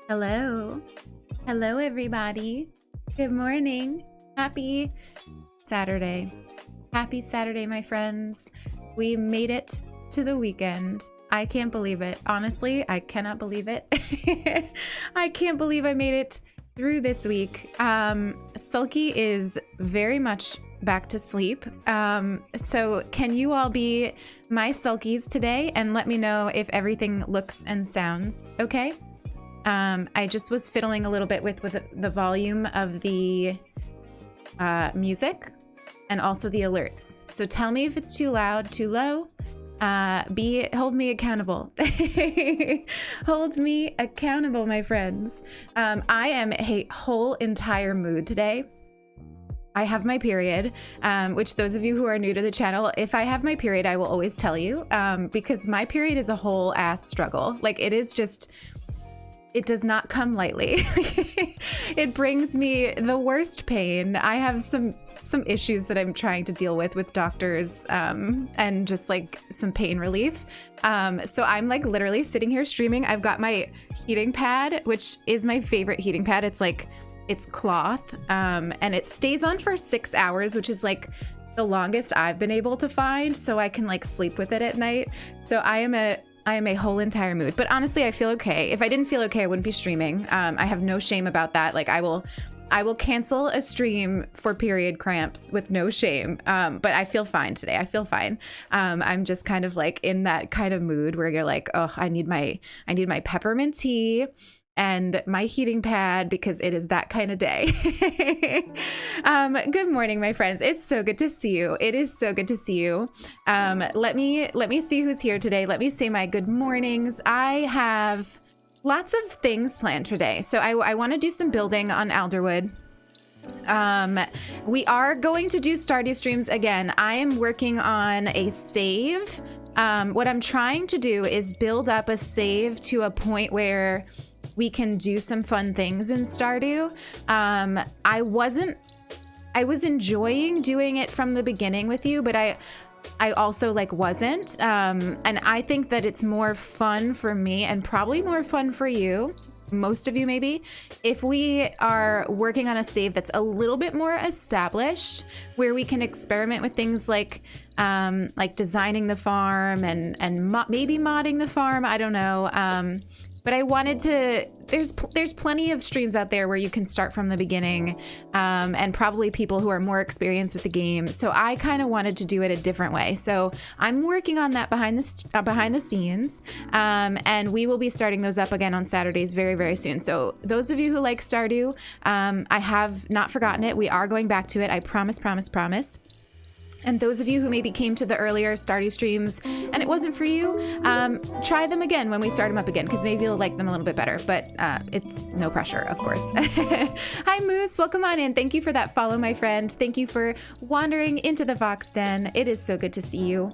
Hello. Hello, everybody. Good morning. Happy Saturday. Happy Saturday, my friends. We made it to the weekend. I can't believe it. Honestly, I cannot believe it. I can't believe I made it through this week. Sulky is very much back to sleep. So can you all be my Sulkies today and let me know if everything looks and sounds okay? I just was fiddling a little bit with the volume of the music and also the alerts. So tell me if it's too loud, too low. Hold me accountable. Hold me accountable, my friends. I am a whole entire mood today. I have my period, which those of you who are new to the channel, if I have my period, I will always tell you, because my period is a whole ass struggle. Like it is just... It does not come lightly. It brings me the worst pain. I have some issues that I'm trying to deal with doctors, and just like some pain relief. So I'm like literally sitting here streaming. I've got my heating pad, which is my favorite heating pad. It's cloth, and it stays on for 6 hours, which is like the longest I've been able to find. So I can like sleep with it at night. So I am a whole entire mood, but honestly, I feel okay. If I didn't feel okay, I wouldn't be streaming. I have no shame about that. Like I will cancel a stream for period cramps with no shame. But I feel fine today. I feel fine. I'm just kind of like in that kind of mood where you're like, oh, I need my peppermint tea and my heating pad because it is that kind of day. Good morning, my friends. It's so good to see you. It is so good to see you. Let me see who's here today. Let me say my good mornings. I have lots of things planned today. So I want to do some building on Alderwood. We are going to do Stardew streams again. I am working on a save. What I'm trying to do is build up a save to a point where we can do some fun things in Stardew. I was enjoying doing it from the beginning with you, but I also like wasn't. And I think that it's more fun for me and probably more fun for you, most of you maybe, if we are working on a save that's a little bit more established, where we can experiment with things like designing the farm and maybe modding the farm. I don't know. But I wanted to, there's plenty of streams out there where you can start from the beginning, and probably people who are more experienced with the game. So I kind of wanted to do it a different way. So I'm working on that behind the scenes, and we will be starting those up again on Saturdays very, very soon. So those of you who like Stardew, I have not forgotten it. We are going back to it. I promise, promise, promise. And those of you who maybe came to the earlier Stardew streams and it wasn't for you, try them again when we start them up again, because maybe you'll like them a little bit better, but it's no pressure, of course. Hi, Moose. Welcome on in. Thank you for that follow, my friend. Thank you for wandering into the Vox Den. It is so good to see you.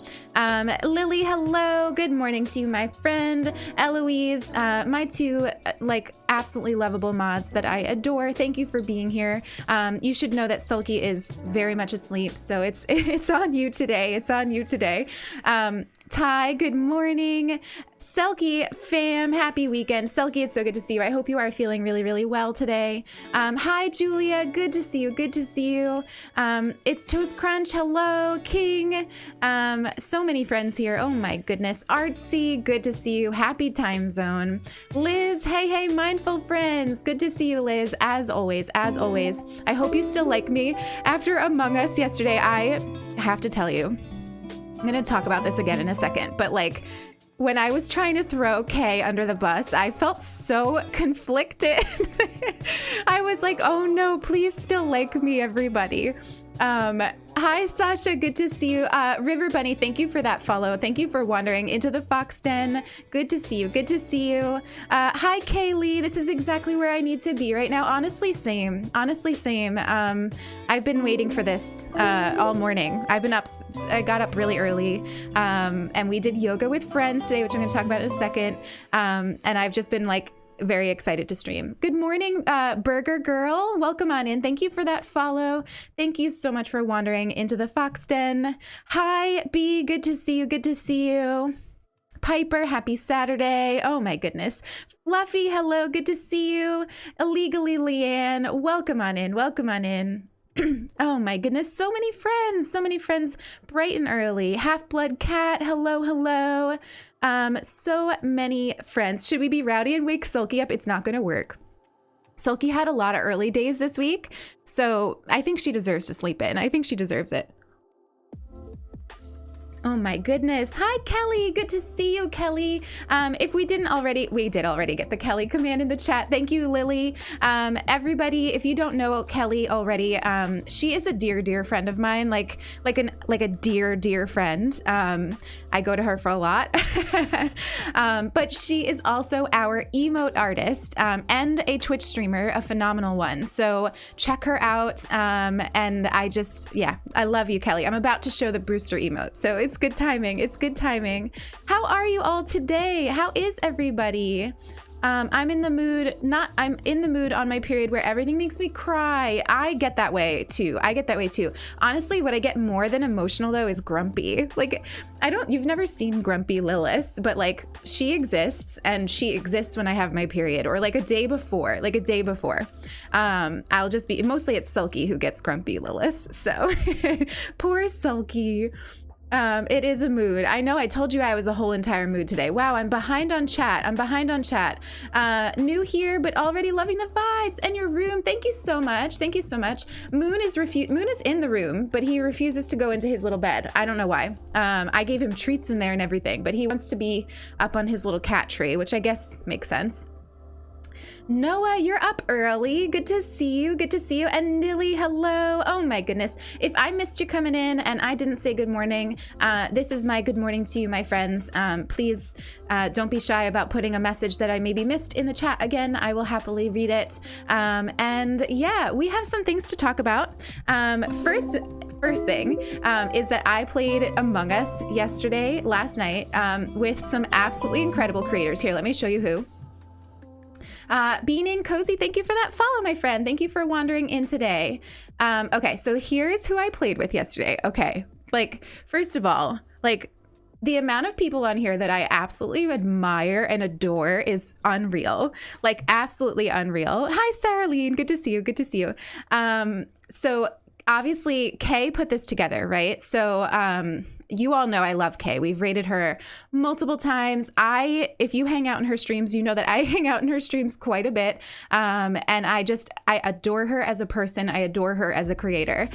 Lily, hello. Good morning to you, my friend. Eloise, my two absolutely lovable mods that I adore. Thank you for being here. You should know that Sulky is very much asleep, so it's on you today. It's on you today. Ty, good morning. Selkie fam, happy weekend. Selkie, it's so good to see you. I hope you are feeling really, really well today. Hi, Julia. Good to see you. Good to see you. It's Toast Crunch. Hello, King. So many friends here. Oh my goodness. Artsy, good to see you. Happy time zone. Liz, hey, mindful friends. Good to see you, Liz. As always, as always. I hope you still like me. After Among Us yesterday, I have to tell you, I'm going to talk about this again in a second, but when I was trying to throw Kay under the bus, I felt so conflicted. I was like, oh no, please still like me, everybody. Hi, Sasha. Good to see you. River Bunny, thank you for that follow. Thank you for wandering into the Fox Den. Good to see you. Good to see you. Hi, Kaylee. This is exactly where I need to be right now. Honestly, same. Honestly, same. I've been waiting for this all morning. I've been up. I got up really early, and we did yoga with friends today, which I'm going to talk about in a second. And I've just been like very excited to stream. Good morning, Burger Girl. Welcome on in. Thank you for that follow. Thank you so much for wandering into the Fox Den. Hi, B. Good to see you. Good to see you. Piper, happy Saturday. Oh my goodness. Fluffy, hello. Good to see you. Illegally Leanne, welcome on in. Welcome on in. Oh my goodness, so many friends bright and early. Half-Blood Cat, hello, hello. So many friends. Should we be rowdy and wake Sulky up? It's not going to work. Sulky had a lot of early days this week, so I think she deserves to sleep in. I think she deserves it. Oh my goodness. Hi, Kelly. Good to see you, Kelly. If we did already get the Kelly command in the chat. Thank you, Lily. Everybody, if you don't know Kelly already, she is a dear friend of mine, like a dear friend. I go to her for a lot. But she is also our emote artist, and a Twitch streamer, a phenomenal one. So check her out. And I love you, Kelly. I'm about to show the Brewster emote. So it's good timing. It's good timing. How are you all today? How is everybody? I'm in the mood on my period where everything makes me cry. I get that way too. Honestly, what I get more than emotional though is grumpy. Like, you've never seen Grumpy Lilith, but like she exists, and she exists when I have my period, or like a day before. I'll just be, mostly it's Sulky who gets Grumpy Lilith. So poor Sulky. It is a mood. I know I told you I was a whole entire mood today. Wow, I'm behind on chat. New here, but already loving the vibes and your room. Thank you so much. Moon is in the room, but he refuses to go into his little bed. I don't know why. I gave him treats in there and everything, but he wants to be up on his little cat tree, which I guess makes sense. Noah, you're up early. Good to see you. And Nilly, hello. Oh my goodness. If I missed you coming in and I didn't say good morning, this is my good morning to you, my friends. Please don't be shy about putting a message that I maybe missed in the chat. Again, I will happily read it. And yeah, we have some things to talk about. First thing is that I played Among Us last night, with some absolutely incredible creators. Here, let me show you who. Beaning Cozy, thank you for that follow, my friend. Thank you for wandering in today. Okay, so here's who I played with yesterday. Okay, like, first of all, like, the amount of people on here that I absolutely admire and adore is unreal. Like, absolutely unreal. Hi, Saraline. Good to see you. So obviously Kay put this together, right? So you all know I love Kay. We've rated her multiple times. If you hang out in her streams, you know that I hang out in her streams quite a bit. And I adore her as a person. I adore her as a creator.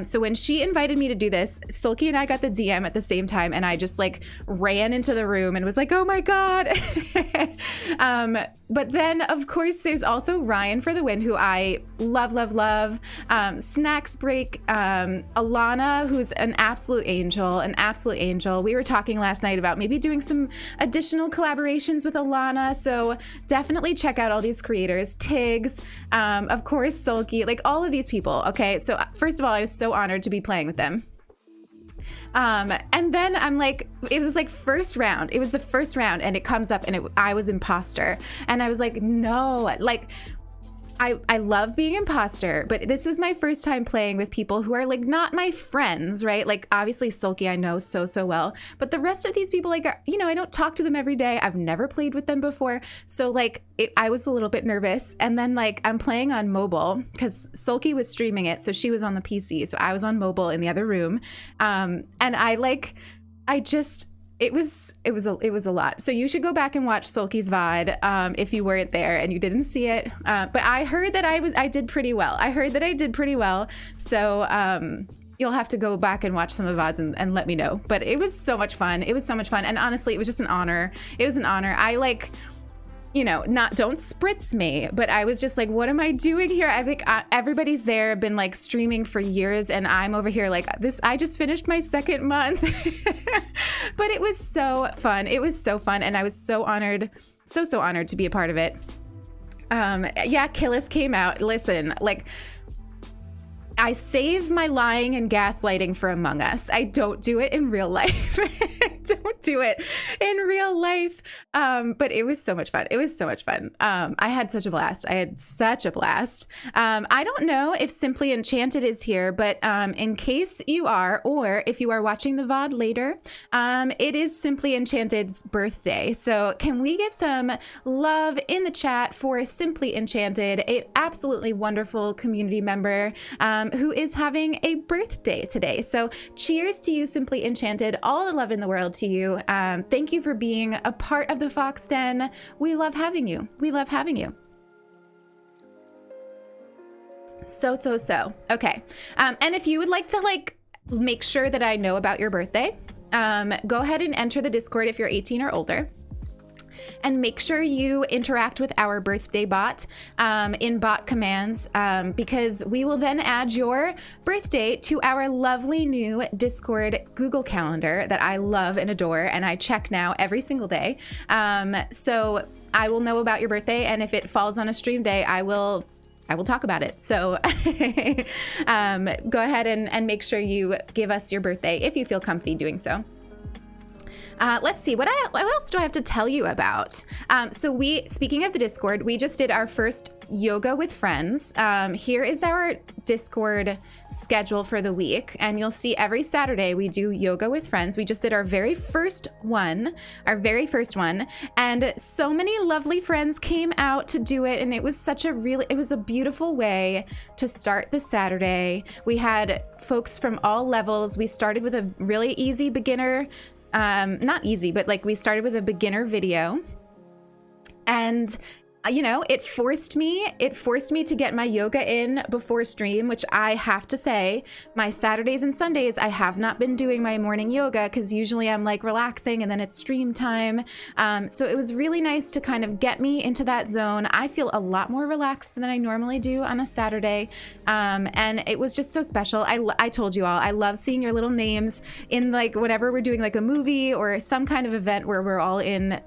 So when she invited me to do this, Sulky and I got the DM at the same time, and I just like ran into the room and was like, oh my God. But then of course there's also Ryan for the win, who I love. Snacks Break, Alana, who's an absolute angel. We were talking last night about maybe doing some additional collaborations with Alana. So definitely check out all these creators. Tiggs, of course, Sulky, like all of these people. Okay. So first of all, I was so honored to be playing with them. And then I'm like, it was like first round. It was the first round and it comes up and I was imposter. And I was like, no, like, I love being imposter, but this was my first time playing with people who are like not my friends, right? Like obviously Sulky I know so well, but the rest of these people, like, I don't talk to them every day. I've never played with them before. So like I was a little bit nervous. And then like I'm playing on mobile because Sulky was streaming it. So she was on the PC. So I was on mobile in the other room. And it was a lot. So you should go back and watch Sulky's VOD if you weren't there and you didn't see it. But I heard that I did pretty well. So you'll have to go back and watch some of the VODs and let me know. But it was so much fun. It was so much fun. And honestly, it was just an honor. It was an honor. I like, you know, don't spritz me, but I was just like, what am I doing here? I think everybody's there, been like streaming for years, and I'm over here like this. I just finished my 2nd month, but it was so fun. It was so fun, and I was so honored, so honored to be a part of it. Yeah, Killis came out. Listen, like, I save my lying and gaslighting for Among Us. I don't do it in real life. Don't do it in real life. But it was so much fun. It was so much fun. I had such a blast. I don't know if Simply Enchanted is here, but in case you are, or if you are watching the VOD later, it is Simply Enchanted's birthday. So can we get some love in the chat for Simply Enchanted, an absolutely wonderful community member who is having a birthday today. So cheers to you, Simply Enchanted. All the love in the world to you. Thank you for being a part of the Fox Den. We love having you. We love having you. So. Okay. And if you would like to make sure that I know about your birthday, go ahead and enter the Discord if you're 18 or older. And make sure you interact with our birthday bot in bot commands, because we will then add your birthday to our lovely new Discord Google Calendar that I love and adore, and I check now every single day. So I will know about your birthday, and if it falls on a stream day, I will talk about it. So go ahead and make sure you give us your birthday if you feel comfy doing so. Let's see, what else do I have to tell you about? So speaking of the Discord, we just did our first Yoga with Friends. Here is our Discord schedule for the week, and you'll see every Saturday we do Yoga with Friends. We just did our very first one, and so many lovely friends came out to do it, and it was a beautiful way to start the Saturday. We had folks from all levels. We started with a really easy beginner, not easy, but we started with a beginner video, and it forced me to get my yoga in before stream, which I have to say, my Saturdays and Sundays, I have not been doing my morning yoga because usually I'm relaxing and then it's stream time. So it was really nice to kind of get me into that zone. I feel a lot more relaxed than I normally do on a Saturday. And it was just so special. I told you all, I love seeing your little names in whenever we're doing a movie or some kind of event where we're all in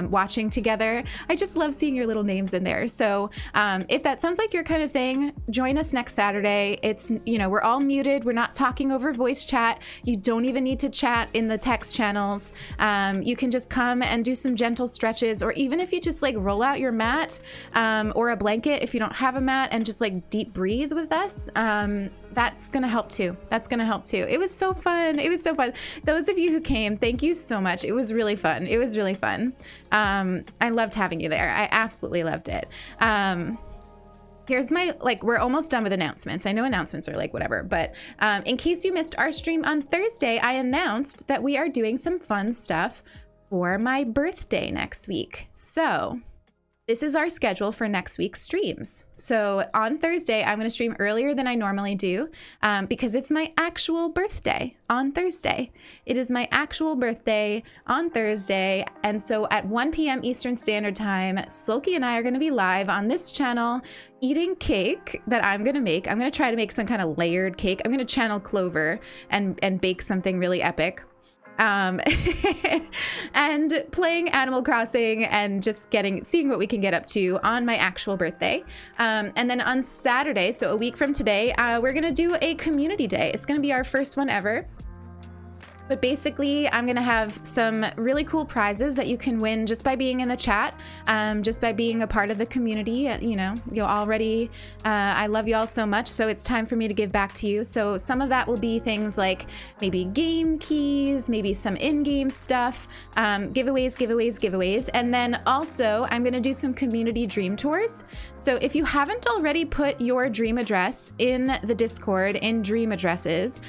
watching together. I just love seeing your little names in there. So if that sounds like your kind of thing, join us next Saturday. It's, we're all muted. We're not talking over voice chat. You don't even need to chat in the text channels. You can just come and do some gentle stretches, or even if you just roll out your mat or a blanket if you don't have a mat and just deep breathe with us. That's going to help too. It was so fun. Those of you who came, thank you so much. It was really fun. I loved having you there. I absolutely loved it. Here's my, we're almost done with announcements. I know announcements are whatever, but in case you missed our stream on Thursday, I announced that we are doing some fun stuff for my birthday next week. So this is our schedule for next week's streams. So on Thursday, I'm going to stream earlier than I normally do because it's my actual birthday on Thursday. It is my actual birthday on Thursday. And so at 1 p.m. Eastern Standard Time, Silky and I are going to be live on this channel eating cake that I'm going to make. I'm going to try to make some kind of layered cake. I'm going to channel Clover and bake something really epic. And playing Animal Crossing and just seeing what we can get up to on my actual birthday. And then on Saturday, so a week from today, we're gonna do a community day. It's gonna be our first one ever. But basically, I'm gonna have some really cool prizes that you can win just by being in the chat, just by being a part of the community. You already, I love you all so much, so it's time for me to give back to you. So some of that will be things like maybe game keys, maybe some in-game stuff, giveaways. And then also, I'm gonna do some community dream tours. So if you haven't already put your dream address in the Discord in dream addresses,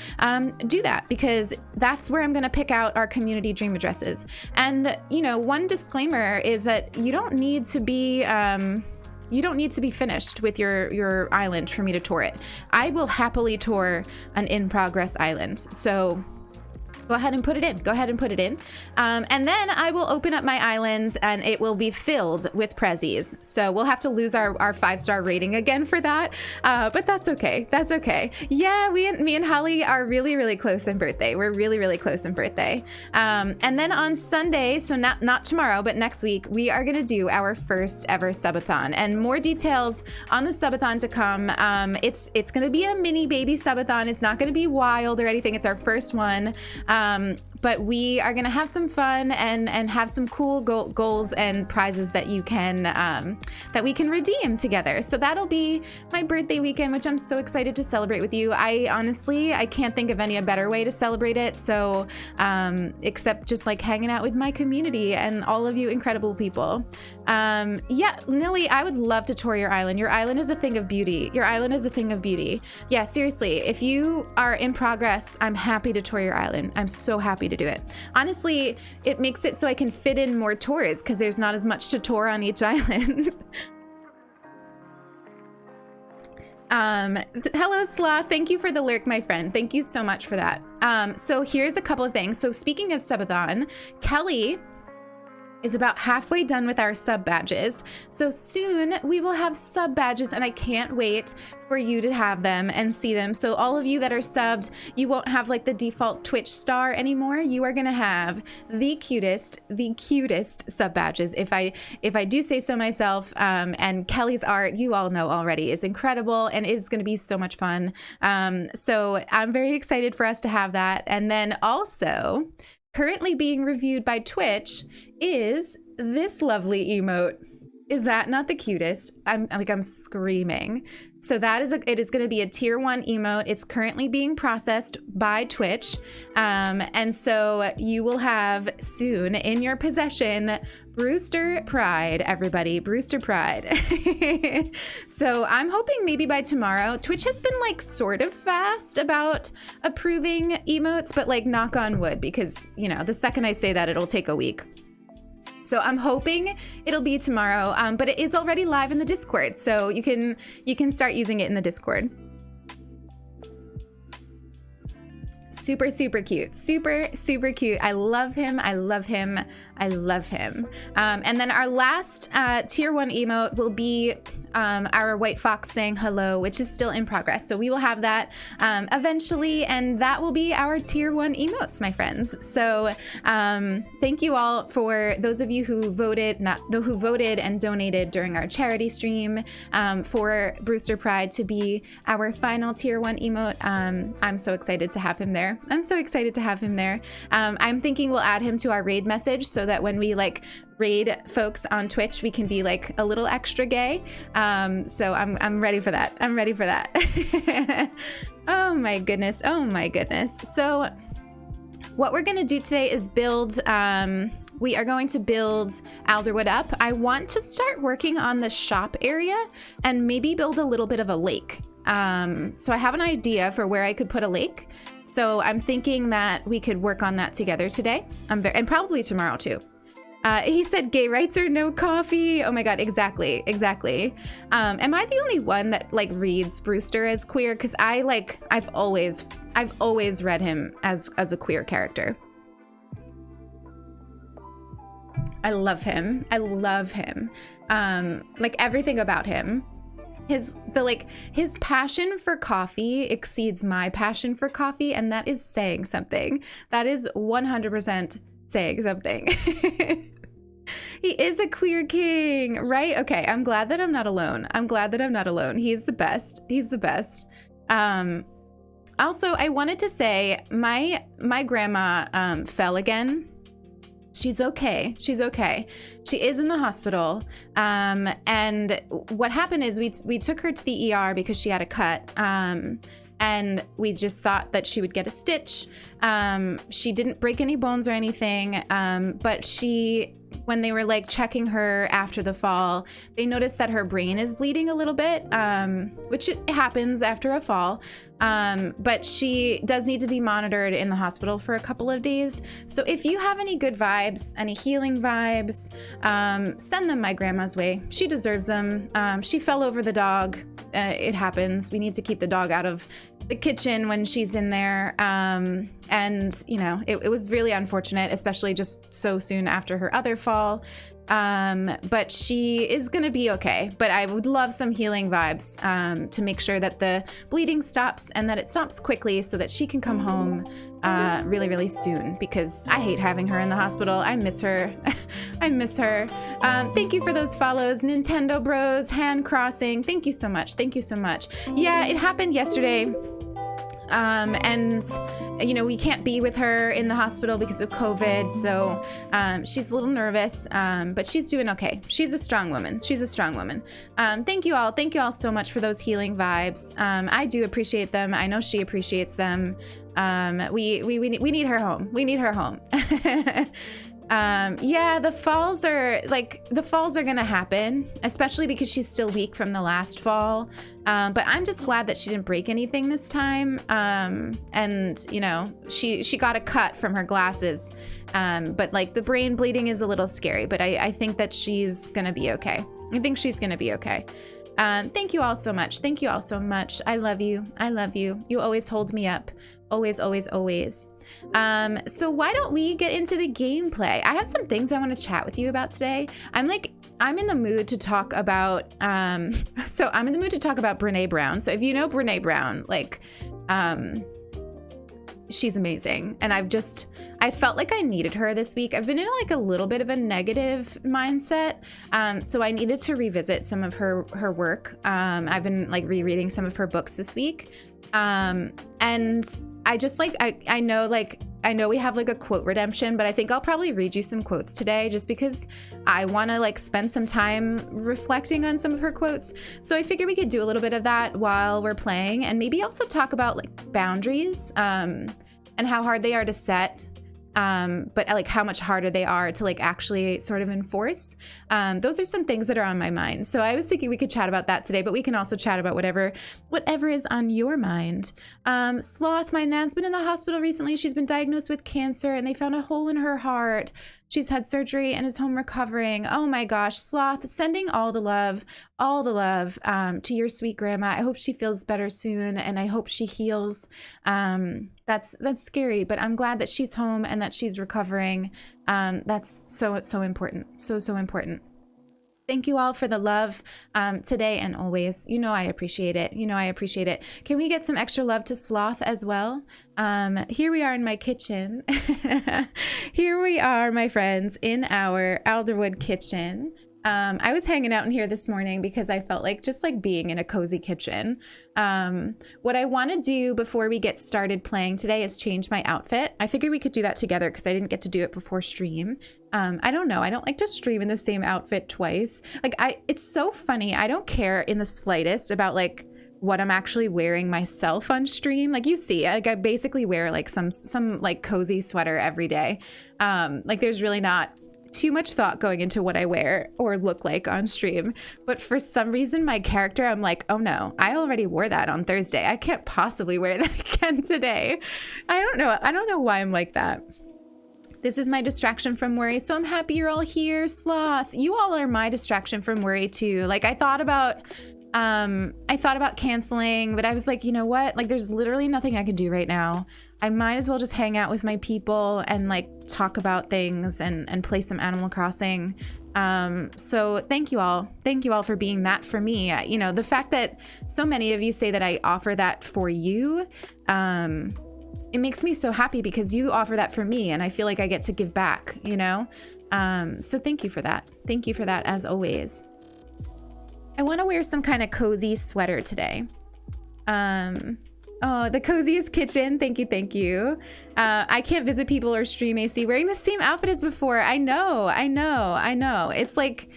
do that, because that's where I'm going to pick out our community dream addresses. And one disclaimer is that you don't need to be You don't need to be finished with your island for me to tour it. I will happily tour an in-progress island. So go ahead and put it in. Go ahead and put it in. And then I will open up my island and it will be filled with prezzies. So we'll have to lose our 5-star rating again for that. But that's okay. That's okay. Yeah, me and Holly are really, really close in birthday. We're really, really close in birthday. And then on Sunday, so not tomorrow, but next week, we are going to do our first ever subathon, and more details on the subathon to come. It's going to be a mini baby subathon. It's not going to be wild or anything. It's our first one. But we are going to have some fun and have some cool goals and prizes that you can that we can redeem together. So that'll be my birthday weekend, which I'm so excited to celebrate with you. I can't think of any better way to celebrate it. So except just like hanging out with my community and all of you incredible people. Yeah, Nilly, I would love to tour your island. Your island is a thing of beauty. Your island is a thing of beauty. Yeah, seriously, if you are in progress, I'm happy to tour your island. I'm so happy to do it. Honestly, it makes it so I can fit in more tours because there's not as much to tour on each island. Hello, Slaw. Thank you for the lurk, my friend. Thank you so much for that. So here's a couple of things. So speaking of subathon, Kelly is about halfway done with our sub badges. So soon we will have sub badges and I can't wait for you to have them and see them. So all of you that are subbed, you won't have like the default Twitch star anymore. You are gonna have the cutest sub badges. If I do say so myself, and Kelly's art, you all know already, is incredible and it's gonna be so much fun. So I'm very excited for us to have that. And then also, currently being reviewed by Twitch is this lovely emote. Is that not the cutest? I'm screaming. So it is going to be a tier 1 emote. It's currently being processed by Twitch. And so you will have soon in your possession Brewster Pride, everybody. Brewster Pride. So I'm hoping maybe by tomorrow. Twitch has been like sort of fast about approving emotes, but like knock on wood, because you know, the second I say that, it'll take a week. So I'm hoping it'll be tomorrow, but it is already live in the Discord, so you can start using it in the Discord. Super, super cute. Super, super cute. I love him. I love him. I love him. And then our last tier 1 emote will be our white fox saying hello, which is still in progress. So we will have that eventually, and that will be our tier 1 emotes, my friends. So thank you all for those of you who voted and donated during our charity stream for Brewster Pride to be our final tier 1 emote. I'm so excited to have him there. I'm so excited to have him there. I'm thinking we'll add him to our raid message so that when we like raid folks on Twitch, we can be like a little extra gay. So I'm ready for that. I'm ready for that. Oh my goodness. Oh my goodness. So what we're gonna do today is build, we are going to build Alderwood up. I want to start working on the shop area and maybe build a little bit of a lake. So I have an idea for where I could put a lake. So I'm thinking that we could work on that together today. And probably tomorrow too. He said gay rights or no coffee. Oh my God, exactly. Am I the only one that like reads Brewster as queer? Cause I've always read him as a queer character. I love him. Like everything about him. His passion for coffee exceeds my passion for coffee, and that is saying something. That is 100% saying something. He is a queer king, right? Okay, I'm glad that I'm not alone. He's the best. Also, I wanted to say my grandma fell again. She's okay. She is in the hospital. And what happened is we took her to the ER because she had a cut. And we just thought that she would get a stitch. She didn't break any bones or anything. But when they were like checking her after the fall, they noticed that her brain is bleeding a little bit, which it happens after a fall. But she does need to be monitored in the hospital for a couple of days. So if you have any good vibes, any healing vibes, send them my grandma's way. She deserves them. She fell over the dog. It happens. We need to keep the dog out of the kitchen when she's in there. And, you know, it was really unfortunate, especially just so soon after her other fall. But she is going to be okay. But I would love some healing vibes to make sure that the bleeding stops and that it stops quickly so that she can come home really, really soon, because I hate having her in the hospital. I miss her. I miss her. Thank you for those follows. Nintendo Bros, Hand Crossing. Thank you so much. Thank you so much. Yeah, it happened yesterday. And, you know, we can't be with her in the hospital because of COVID. So she's a little nervous, but she's doing okay. She's a strong woman. She's a strong woman. Thank you all. Thank you all so much for those healing vibes. I do appreciate them. I know she appreciates them. We need her home. We need her home. Yeah, the falls are gonna happen, especially because she's still weak from the last fall. But I'm just glad that she didn't break anything this time. And you know, she got a cut from her glasses. But like the brain bleeding is a little scary, but I think that she's gonna be okay. I think she's gonna be okay. Thank you all so much. Thank you all so much. I love you. I love you. You always hold me up. Always, always, always. So why don't we get into the gameplay? I have some things I want to chat with you about today. I'm in the mood to talk about, Brené Brown. So if you know Brené Brown, like, she's amazing. And I felt like I needed her this week. I've been in like a little bit of a negative mindset. So I needed to revisit some of her work. I've been like rereading some of her books this week. And I just like, I know we have like a quote redemption, but I think I'll probably read you some quotes today just because I want to like spend some time reflecting on some of her quotes. So I figured we could do a little bit of that while we're playing, and maybe also talk about like boundaries, and how hard they are to set. But like how much harder they are to like actually sort of enforce. Those are some things that are on my mind. So I was thinking we could chat about that today, but we can also chat about whatever is on your mind. Sloth, my nan's been in the hospital recently. She's been diagnosed with cancer and they found a hole in her heart. She's had surgery and is home recovering. Oh my gosh, Sloth, sending all the love to your sweet grandma. I hope she feels better soon and I hope she heals. That's scary, but I'm glad that she's home and that she's recovering. That's so important. So important. Thank you all for the love today and always. You know I appreciate it. Can we get some extra love to Sloth as well? Here we are in my kitchen. Here we are, my friends, in our Alderwood kitchen. I was hanging out in here this morning because I felt like just like being in a cozy kitchen. What I want to do before we get started playing today is change my outfit. I figured we could do that together because I didn't get to do it before stream. I don't know. I don't like to stream in the same outfit twice. Like it's so funny. I don't care in the slightest about like what I'm actually wearing myself on stream. Like you see, like I basically wear like some like cozy sweater every day. Like there's really not too much thought going into what I wear or look like on stream. But for some reason, my character, I'm like, oh no, I already wore that on Thursday. I can't possibly wear that again today. I don't know why I'm like that. This is my distraction from worry. So I'm happy you're all here, Sloth. You all are my distraction from worry too. Like I thought about canceling, but I was like, you know what? Like there's literally nothing I can do right now. I might as well just hang out with my people and like talk about things and play some Animal Crossing. So thank you all. Thank you all for being that for me. You know, the fact that so many of you say that I offer that for you, it makes me so happy because you offer that for me and I feel like I get to give back, you know? So thank you for that. Thank you for that as always. I want to wear some kind of cozy sweater today. Oh, the coziest kitchen. Thank you. I can't visit people or stream AC wearing the same outfit as before. I know. It's like,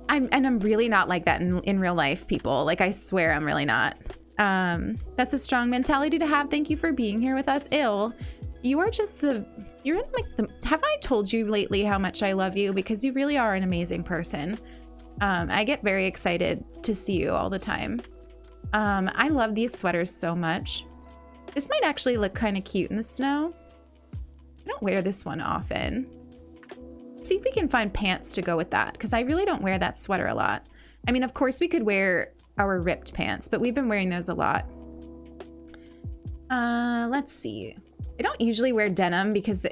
I'm really not like that in real life, people. Like, I swear I'm really not. That's a strong mentality to have. Thank you for being here with us. You are just have I told you lately how much I love you? Because you really are an amazing person. I get very excited to see you all the time. I love these sweaters so much. This might actually look kind of cute in the snow. I don't wear this one often. Let's see if we can find pants to go with that, because I really don't wear that sweater a lot. I mean, of course we could wear our ripped pants, but we've been wearing those a lot. Let's see. I don't usually wear denim because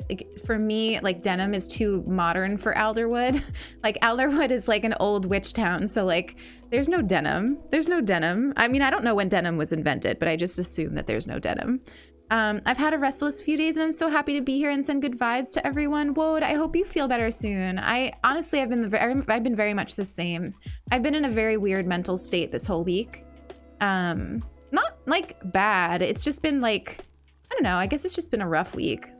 for me, like, denim is too modern for Alderwood. Like, Alderwood is like an old witch town, so like there's no denim. There's no denim. I mean, I don't know when denim was invented, but I just assume that there's no denim. I've had a restless few days and I'm so happy to be here and send good vibes to everyone. Wode, I hope you feel better soon. Honestly, I've been very much the same. I've been in a very weird mental state this whole week. Not like bad. It's just been like, I don't know, I guess it's just been a rough week.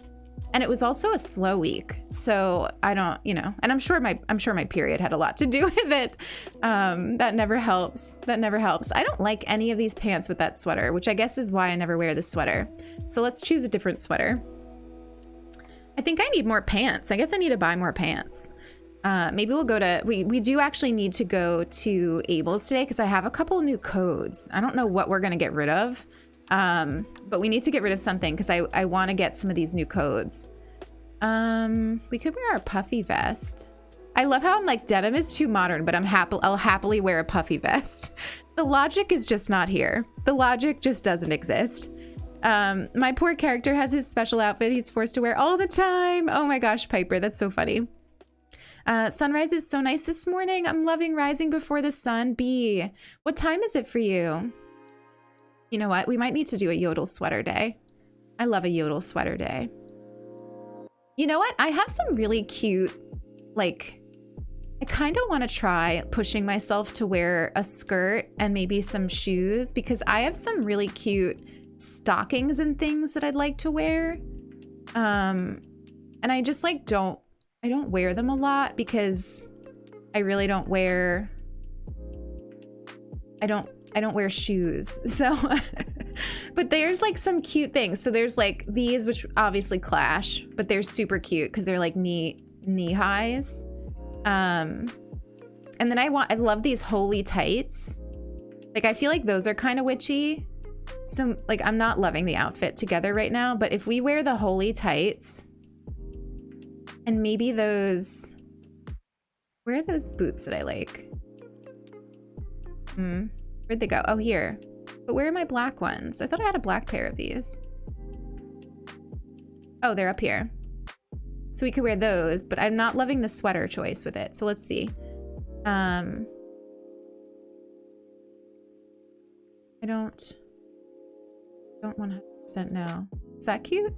And it was also a slow week. So I don't, you know, and I'm sure my period had a lot to do with it. That never helps. That never helps. I don't like any of these pants with that sweater, which I guess is why I never wear this sweater. So let's choose a different sweater. I think I need more pants. I guess I need to buy more pants. Maybe we'll go to, we do actually need to go to Abel's today because I have a couple new codes. I don't know what we're going to get rid of. But we need to get rid of something because I want to get some of these new codes. We could wear our puffy vest. I love how I'm like, denim is too modern, but I'll happily wear a puffy vest. The logic is just not here. The logic just doesn't exist. My poor character has his special outfit he's forced to wear all the time. Oh my gosh, Piper, that's so funny. Sunrise is so nice this morning. I'm loving rising before the sun. B, what time is it for you? You know what? We might need to do a yodel sweater day. I love a yodel sweater day. You know what? I have some really cute, like, I kind of want to try pushing myself to wear a skirt and maybe some shoes because I have some really cute stockings and things that I'd like to wear. And I just like I don't wear them a lot because I really don't wear, I don't wear shoes. So, but there's like some cute things. So there's like these, which obviously clash, but they're super cute because they're like knee highs. And then I love these holy tights. Like, I feel like those are kind of witchy. So like, I'm not loving the outfit together right now, but if we wear the holy tights and maybe those, where are those boots that I like? Where'd they go? Oh, here. But where are my black ones? I thought I had a black pair of these. Oh, they're up here. So we could wear those, but I'm not loving the sweater choice with it. So let's see. I don't 100% know. Is that cute?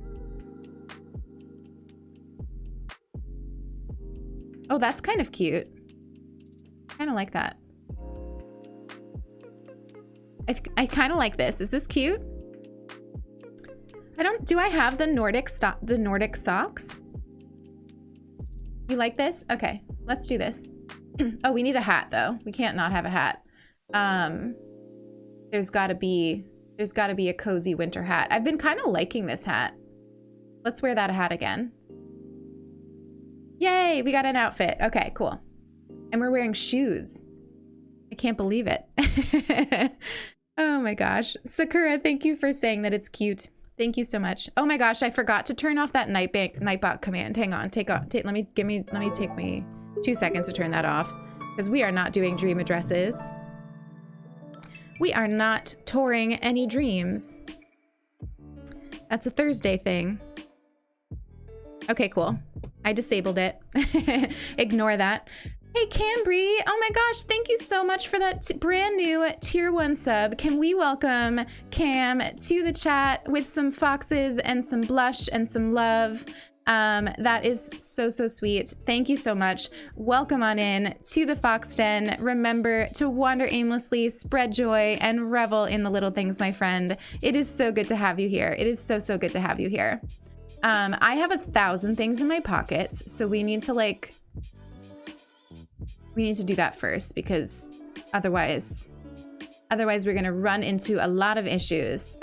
Oh, that's kind of cute. Kind of like that. I kind of like this. Is this cute? Do I have the Nordic socks? You like this? Okay, let's do this. Oh, we need a hat though. We can't not have a hat. There's gotta be a cozy winter hat. I've been kind of liking this hat. Let's wear that hat again. Yay, we got an outfit. Okay, cool. And we're wearing shoes. I can't believe it. Oh my gosh. Sakura, thank you for saying that it's cute. Thank you so much. Oh my gosh, I forgot to turn off that Nightbot command. Hang on, let me take me 2 seconds to turn that off because we are not doing dream addresses. We are not touring any dreams. That's a Thursday thing. Okay, cool. I disabled it. Ignore that. Hey, Cambry. Oh my gosh, thank you so much for that brand new tier 1 sub. Can we welcome Cam to the chat with some foxes and some blush and some love? That is so sweet. Thank you so much. Welcome on in to the Fox Den. Remember to wander aimlessly, spread joy, and revel in the little things, my friend. It is so good to have you here. It is so good to have you here. I have 1,000 things in my pockets, so we need to do that first because otherwise we're gonna run into a lot of issues.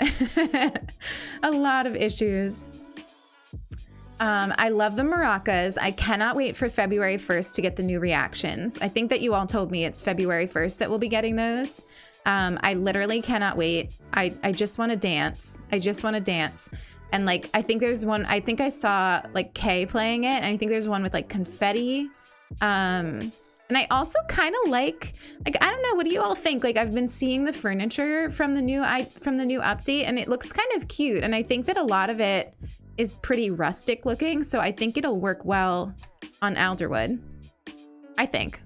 A lot of issues. I love the maracas. I cannot wait for February 1st to get the new reactions. I think that you all told me it's February 1st that we'll be getting those. I literally cannot wait. I just want to dance. I just want to dance. And like, I think there's one, I think I saw like Kay playing it, and I think there's one with like confetti. And I also kind of like, I don't know, what do you all think? Like, I've been seeing the furniture from the new update, and it looks kind of cute. And I think that a lot of it is pretty rustic looking, so I think it'll work well on Alderwood. I think.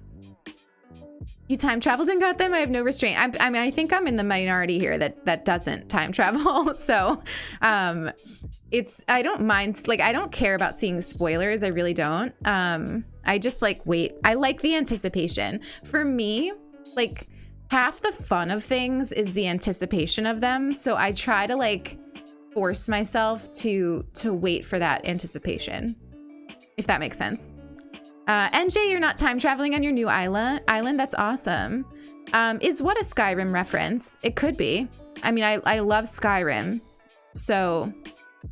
You time traveled and got them? I have no restraint. I mean, I think I'm in the minority here that doesn't time travel. So I don't mind, like, I don't care about seeing spoilers. I really don't. I just like, wait, I like the anticipation. For me, like, half the fun of things is the anticipation of them. So I try to like force myself to wait for that anticipation, if that makes sense. NJ, you're not time traveling on your new island. That's awesome. Is what a Skyrim reference? It could be. I mean, I love Skyrim, so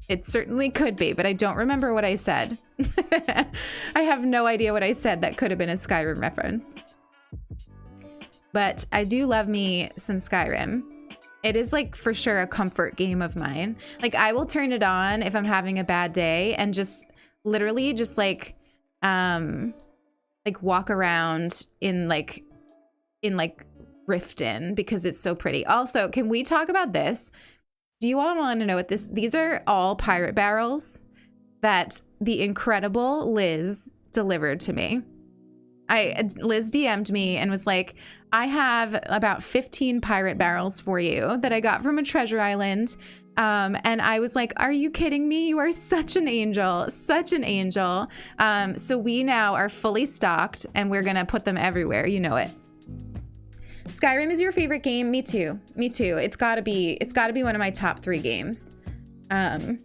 it certainly could be, but I don't remember what I said. I have no idea what I said that could have been a Skyrim reference. But I do love me some Skyrim. It is like for sure a comfort game of mine. Like, I will turn it on if I'm having a bad day and just literally just like walk around in Riften because it's so pretty. Also, can we talk about this? Do you all want to know what these are all pirate barrels that the incredible Liz delivered to me. Liz DM'd me and was like, I have about 15 pirate barrels for you that I got from a treasure island. And I was like, are you kidding me? You are such an angel, such an angel. So we now are fully stocked and we're going to put them everywhere. You know it. Skyrim is your favorite game? Me too. Me too. It's gotta be one of my top 3 games. I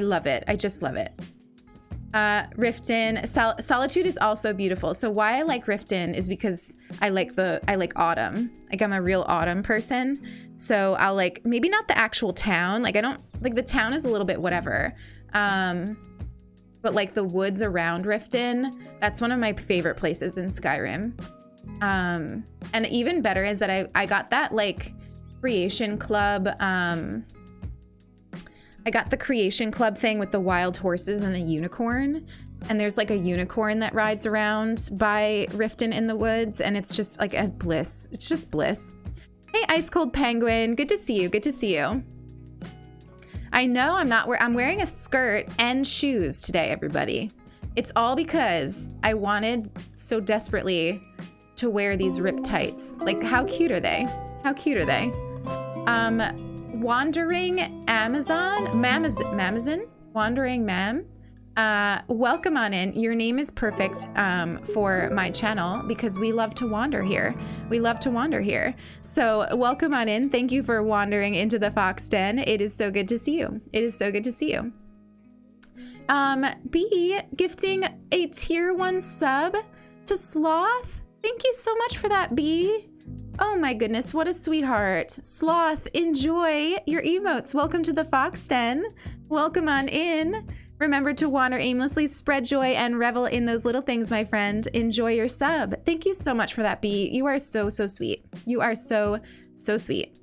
love it. I just love it. Riften, Solitude is also beautiful. So why I like Riften is because I like autumn. Like, I'm a real autumn person. So I'll like, maybe not the actual town. Like, I don't like, the town is a little bit whatever. But like the woods around Riften, that's one of my favorite places in Skyrim. And even better is that I got that like creation club, I got the creation club thing with the wild horses and the unicorn. And there's like a unicorn that rides around by Riften in the woods. And it's just like a bliss. It's just bliss. Hey, Ice Cold Penguin. Good to see you. Good to see you. I know I'm wearing a skirt and shoes today, everybody. It's all because I wanted so desperately to wear these rip tights. Like, how cute are they? How cute are they? Wandering Mamazin? Wandering Mam? Welcome on in. Your name is perfect for my channel because we love to wander here. We love to wander here. So welcome on in. Thank you for wandering into the Fox Den. It is so good to see you. It is so good to see you. B gifting a tier 1 sub to Sloth. Thank you so much for that, B. Oh my goodness, what a sweetheart. Sloth, enjoy your emotes. Welcome to the Fox Den. Welcome on in. Remember to wander aimlessly, spread joy, and revel in those little things, my friend. Enjoy your sub. Thank you so much for that, B. You are so, so sweet. You are so, so sweet.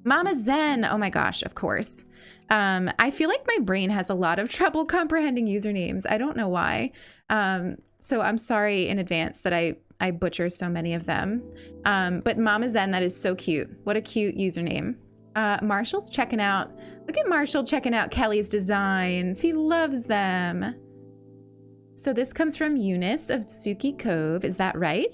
Mama Zen. Oh my gosh, of course. I feel like my brain has a lot of trouble comprehending usernames. I don't know why. So I'm sorry in advance that I butcher so many of them. But Mama Zen, that is so cute. What a cute username. Marshall's checking out. Look at Marshall checking out Kelly's designs. He loves them. So this comes from Eunice of Suki Cove. Is that right?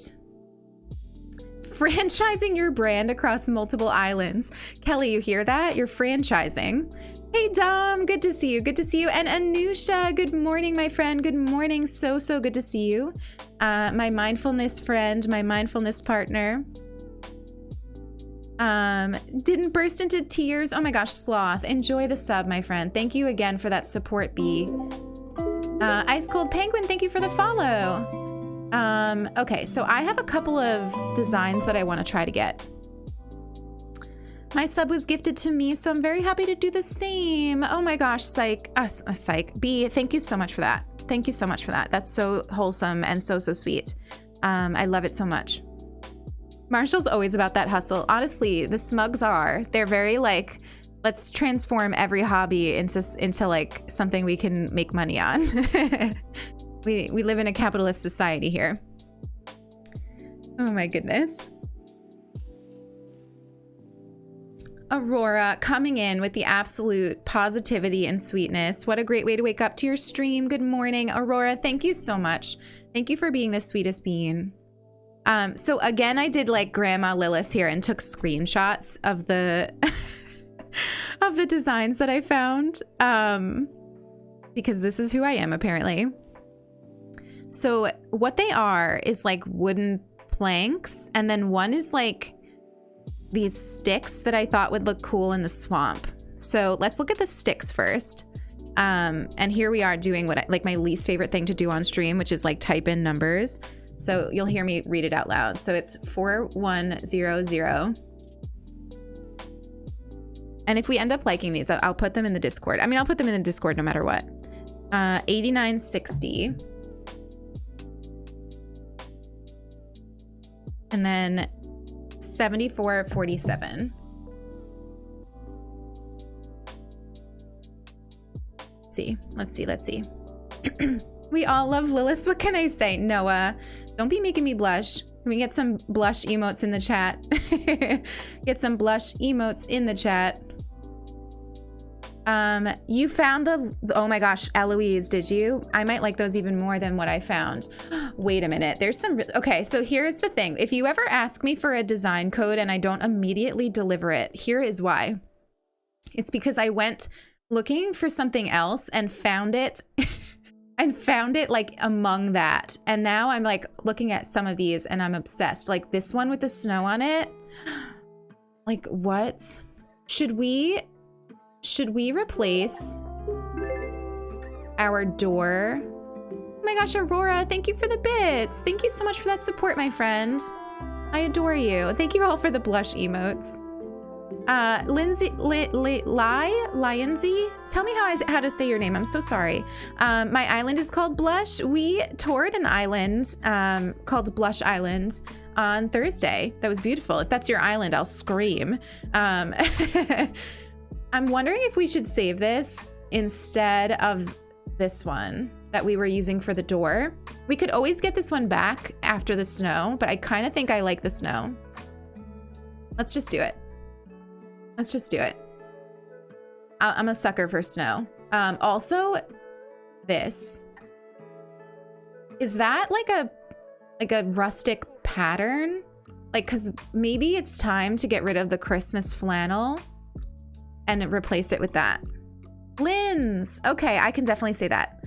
Franchising your brand across multiple islands. Kelly, you hear that? You're franchising. Hey, Dom. Good to see you. Good to see you. And Anusha, good morning, my friend. Good morning. So, so good to see you. My mindfulness friend, my mindfulness partner. Didn't burst into tears. Oh my gosh, Sloth. Enjoy the sub, my friend. Thank you again for that support, B. Ice Cold Penguin, thank you for the follow. Okay, so I have a couple of designs that I want to try to get. My sub was gifted to me, so I'm very happy to do the same. Oh my gosh, Psych. Psych. B, thank you so much for that. Thank you so much for that. That's so wholesome and so, so sweet. I love it so much. Marshall's always about that hustle. Honestly, the Smugs are. They're very like, let's transform every hobby into like something we can make money on. We live in a capitalist society here. Oh my goodness. Aurora coming in with the absolute positivity and sweetness. What a great way to wake up to your stream. Good morning, Aurora. Thank you so much. Thank you for being the sweetest being. So again, I did like Grandma Lilith here and took screenshots of the of the designs that I found, because this is who I am apparently. So what they are is like wooden planks, and then one is like these sticks that I thought would look cool in the swamp. So let's look at the sticks first. And here we are doing what like my least favorite thing to do on stream, which is like type in numbers. So you'll hear me read it out loud. So it's 4100. And if we end up liking these, I'll put them in the Discord. I mean, I'll put them in the Discord no matter what. 8960. And then 7447. Let's see. We all love Lilith. What can I say? Noah, don't be making me blush. Can we get some blush emotes in the chat? Get some blush emotes in the chat. You found oh my gosh, Eloise, did you? I might like those even more than what I found. Wait a minute, there's some, okay, so here's the thing. If you ever ask me for a design code and I don't immediately deliver it, here is why. It's because I went looking for something else and found it and found it like among that. And now I'm like looking at some of these and I'm obsessed. Like this one with the snow on it. Like what? Should we replace our door? Oh my gosh, Aurora, thank you for the bits. Thank you so much for that support, my friend. I adore you. Thank you all for the blush emotes. Lindsay, Lionsy, tell me how to say your name. I'm so sorry. My island is called Blush. We toured an island called Blush Island on Thursday. That was beautiful. If that's your island, I'll scream. I'm wondering if we should save this instead of this one that we were using for the door. We could always get this one back after the snow, but I kind of think I like the snow. Let's just do it. Let's just do it. I'm a sucker for snow. Also, this. Is that like a rustic pattern? Like, cause maybe it's time to get rid of the Christmas flannel and replace it with that. Linz. Okay, I can definitely say that.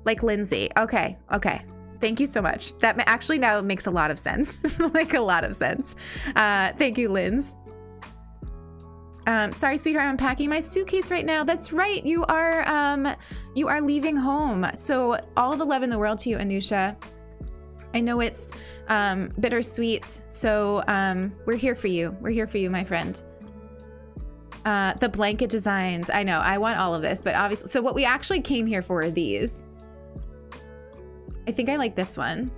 Like Lindsay. Okay. Thank you so much. That actually now makes a lot of sense. Like a lot of sense. Thank you, Linz. Sorry, sweetheart, I'm packing my suitcase right now. That's right. You are leaving home. So all the love in the world to you, Anusha. I know it's bittersweet. So we're here for you. We're here for you, my friend. The blanket designs. I know, I want all of this, but obviously, so what we actually came here for are these. I think I like this one.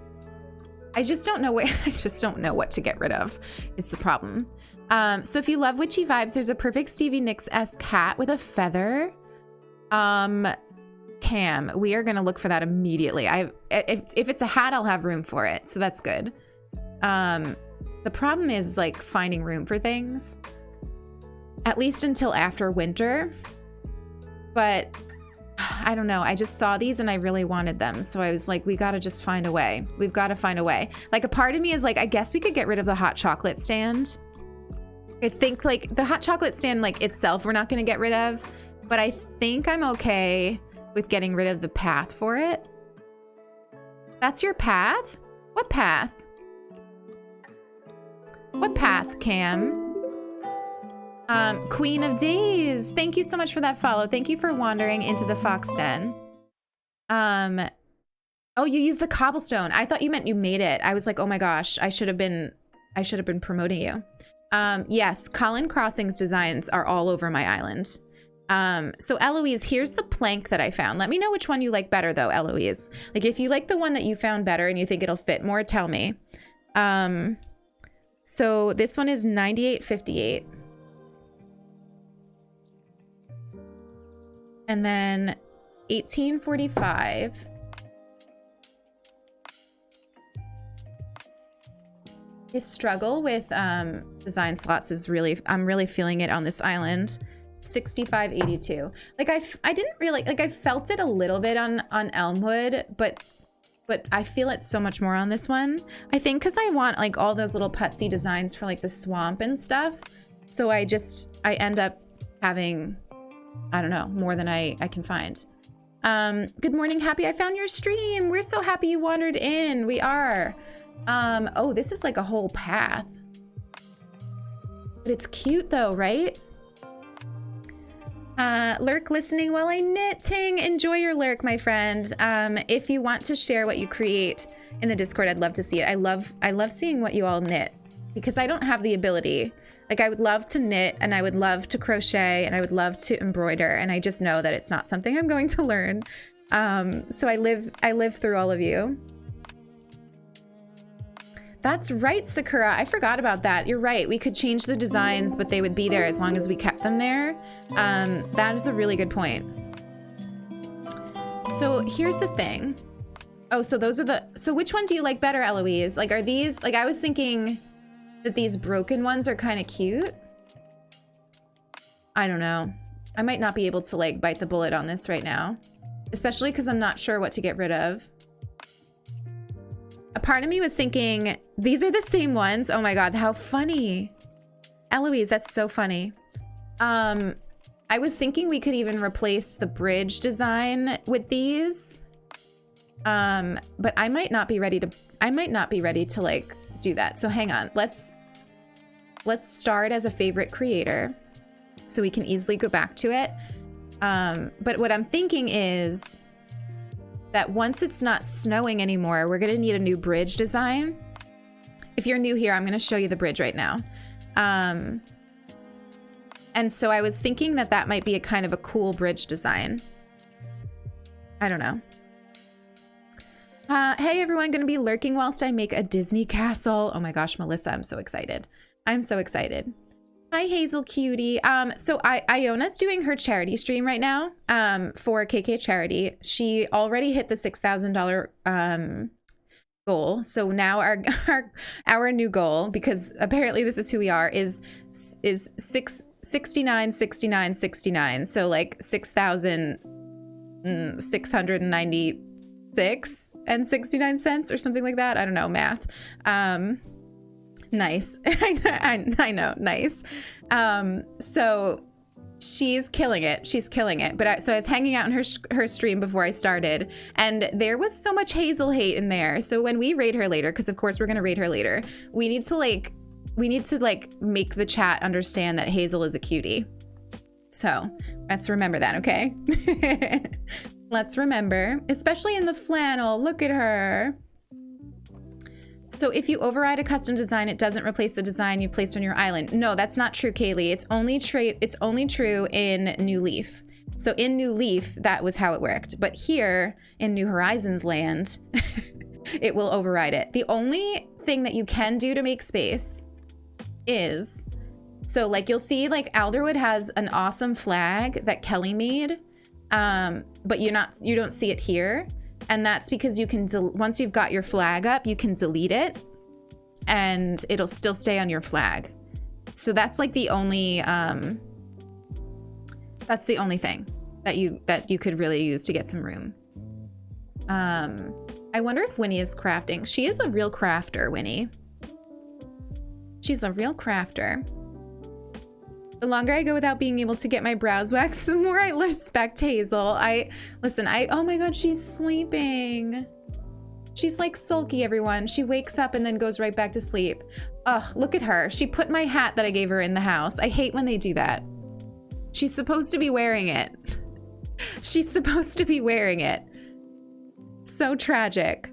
I just don't know what to get rid of is the problem. So if you love witchy vibes, there's a perfect Stevie Nicks-esque hat with a feather. Cam, we are gonna look for that immediately. If it's a hat, I'll have room for it, so that's good. The problem is like finding room for things, at least until after winter. But I don't know. I just saw these and I really wanted them, so I was like, we gotta just find a way. We've got to find a way. Like a part of me is like, I guess we could get rid of the hot chocolate stand. I think like the hot chocolate stand like itself we're not going to get rid of, but I think I'm okay with getting rid of the path for it. That's your path? What path? What path, Cam? Queen of Days, thank you so much for that follow. Thank you for wandering into the fox den. Oh, you used the cobblestone. I thought you meant you made it. I was like, oh my gosh, I should have been promoting you. Yes, Colin Crossing's designs are all over my island. So Eloise, here's the plank that I found. Let me know which one you like better though, Eloise. Like if you like the one that you found better and you think it'll fit more, tell me. So this one is 98.58. And then 18.45. His struggle with design slots is really, I'm really feeling it on this island. 65.82. Like I didn't really, like I felt it a little bit on Elmwood, but I feel it so much more on this one. I think because I want like all those little putsy designs for like the swamp and stuff. So I end up having, I don't know, more than I can find. Good morning, Happy. I found your stream. We're so happy you wandered in. We are. Oh, this is like a whole path. But it's cute though, right? Lurk listening while I knit. Ting, enjoy your lurk, my friend. If you want to share what you create in the Discord, I'd love to see it. I love seeing what you all knit because I don't have the ability. Like I would love to knit and I would love to crochet and I would love to embroider, and I just know that it's not something I'm going to learn. So I live through all of you. That's right, Sakura. I forgot about that. You're right. We could change the designs, but they would be there as long as we kept them there. That is a really good point. So here's the thing. Oh, so those are so which one do you like better, Eloise? Like, are these, like, I was thinking that these broken ones are kind of cute. I don't know. I might not be able to like bite the bullet on this right now, especially because I'm not sure what to get rid of. A part of me was thinking, these are the same ones. Oh my God, how funny. Eloise, that's so funny. I was thinking we could even replace the bridge design with these. But I might not be ready to like do that. So hang on, let's start as a favorite creator so we can easily go back to it. But what I'm thinking is that once it's not snowing anymore, we're gonna need a new bridge design. If you're new here, I'm gonna show you the bridge right now. And so I was thinking that that might be a kind of a cool bridge design. I don't know. Hey everyone, gonna be lurking whilst I make a Disney castle. Oh my gosh, Melissa, I'm so excited. I'm so excited. Hi Hazel Cutie. So Iona's doing her charity stream right now for KK Charity. She already hit the $6,000 goal. So now our new goal, because apparently this is who we are, is 69. So like 6,696 and 69 cents or something like that. I don't know, math. Nice. I know, nice. So she's killing it. She's killing it. But so I was hanging out in her stream before I started, and there was so much Hazel hate in there. So when we raid her later, because of course we're gonna raid her later, we need to make the chat understand that Hazel is a cutie. So let's remember that, okay? Let's remember, especially in the flannel. Look at her. So if you override a custom design, it doesn't replace the design you placed on your island. No, that's not true, Kaylee. It's only true in New Leaf. So in New Leaf, that was how it worked. But here in New Horizons land, it will override it. The only thing that you can do to make space is, so like you'll see like Alderwood has an awesome flag that Kelly made, but you don't see it here. And that's because you can, once you've got your flag up, you can delete it and it'll still stay on your flag. So that's like the only, thing that you could really use to get some room. I wonder if Winnie is crafting. She is a real crafter, Winnie. She's a real crafter. The longer I go without being able to get my brows waxed, the more I respect Hazel. Oh my God, she's sleeping. She's like sulky, everyone. She wakes up and then goes right back to sleep. Ugh, look at her. She put my hat that I gave her in the house. I hate when they do that. She's supposed to be wearing it. She's supposed to be wearing it. So tragic.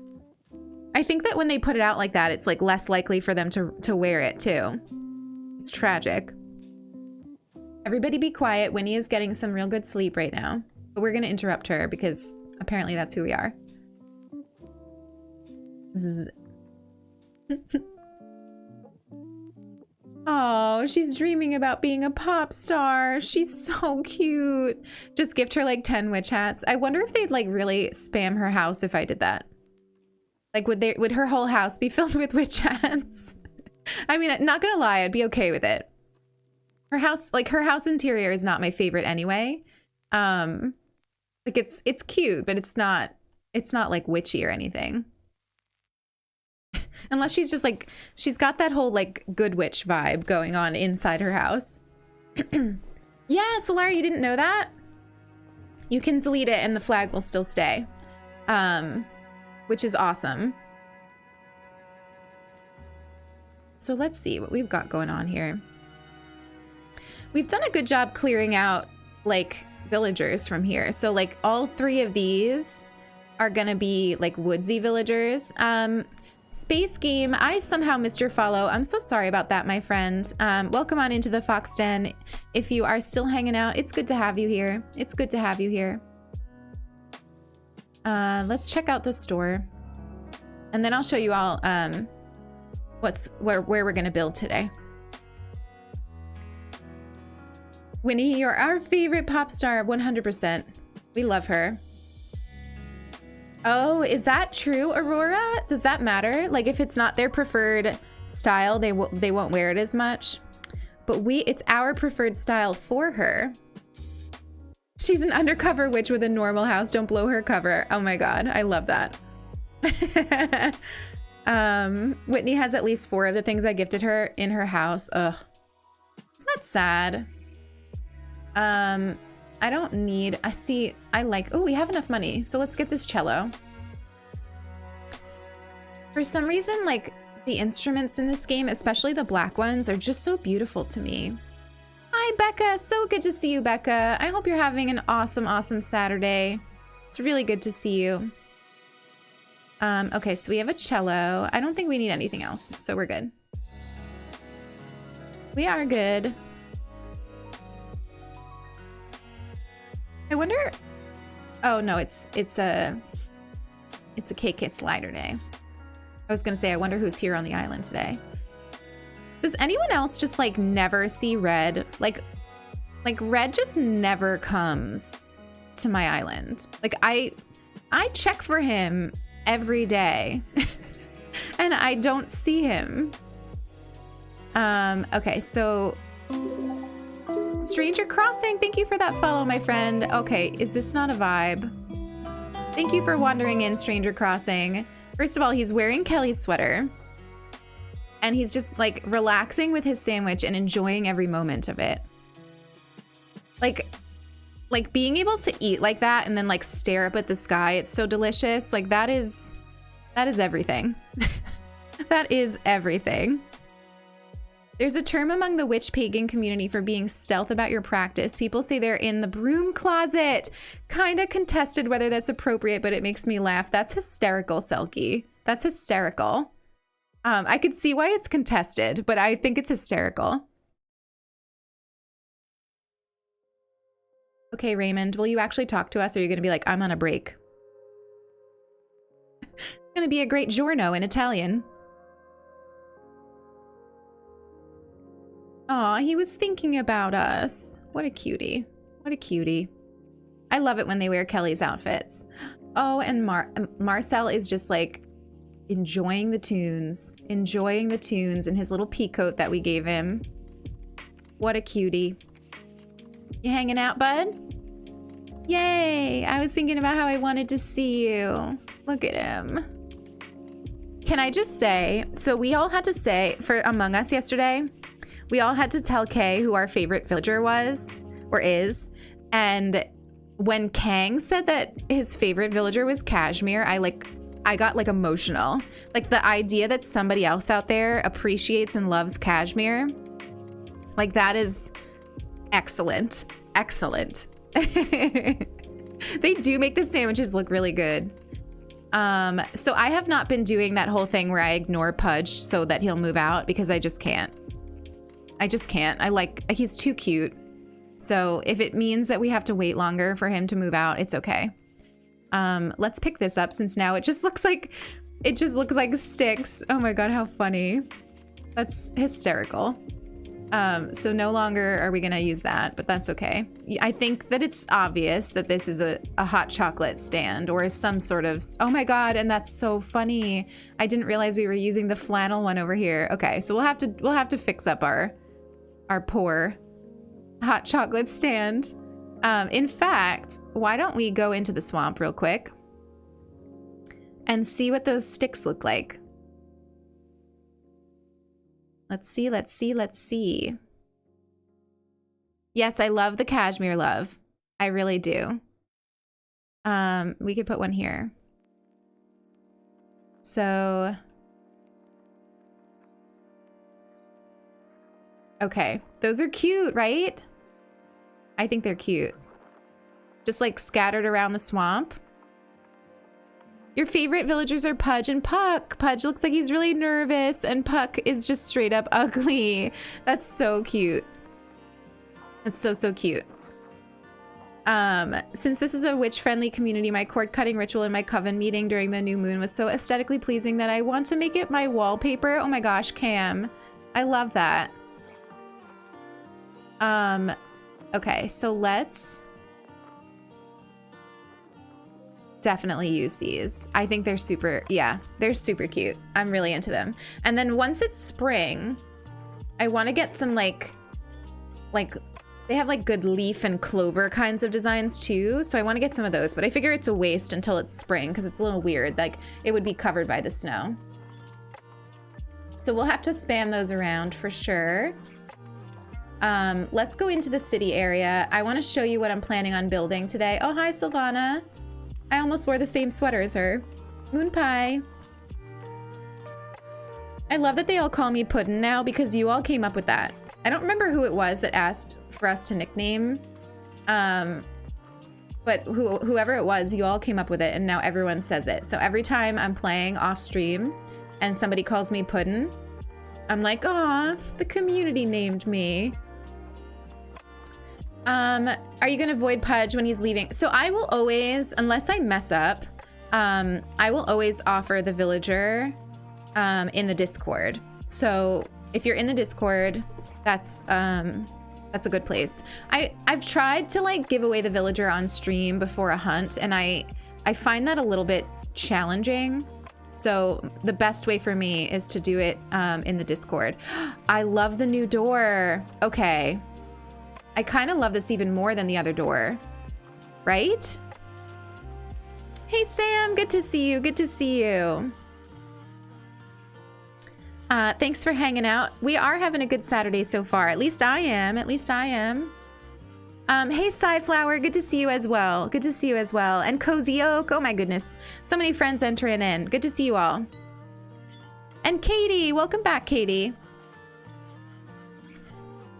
I think that when they put it out like that, it's like less likely for them to wear it too. It's tragic. Everybody be quiet. Winnie is getting some real good sleep right now. But we're going to interrupt her because apparently that's who we are. Oh, she's dreaming about being a pop star. She's so cute. Just gift her like 10 witch hats. I wonder if they'd like really spam her house if I did that. Like would her whole house be filled with witch hats? I mean, not gonna lie, I'd be okay with it. Her house interior is not my favorite anyway. Like it's cute, but it's not like witchy or anything. Unless she's just like, she's got that whole like good witch vibe going on inside her house. Yeah, Solara, you didn't know that? You can delete it and the flag will still stay. Which is awesome. So let's see what we've got going on here. We've done a good job clearing out like villagers from here. So like all 3 of these are gonna be like woodsy villagers. Space Game, I somehow missed your follow. I'm so sorry about that, my friend. Welcome on into the Fox Den. If you are still hanging out, it's good to have you here. It's good to have you here. Let's check out the store. And then I'll show you all where we're gonna build today. Winnie, you're our favorite pop star, 100%. We love her. Oh, is that true, Aurora? Does that matter? Like if it's not their preferred style, they won't wear it as much. But it's our preferred style for her. She's an undercover witch with a normal house. Don't blow her cover. Oh my God, I love that. Whitney has at least 4 of the things I gifted her in her house. Ugh, isn't that sad? I don't need, oh, we have enough money. So let's get this cello. For some reason, like the instruments in this game, especially the black ones, are just so beautiful to me. Hi, Becca. So good to see you, Becca. I hope you're having an awesome, awesome Saturday. It's really good to see you. Okay, so we have a cello. I don't think we need anything else, so we're good. We are good. I wonder, oh no, it's a KK Slider day. I was gonna say, I wonder who's here on the island today. Does anyone else just like never see Red? Like Red just never comes to my island. Like I check for him every day and I don't see him. Okay, so Stranger Crossing, thank you for that follow, my friend. Okay, is this not a vibe? Thank you for wandering in, Stranger Crossing. First of all, he's wearing Kelly's sweater. And he's just like relaxing with his sandwich and enjoying every moment of it. Like being able to eat like that and then like stare up at the sky, it's so delicious. Like that is everything. That is everything. There's a term among the witch pagan community for being stealth about your practice. People say they're in the broom closet. Kinda contested whether that's appropriate, but it makes me laugh. That's hysterical, Selkie. That's hysterical. I could see why it's contested, but I think it's hysterical. Okay, Raymond, will you actually talk to us, or are you gonna be like, I'm on a break? It's gonna be a great giorno in Italian. Aw, he was thinking about us. What a cutie. What a cutie. I love it when they wear Kelly's outfits. Oh, and Marcel is just like enjoying the tunes in his little pea coat that we gave him. What a cutie. You hanging out, bud? Yay! I was thinking about how I wanted to see you. Look at him. Can I just say, so we all had to say, for Among Us yesterday, we all had to tell Kay who our favorite villager was, or is, and when Kang said that his favorite villager was Kashmir, I got like emotional. Like the idea that somebody else out there appreciates and loves Kashmir, like that is excellent. Excellent. They do make the sandwiches look really good. So I have not been doing that whole thing where I ignore Pudge so that he'll move out, because I just can't. I just can't. He's too cute. So if it means that we have to wait longer for him to move out, it's okay. Let's pick this up, since now it just looks like sticks. Oh my God, how funny. That's hysterical. So no longer are we gonna use that, but that's okay. I think that it's obvious that this is a hot chocolate stand or some sort of, oh my God, and that's so funny. I didn't realize we were using the flannel one over here. Okay, so we'll have to fix up our poor hot chocolate stand. In fact, why don't we go into the swamp real quick and see what those sticks look like? Let's see, let's see, let's see. Yes, I love the cashmere, love. I really do. We could put one here. So, okay, those are cute, right? I think they're cute. Just like scattered around the swamp. Your favorite villagers are Pudge and Puck. Pudge looks like he's really nervous and Puck is just straight up ugly. That's so cute. That's so, so cute. Since this is a witch-friendly community, my cord cutting ritual in my coven meeting during the new moon was so aesthetically pleasing that I want to make it my wallpaper. Oh my gosh, Cam. I love that. Okay, so let's definitely use these. I think they're super, yeah, they're super cute. I'm really into them. And then once it's spring, I want to get some like they have like good leaf and clover kinds of designs too. So I want to get some of those, but I figure it's a waste until it's spring because it's a little weird. Like it would be covered by the snow. So we'll have to spam those around for sure. Let's go into the city area. I want to show you what I'm planning on building today. Oh, hi, Silvana. I almost wore the same sweater as her. Moon Pie. I love that they all call me Puddin' now because you all came up with that. I don't remember who it was that asked for us to nickname. But whoever it was, you all came up with it and now everyone says it. So every time I'm playing off stream and somebody calls me Puddin', I'm like, aw, the community named me. Are you gonna avoid Pudge when he's leaving? So I will always, unless I mess up, I will always offer the villager in the Discord. So if you're in the Discord, that's a good place. I've tried to like give away the villager on stream before a hunt, and I find that a little bit challenging. So the best way for me is to do it in the Discord. I love the new door. Okay. I kind of love this even more than the other door, right? Hey, Sam, good to see you. Good to see you. Thanks for hanging out. We are having a good Saturday so far. At least I am. At least I am. Hey, Sideflower, good to see you as well. Good to see you as well. And Cozy Oak, oh my goodness. So many friends entering in. Good to see you all. And Katie, welcome back, Katie.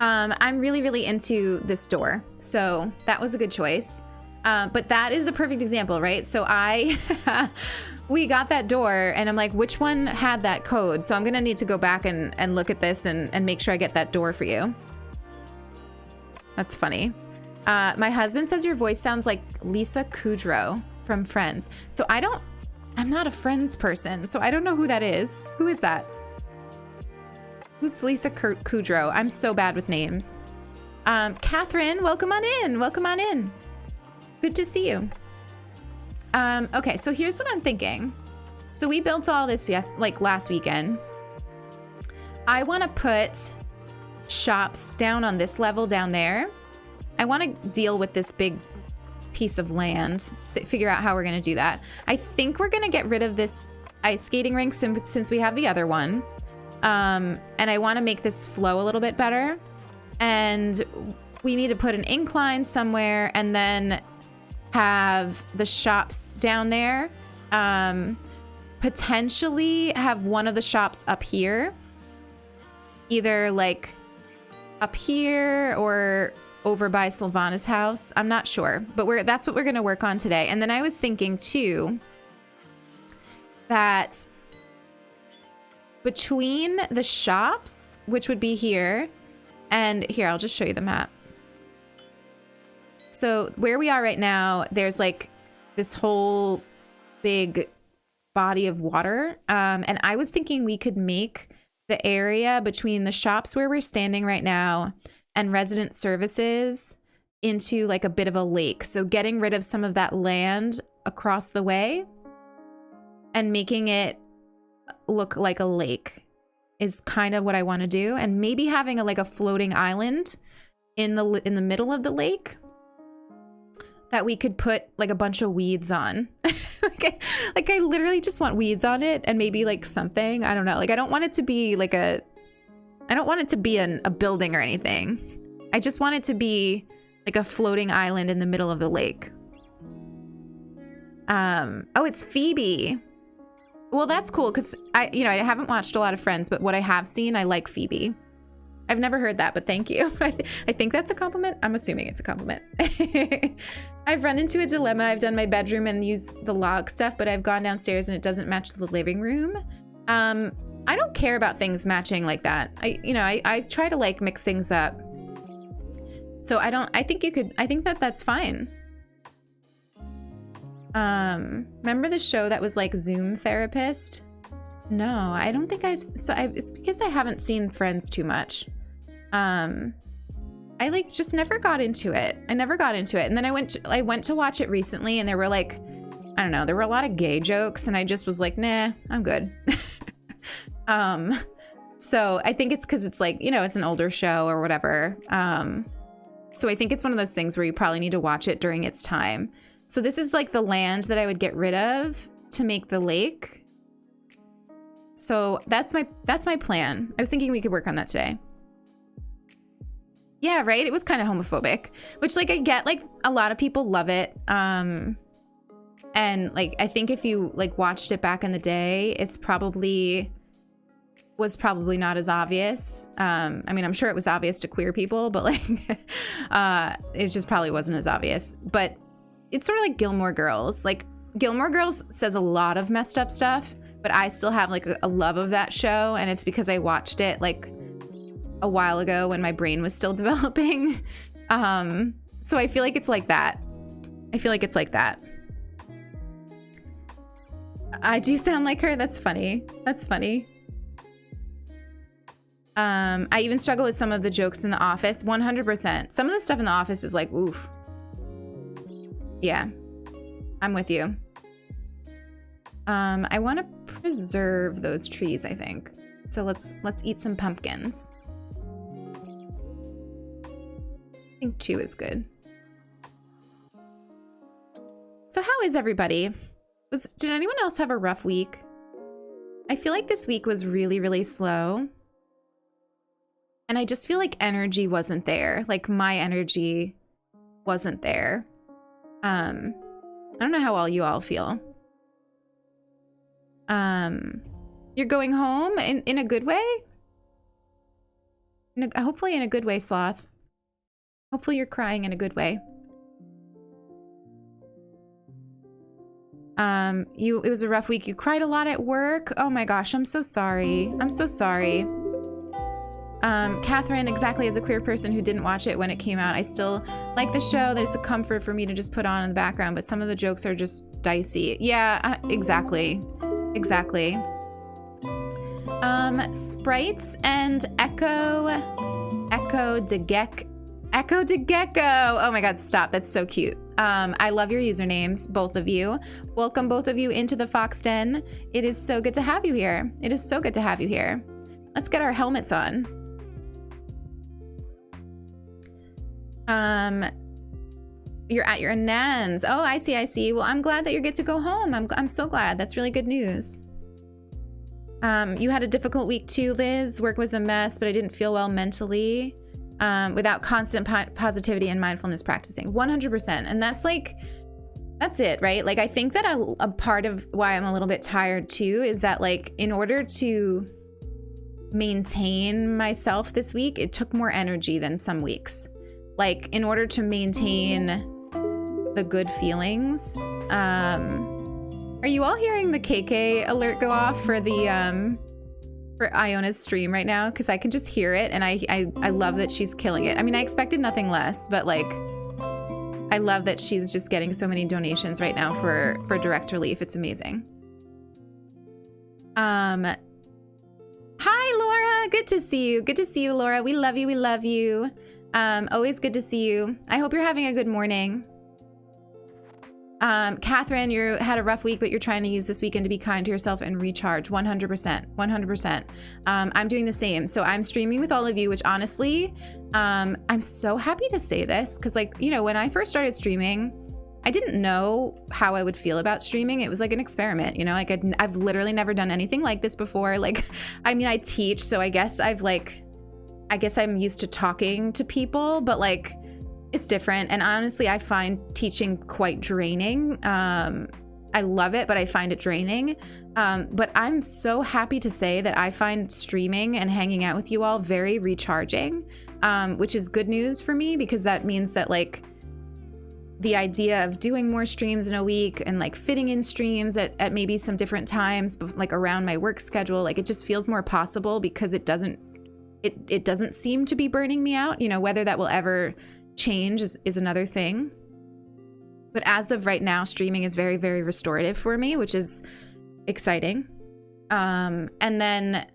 I'm really, really into this door. So that was a good choice. But that is a perfect example, right? So we got that door and I'm like, which one had that code? So I'm gonna need to go back and look at this and make sure I get that door for you. That's funny. My husband says your voice sounds like Lisa Kudrow from Friends. So I'm not a Friends person, so I don't know who that is. Who is that? Who's Lisa Kudrow? I'm so bad with names. Catherine, welcome on in. Welcome on in. Good to see you. Okay, so here's what I'm thinking. So we built all this last weekend. I want to put shops down on this level down there. I want to deal with this big piece of land, figure out how we're going to do that. I think we're going to get rid of this ice skating rink since we have the other one. And I want to make this flow a little bit better. And we need to put an incline somewhere and then have the shops down there. Potentially have one of the shops up here. Either like up here or over by Silvana's house. I'm not sure, but that's what we're going to work on today. And then I was thinking too that between the shops, which would be here, and here, I'll just show you the map. So where we are right now, there's like this whole big body of water. And I was thinking we could make the area between the shops where we're standing right now and resident services into like a bit of a lake. So getting rid of some of that land across the way and making it look like a lake is kind of what I want to do. And maybe having like a floating island in the middle of the lake that we could put like a bunch of weeds on. like I literally just want weeds on it and maybe like something, I don't know. Like I don't want it to be like I don't want it to be a building or anything. I just want it to be like a floating island in the middle of the lake. Oh, it's Phoebe. Well, that's cool because I haven't watched a lot of Friends, but what I have seen, I like Phoebe. I've never heard that, but thank you. I think that's a compliment. I'm assuming it's a compliment. I've run into a dilemma. I've done my bedroom and used the log stuff, but I've gone downstairs and it doesn't match the living room. I don't care about things matching like that. I try to like mix things up. So I think that's fine. Remember the show that was like Zoom Therapist? No, I don't think it's because I haven't seen Friends too much. I like just never got into it. And then I went to watch it recently and there were like, I don't know, there were a lot of gay jokes and I just was like, nah, I'm good. So I think it's because it's like, it's an older show or whatever. So I think it's one of those things where you probably need to watch it during its time. So this is like the land that I would get rid of to make the lake. So that's my plan. I was thinking we could work on that today. Yeah, right? It was kind of homophobic, which like I get, like a lot of people love it. And like I think if you like watched it back in the day, was probably not as obvious. I mean, I'm sure it was obvious to queer people, but like it just probably wasn't as obvious. But it's sort of like Gilmore Girls. Like Gilmore Girls says a lot of messed up stuff, but I still have like a love of that show, and it's because I watched it like a while ago when my brain was still developing. So I feel like it's like that. I do sound like her. That's funny. I even struggle with some of the jokes in The Office. 100%. Some of the stuff in The Office is like, oof. Yeah, I'm with you. I want to preserve those trees, I think. So let's eat some pumpkins. I think 2 is good. So how is everybody? Did anyone else have a rough week? I feel like this week was really, really slow. And I just feel like energy wasn't there. Like my energy wasn't there. I don't know how you all feel. You're going home in a good way? Hopefully in a good way, Sloth. Hopefully you're crying in a good way. It was a rough week. You cried a lot at work. Oh my gosh, I'm so sorry. Catherine, exactly, as a queer person who didn't watch it when it came out, I still like the show, that it's a comfort for me to just put on in the background, but some of the jokes are just dicey. Yeah, exactly. Sprites and Echo de Gecko. Oh my god, stop. That's so cute. I love your usernames, both of you. Welcome both of you into the Fox Den. It is so good to have you here. Let's get our helmets on. You're at your Nans. Oh, I see. Well, I'm glad that you get to go home. I'm so glad. That's really good news. You had a difficult week too, Liz. Work was a mess, but I didn't feel well mentally. Without constant positivity and mindfulness practicing. 100%. And that's it, right? Like, I think that a part of why I'm a little bit tired too is that, like, in order to maintain myself this week, it took more energy than some weeks. Like, in order to maintain the good feelings. Are you all hearing the KK alert go off for the for Iona's stream right now? Because I can just hear it, and I love that she's killing it. I mean, I expected nothing less, but like, I love that she's just getting so many donations right now for direct relief. It's amazing. How Hi, Laura. Good to see you. Good to see you, Laura. We love you. We love you. Always good to see you. I hope you're having a good morning. Catherine, you had a rough week, but you're trying to use this weekend to be kind to yourself and recharge. 100%. 100%. I'm doing the same. So I'm streaming with all of you, which honestly, I'm so happy to say this because, like, you know, when I first started streaming, I didn't know how I would feel about streaming. It was like an experiment, you know, like I've literally never done anything like this before. Like, I mean, I teach, so I guess I'm used to talking to people, but like, it's different. And honestly, I find teaching quite draining. I love it, but I find it draining. But I'm so happy to say that I find streaming and hanging out with you all very recharging, which is good news for me because that means that like the idea of doing more streams in a week and like fitting in streams at maybe some different times, like around my work schedule, like it just feels more possible because it doesn't seem to be burning me out. You know, whether that will ever change is another thing. But as of right now, streaming is very, very restorative for me, which is exciting. And then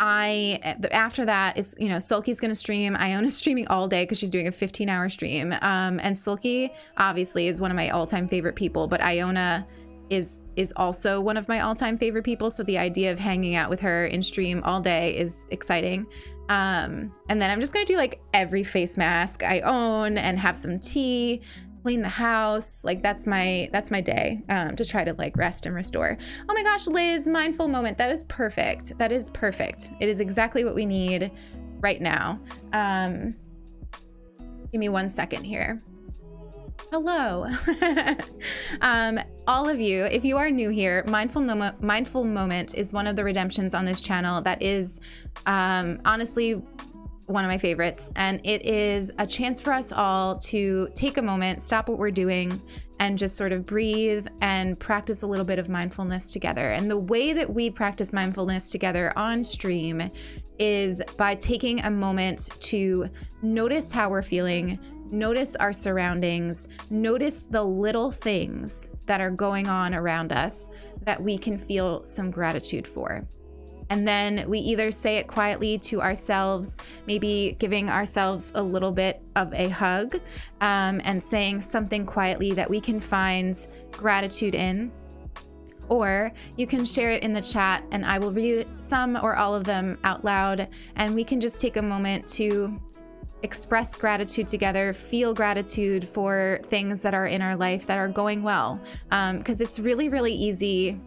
after that is, you know, Sulky's going to stream. Iona's streaming all day because she's doing a 15-hour stream. And Sulky obviously is one of my all-time favorite people, but Iona is also one of my all-time favorite people. So the idea of hanging out with her in stream all day is exciting. And then I'm just going to do like every face mask I own and have some tea, clean the house. Like that's my day, to try to like rest and restore. Oh my gosh, Liz, mindful moment. That is perfect. That is perfect. It is exactly what we need right now. Give me 1 second here. Hello. All of you, if you are new here, Mindful Moment is one of the redemptions on this channel that is honestly one of my favorites. And it is a chance for us all to take a moment, stop what we're doing, and just sort of breathe and practice a little bit of mindfulness together. And the way that we practice mindfulness together on stream is by taking a moment to notice how we're feeling, notice our surroundings, notice the little things that are going on around us that we can feel some gratitude for. And then we either say it quietly to ourselves, maybe giving ourselves a little bit of a hug, and saying something quietly that we can find gratitude in. Or you can share it in the chat and I will read some or all of them out loud, and we can just take a moment to express gratitude together, feel gratitude for things that are in our life that are going well. Because it's really, really easy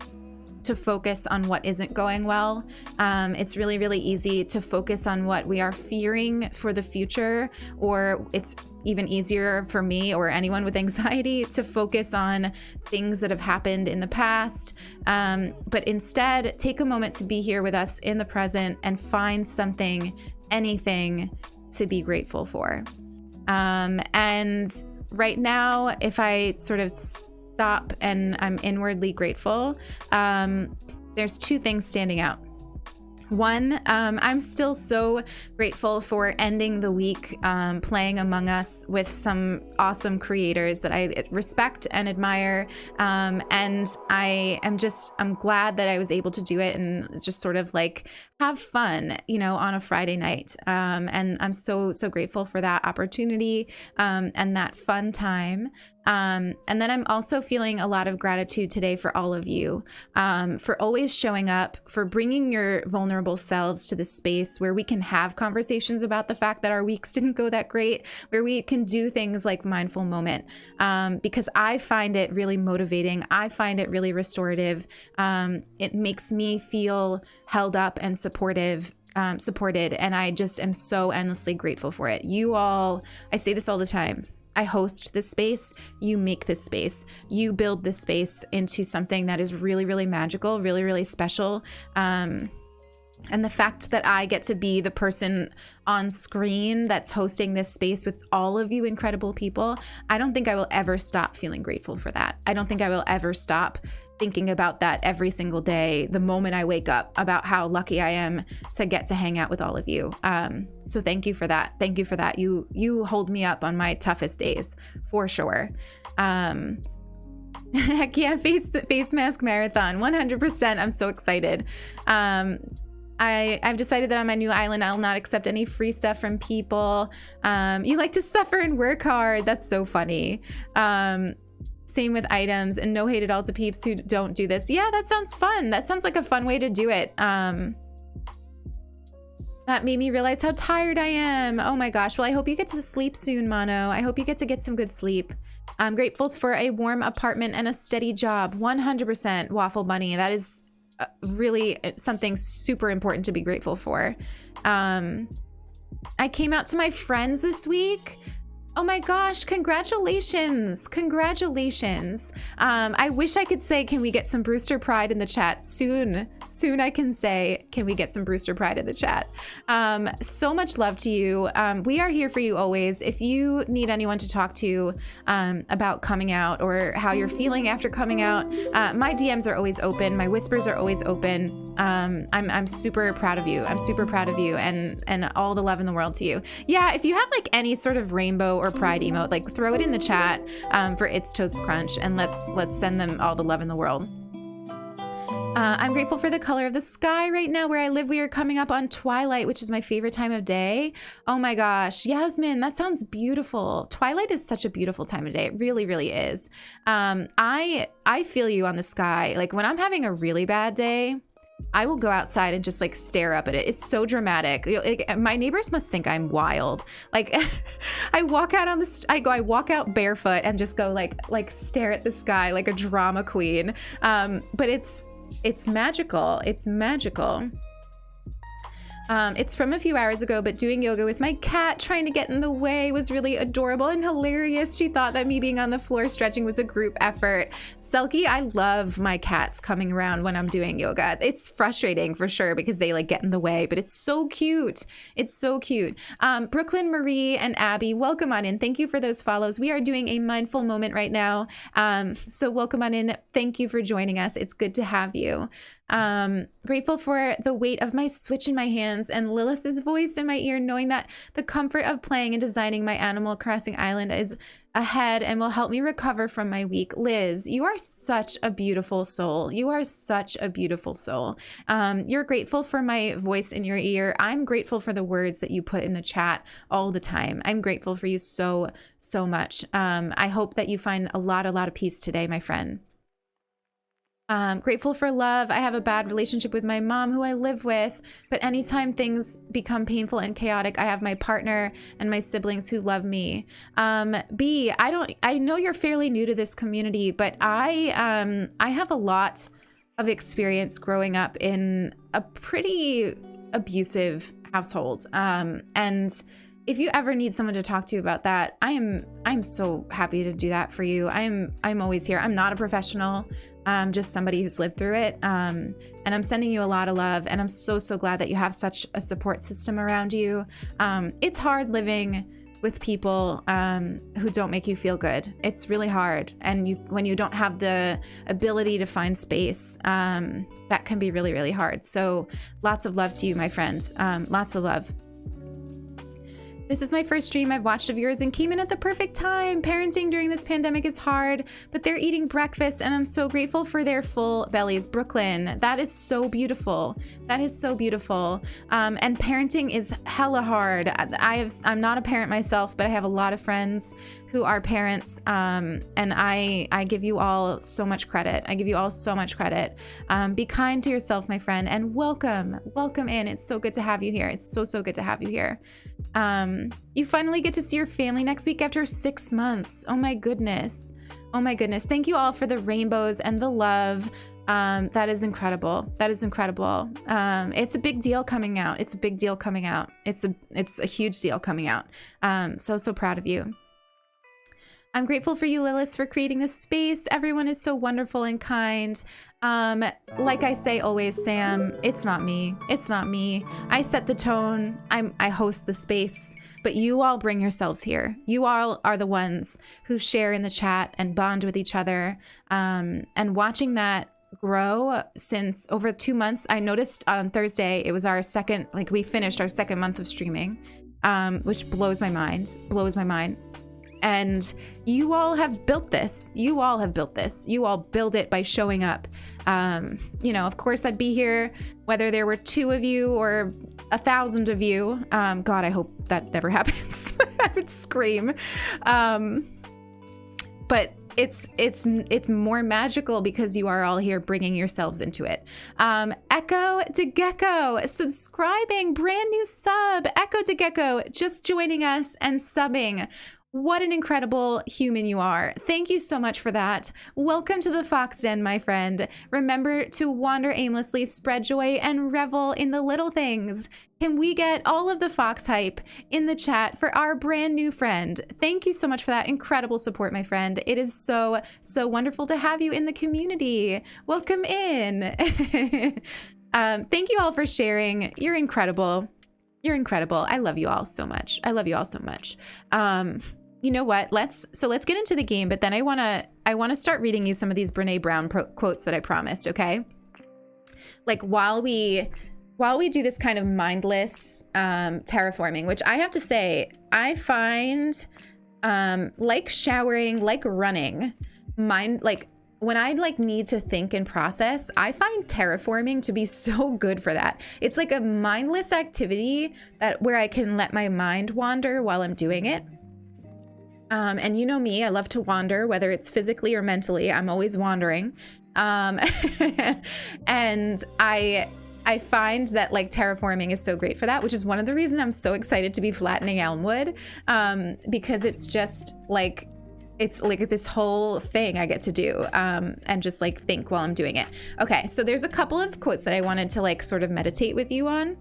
to focus on what isn't going well. It's really, really easy to focus on what we are fearing for the future, or it's even easier for me or anyone with anxiety to focus on things that have happened in the past. But instead, take a moment to be here with us in the present and find something, anything to be grateful for. And right now, if I sort of stop and I'm inwardly grateful, there's two things standing out. One, I'm still so grateful for ending the week playing Among Us with some awesome creators that I respect and admire. And I'm glad that I was able to do it and just sort of like have fun, you know, on a Friday night. And I'm so grateful for that opportunity and that fun time. And then I'm also feeling a lot of gratitude today for all of you, for always showing up, for bringing your vulnerable selves to the space where we can have conversations about the fact that our weeks didn't go that great, where we can do things like Mindful Moment, because I find it really motivating. I find it really restorative. It makes me feel held up and supported, and I just am so endlessly grateful for it. You all, I say this all the time. I host this space, you make this space, you build this space into something that is really, really magical, really, really special. And the fact that I get to be the person on screen that's hosting this space with all of you incredible people, I don't think I will ever stop feeling grateful for that. I don't think I will ever stop thinking about that every single day, the moment I wake up, about how lucky I am to get to hang out with all of you. So thank you for that. Thank you for that. You hold me up on my toughest days, for sure. Heck yeah, face mask marathon, 100%. I'm so excited. I've decided that on my new island, I'll not accept any free stuff from people. You like to suffer and work hard. That's so funny. Same with items, and no hate at all to peeps who don't do this. Yeah, that sounds fun. That sounds like a fun way to do it. That made me realize how tired I am. Oh my gosh. Well, I hope you get to sleep soon, Mono. I hope you get to get some good sleep. I'm grateful for a warm apartment and a steady job. 100% Waffle Bunny. That is really something super important to be grateful for. I came out to my friends this week. Oh my gosh, congratulations. Congratulations. I wish I could say, can we get some Brewster Pride in the chat soon? Soon I can say, can we get some Brewster Pride in the chat? So much love to you. We are here for you always. If you need anyone to talk to about coming out or how you're feeling after coming out, my DMs are always open. My whispers are always open. I'm super proud of you. I'm super proud of you, and all the love in the world to you. Yeah, if you have like any sort of rainbow or pride emote, like throw it in the chat for It's Toast Crunch, and let's send them all the love in the world. I'm grateful for the color of the sky right now. Where I live, we are coming up on twilight, which is my favorite time of day. Oh my gosh, Yasmin, that sounds beautiful. Twilight is such a beautiful time of day. It really, really is. I feel you on the sky. Like when I'm having a really bad day, I will go outside and just like stare up at it. It's so dramatic. Like, my neighbors must think I'm wild. Like I walk out on the, I walk out barefoot and just go like stare at the sky like a drama queen. But it's magical. It's magical. It's from a few hours ago, but doing yoga with my cat trying to get in the way was really adorable and hilarious. She thought that me being on the floor stretching was a group effort. Selkie, I love my cats coming around when I'm doing yoga. It's frustrating for sure because they like get in the way, but it's so cute. It's so cute. Brooklyn, Marie, and Abby, welcome on in. Thank you for those follows. We are doing a mindful moment right now. So welcome on in. Thank you for joining us. It's good to have you. Grateful for the weight of my Switch in my hands and Lilith's voice in my ear, knowing that the comfort of playing and designing my Animal Crossing island is ahead and will help me recover from my week. Liz, you are such a beautiful soul. You are such a beautiful soul. You're grateful for my voice in your ear. I'm grateful for the words that you put in the chat all the time. I'm grateful for you so, so much. I hope that you find a lot of peace today, my friend. Grateful for love. I have a bad relationship with my mom who I live with, but anytime things become painful and chaotic, I have my partner and my siblings who love me. B, I know you're fairly new to this community, but I have a lot of experience growing up in a pretty abusive household. And if you ever need someone to talk to about that, I'm so happy to do that for you. I'm always here. I'm not a professional. I'm just somebody who's lived through it. And I'm sending you a lot of love, and I'm so, so glad that you have such a support system around you. It's hard living with people who don't make you feel good. It's really hard. And when you don't have the ability to find space, that can be really, really hard. So lots of love to you, my friend. Lots of love. This is my first stream I've watched of yours and came in at the perfect time. Parenting during this pandemic is hard, but they're eating breakfast and I'm so grateful for their full bellies. Brooklyn, that is so beautiful. That is so beautiful. And parenting is hella hard. I'm not a parent myself, but I have a lot of friends who are parents, and I give you all so much credit. I give you all so much credit. Be kind to yourself, my friend, and welcome in. It's so good to have you here. It's so, so good to have you here. You finally get to see your family next week after 6 months. Oh my goodness. Oh my goodness. Thank you all for the rainbows and the love. That is incredible. That is incredible. It's a big deal coming out. It's a big deal coming out. It's a huge deal coming out. So proud of you. I'm grateful for you, Lilith, for creating this space. Everyone is so wonderful and kind. Like I say always, Sam, it's not me. It's not me. I set the tone. I host the space, but you all bring yourselves here. You all are the ones who share in the chat and bond with each other. And watching that grow since over 2 months, I noticed on Thursday, it was our second, we finished our second month of streaming, which blows my mind. And you all have built this. You all have built this. You all build it by showing up. Of course, I'd be here whether there were 2 of you or 1,000 of you. God, I hope that never happens. I would scream. But it's more magical because you are all here bringing yourselves into it. Echo de Gecko subscribing, brand new sub. Echo de Gecko just joining us and subbing. What an incredible human you are. Thank you so much for that. Welcome to the Fox Den, my friend. Remember to wander aimlessly, spread joy, and revel in the little things. Can we get all of the Fox hype in the chat for our brand new friend? Thank you so much for that incredible support, my friend. It is so, so wonderful to have you in the community. Welcome in. Thank you all for sharing. You're incredible. You're incredible. I love you all so much. I love you all so much. You know what? Let's get into the game, but then I want to start reading you some of these Brené Brown quotes that I promised, okay? Like while we do this kind of mindless terraforming, which I have to say, I find like showering, like running, when I need to think and process, I find terraforming to be so good for that. It's like a mindless activity where I can let my mind wander while I'm doing it. And you know me, I love to wander, whether it's physically or mentally. I'm always wandering. And I find that terraforming is so great for that, which is one of the reasons I'm so excited to be flattening Elmwood, because it's just it's like this whole thing I get to do, and just think while I'm doing it. Okay, so there's a couple of quotes that I wanted to sort of meditate with you on.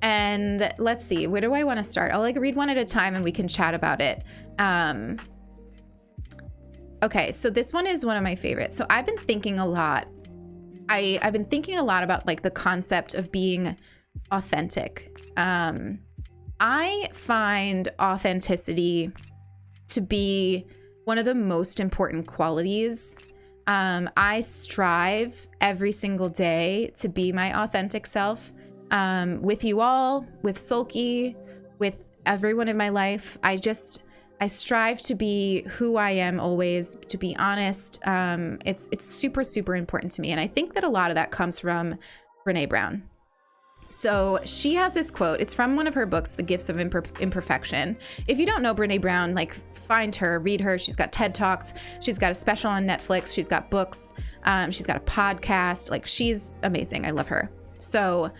And let's see, where do I want to start? I'll read one at a time and we can chat about it. Okay, so this one is one of my favorites. So I've been thinking a lot. I've been thinking a lot about the concept of being authentic. I find authenticity to be one of the most important qualities. I strive every single day to be my authentic self. With you all, with Sulky, with everyone in my life. I strive to be who I am always, to be honest. It's super, super important to me. And I think that a lot of that comes from Brené Brown. So she has this quote. It's from one of her books, The Gifts of Imperfection. If you don't know Brené Brown, find her, read her. She's got TED Talks. She's got a special on Netflix. She's got books. She's got a podcast. She's amazing. I love her. So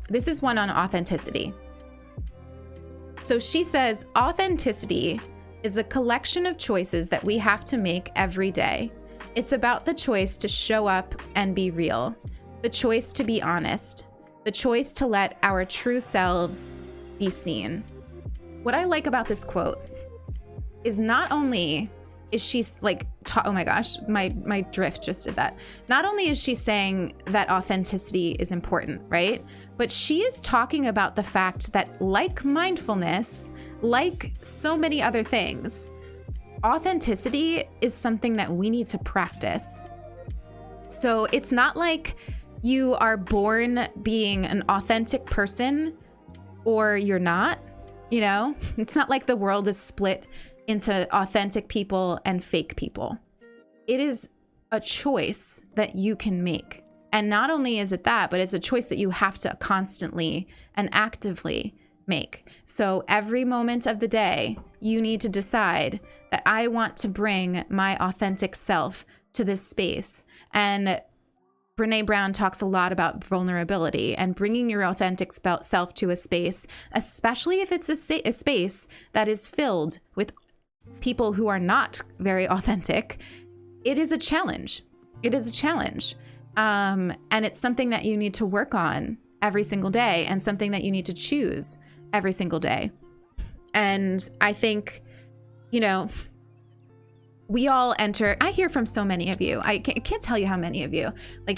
this is one on authenticity. So she says, authenticity is a collection of choices that we have to make every day. It's about the choice to show up and be real, the choice to be honest, the choice to let our true selves be seen. What I like about this quote is not only is she oh my gosh, my drift just did that. Not only is she saying that authenticity is important, right? But she is talking about the fact that like mindfulness, like so many other things, authenticity is something that we need to practice. So it's not like you are born being an authentic person or you're not, It's not like the world is split into authentic people and fake people. It is a choice that you can make. And not only is it that, but it's a choice that you have to constantly and actively make. So every moment of the day, you need to decide that I want to bring my authentic self to this space. And Brené Brown talks a lot about vulnerability and bringing your authentic self to a space, especially if it's a space that is filled with people who are not very authentic. It is a challenge. It is a challenge. And it's something that you need to work on every single day and something that you need to choose every single day. And I think, we all enter, I hear from so many of you. I can't tell you how many of you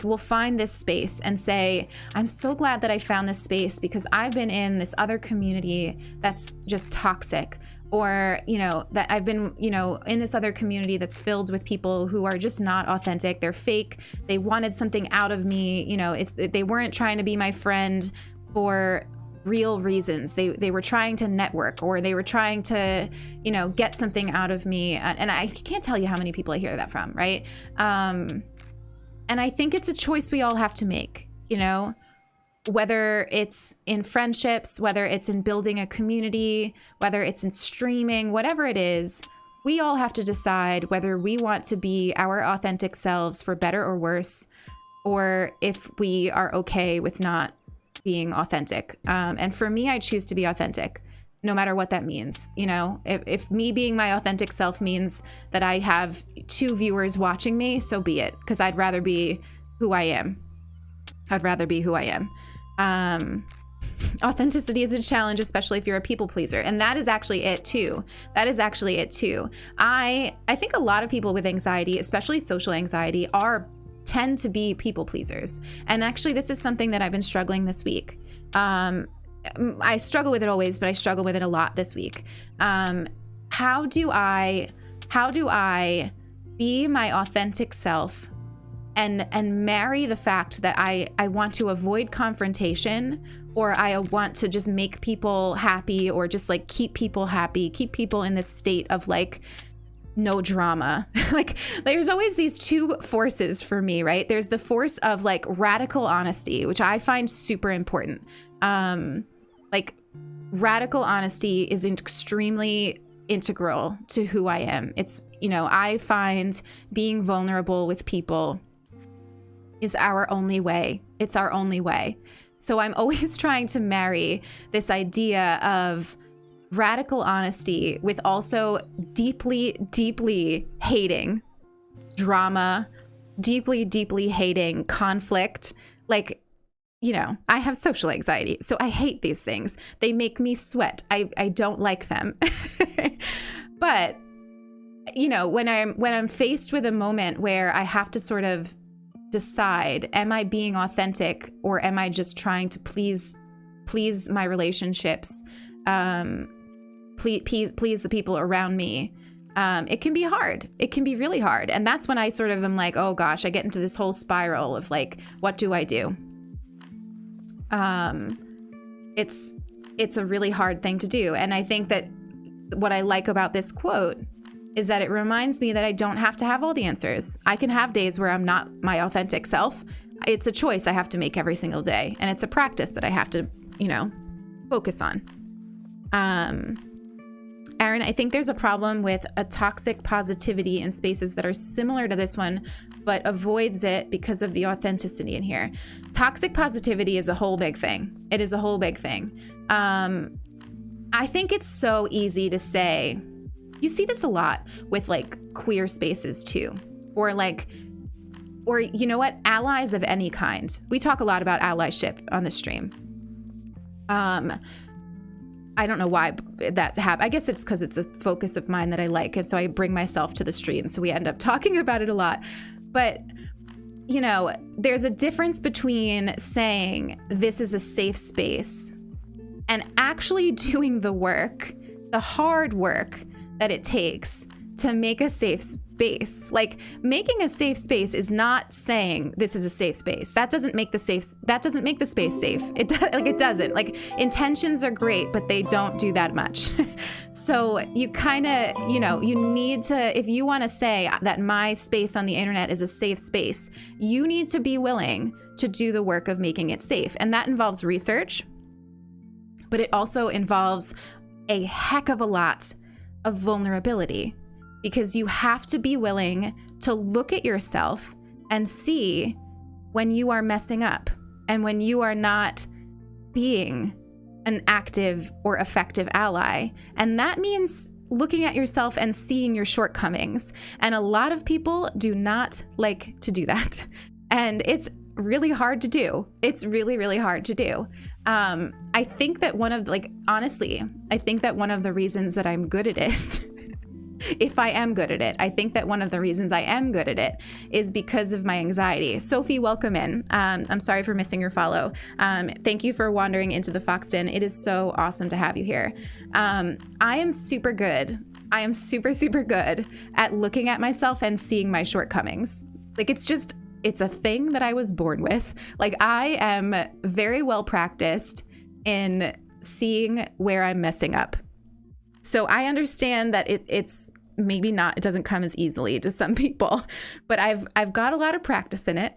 will find this space and say, I'm so glad that I found this space because I've been in this other community that's just toxic. Or, that I've been, in this other community that's filled with people who are just not authentic. They're fake. They wanted something out of me. They weren't trying to be my friend for real reasons. They were trying to network, or they were trying to, get something out of me. And I can't tell you how many people I hear that from, right? And I think it's a choice we all have to make, whether it's in friendships, whether it's in building a community, whether it's in streaming, whatever it is, we all have to decide whether we want to be our authentic selves for better or worse, or if we are okay with not being authentic. And for me, I choose to be authentic, no matter what that means. If me being my authentic self means that I have 2 viewers watching me, so be it, because I'd rather be who I am. Authenticity is a challenge, especially if you're a people pleaser. And that is actually it too. I think a lot of people with anxiety, especially social anxiety, tend to be people pleasers. And actually, this is something that I've been struggling this week. I struggle with it always, but I struggle with it a lot this week. How do I be my authentic self and marry the fact that I want to avoid confrontation, or I want to just make people happy, or just like keep people happy, keep people in this state of like no drama. Like there's always these 2 forces for me, right? There's the force of like radical honesty, which I find super important. Like radical honesty is extremely integral to who I am. It's, I find being vulnerable with people is our only way. It's our only way. So I'm always trying to marry this idea of radical honesty with also deeply, deeply hating drama, deeply, deeply hating conflict. Like, I have social anxiety, so I hate these things. They make me sweat. I don't like them. But, when I'm faced with a moment where I have to sort of decide, am I being authentic, or am I just trying to please my relationships, please the people around me? It can be hard. It can be really hard. And that's when I sort of am like, oh gosh, I get into this whole spiral of like, what do I do? It's a really hard thing to do. And I think that what I like about this quote is that it reminds me that I don't have to have all the answers. I can have days where I'm not my authentic self. It's a choice I have to make every single day. And it's a practice that I have to, focus on. Aaron, I think there's a problem with a toxic positivity in spaces that are similar to this one, but avoids it because of the authenticity in here. Toxic positivity is a whole big thing. It is a whole big thing. I think it's so easy to say, you see this a lot with like queer spaces too, or you know what, allies of any kind. We talk a lot about allyship on the stream. I don't know why that's happened. I guess it's because it's a focus of mine that I like, and so I bring myself to the stream, so we end up talking about it a lot. But there's a difference between saying this is a safe space and actually doing the work, the hard work that it takes to make a safe space. Like, making a safe space is not saying this is a safe space. That doesn't make the space safe. It doesn't. Like, intentions are great, but they don't do that much. So you kind of, you need to, if you want to say that my space on the internet is a safe space, you need to be willing to do the work of making it safe. And that involves research, but it also involves a heck of a lot of vulnerability, because you have to be willing to look at yourself and see when you are messing up and when you are not being an active or effective ally. And that means looking at yourself and seeing your shortcomings. And a lot of people do not like to do that. And it's really hard to do. It's really, really hard to do. I think that honestly, I think that one of the reasons that I'm good at it, if I am good at it, I think that one of the reasons I am good at it is because of my anxiety. Sophie, welcome in. I'm sorry for missing your follow. Thank you for wandering into the Fox Den. It is so awesome to have you here. I am super good. I am super, super good at looking at myself and seeing my shortcomings. Like, it's a thing that I was born with. Like, I am very well practiced in seeing where I'm messing up. So I understand that it's maybe not, it doesn't come as easily to some people, but I've got a lot of practice in it.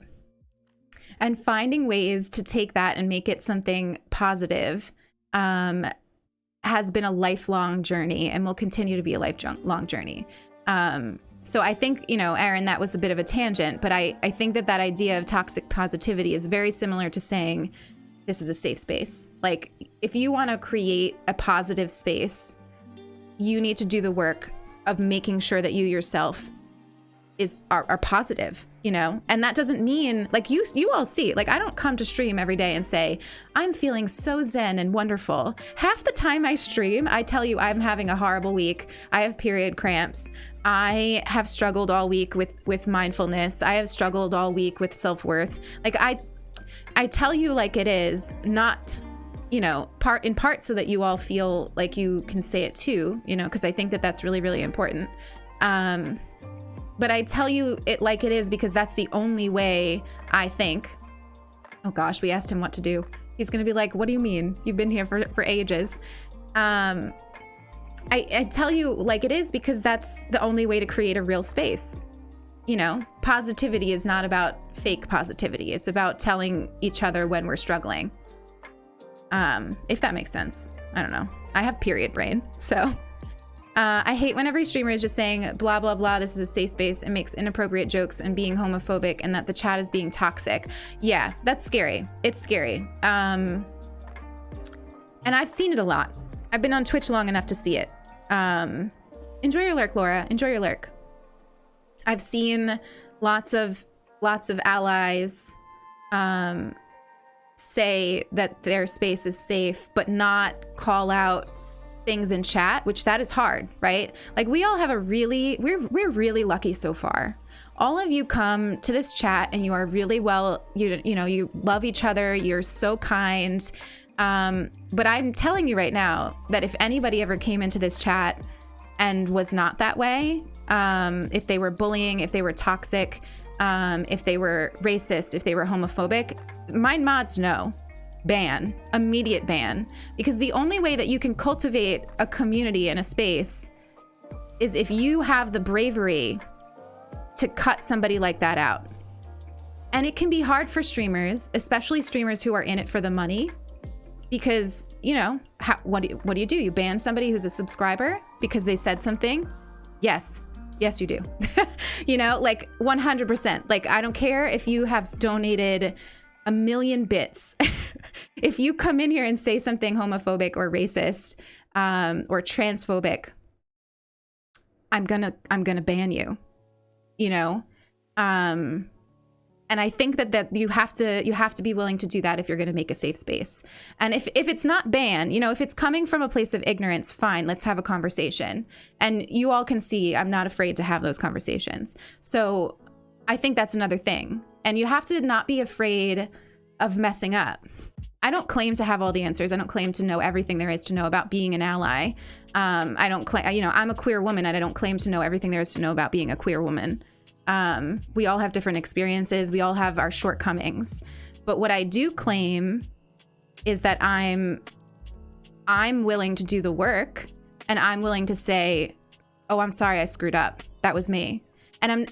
And finding ways to take that and make it something positive has been a lifelong journey and will continue to be a lifelong journey. So I think, Aaron, that was a bit of a tangent, but I think that idea of toxic positivity is very similar to saying this is a safe space. Like, if you want to create a positive space, you need to do the work of making sure that you yourself are positive, and that doesn't mean, like, you all see, like, I don't come to stream every day and say I'm feeling so zen and wonderful. Half the time I stream, I tell you I'm having a horrible week. I have period cramps. I have struggled all week with mindfulness. I have struggled all week with self-worth. Like, I tell you like it is, not in part so that you all feel like you can say it too, because I think that that's really, really important. But I tell you it like it is because that's the only way, I think. Oh gosh, we asked him what to do. He's going to be like, what do you mean? You've been here for ages. I tell you like it is because that's the only way to create a real space. Positivity is not about fake positivity. It's about telling each other when we're struggling. If that makes sense. I don't know. I have period brain, so... I hate when every streamer is just saying blah, blah, blah, this is a safe space, and makes inappropriate jokes and being homophobic, and that the chat is being toxic. Yeah, that's scary. It's scary. And I've seen it a lot. I've been on Twitch long enough to see it. Enjoy your lurk, Laura. Enjoy your lurk. I've seen lots of allies say that their space is safe, but not call out things in chat, which that is hard, right? Like, we all have we're really lucky so far. All of you come to this chat and you are really well, you love each other. You're so kind. But I'm telling you right now that if anybody ever came into this chat and was not that way, if they were bullying, if they were toxic, if they were racist, if they were homophobic, Mind Mods know. Ban, immediate ban, because the only way that you can cultivate a community in a space is if you have the bravery to cut somebody like that out. And it can be hard for streamers, especially streamers who are in it for the money, because what do you do? You ban somebody who's a subscriber because they said something? Yes you do. Like 100%. Like, I don't care if you have donated 1 million bits. If you come in here and say something homophobic or racist or transphobic, I'm gonna ban you. And I think that you have to be willing to do that if you're going to make a safe space. And if it's not ban, if it's coming from a place of ignorance, fine, let's have a conversation. And you all can see I'm not afraid to have those conversations. So I think that's another thing. And you have to not be afraid of messing up. I don't claim to have all the answers. I don't claim to know everything there is to know about being an ally. I don't claim, I'm a queer woman and I don't claim to know everything there is to know about being a queer woman. We all have different experiences. We all have our shortcomings. But what I do claim is that I'm willing to do the work, and I'm willing to say, oh, I'm sorry, I screwed up. That was me. And I'm,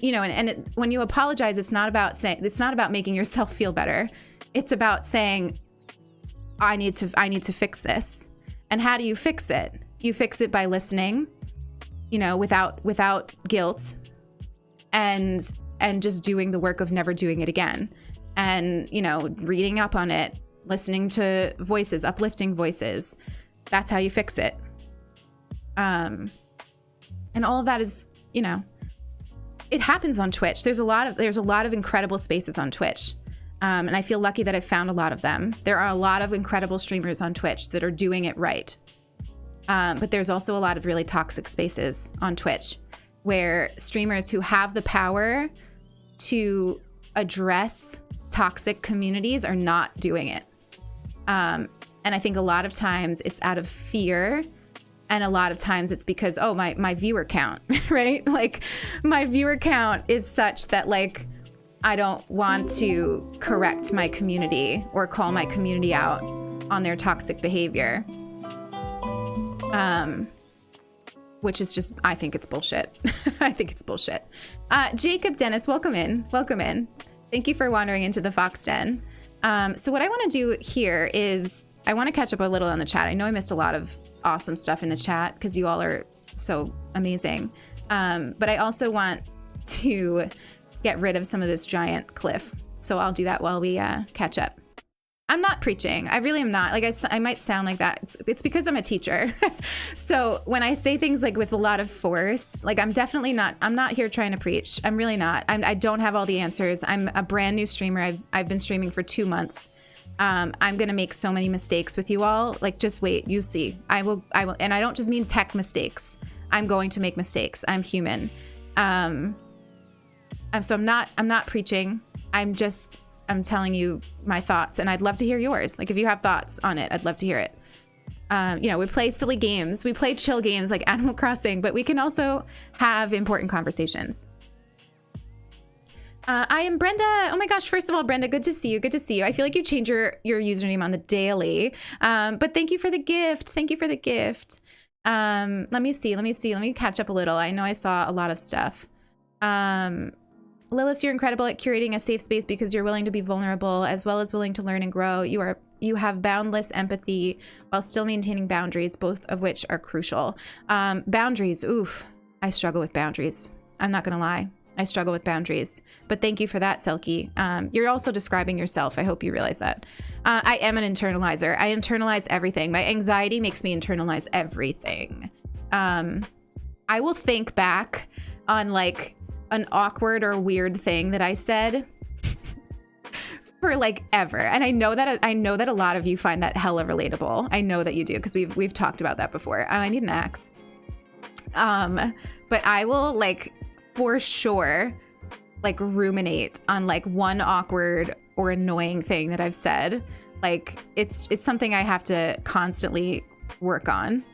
when you apologize, it's not about making yourself feel better. It's about saying, I need to fix this. And how do you fix it? You fix it by listening, without guilt, and just doing the work of never doing it again. And, reading up on it, listening to voices, uplifting voices. That's how you fix it. And all of that is, it happens on Twitch. There's a lot of incredible spaces on Twitch. And I feel lucky that I've found a lot of them. There are a lot of incredible streamers on Twitch that are doing it right. But there's also a lot of really toxic spaces on Twitch where streamers who have the power to address toxic communities are not doing it. And I think a lot of times it's out of fear, and a lot of times it's because, oh, my viewer count, right? Like, my viewer count is such that, like, I don't want to correct my community or call my community out on their toxic behavior. Which is just, I think it's bullshit. I think it's bullshit. Jacob Dennis, welcome in. Welcome in. Thank you for wandering into the Fox Den. So what I want to do here is I want to catch up a little on the chat. I know I missed a lot of awesome stuff in the chat because you all are so amazing. But I also want to get rid of some of this giant cliff. So I'll do that while we catch up. I'm not preaching. I really am not. Like I might sound like that. It's because I'm a teacher. So when I say things like with a lot of force, like I'm definitely not, I'm not here trying to preach. I'm really not. I don't have all the answers. I'm a brand new streamer. I've been streaming for 2 months. I'm going to make so many mistakes with you all. Like just wait, you see. I will. And I don't just mean tech mistakes. I'm going to make mistakes. I'm human. So I'm not preaching. I'm telling you my thoughts, and I'd love to hear yours. Like if you have thoughts on it, I'd love to hear it. We play silly games. We play chill games like Animal Crossing, but we can also have important conversations. I am Brenda. Oh my gosh, first of all, Brenda, good to see you. Good to see you. I feel like you change your username on the daily. But thank you for the gift. Thank you for the gift. Let me see. Let me catch up a little. I know I saw a lot of stuff. Lilith, you're incredible at curating a safe space because you're willing to be vulnerable as well as willing to learn and grow. You have boundless empathy while still maintaining boundaries, both of which are crucial. Boundaries, oof. I struggle with boundaries. I'm not gonna lie. I struggle with boundaries. But thank you for that, Selkie. You're also describing yourself. I hope you realize that. I am an internalizer. I internalize everything. My anxiety makes me internalize everything. I will think back on like an awkward or weird thing that I said for like ever. And I know that a lot of you find that hella relatable. I know that you do because we've talked about that before. I need an axe. But I will like for sure like ruminate on like one awkward or annoying thing that I've said. Like it's something I have to constantly work on.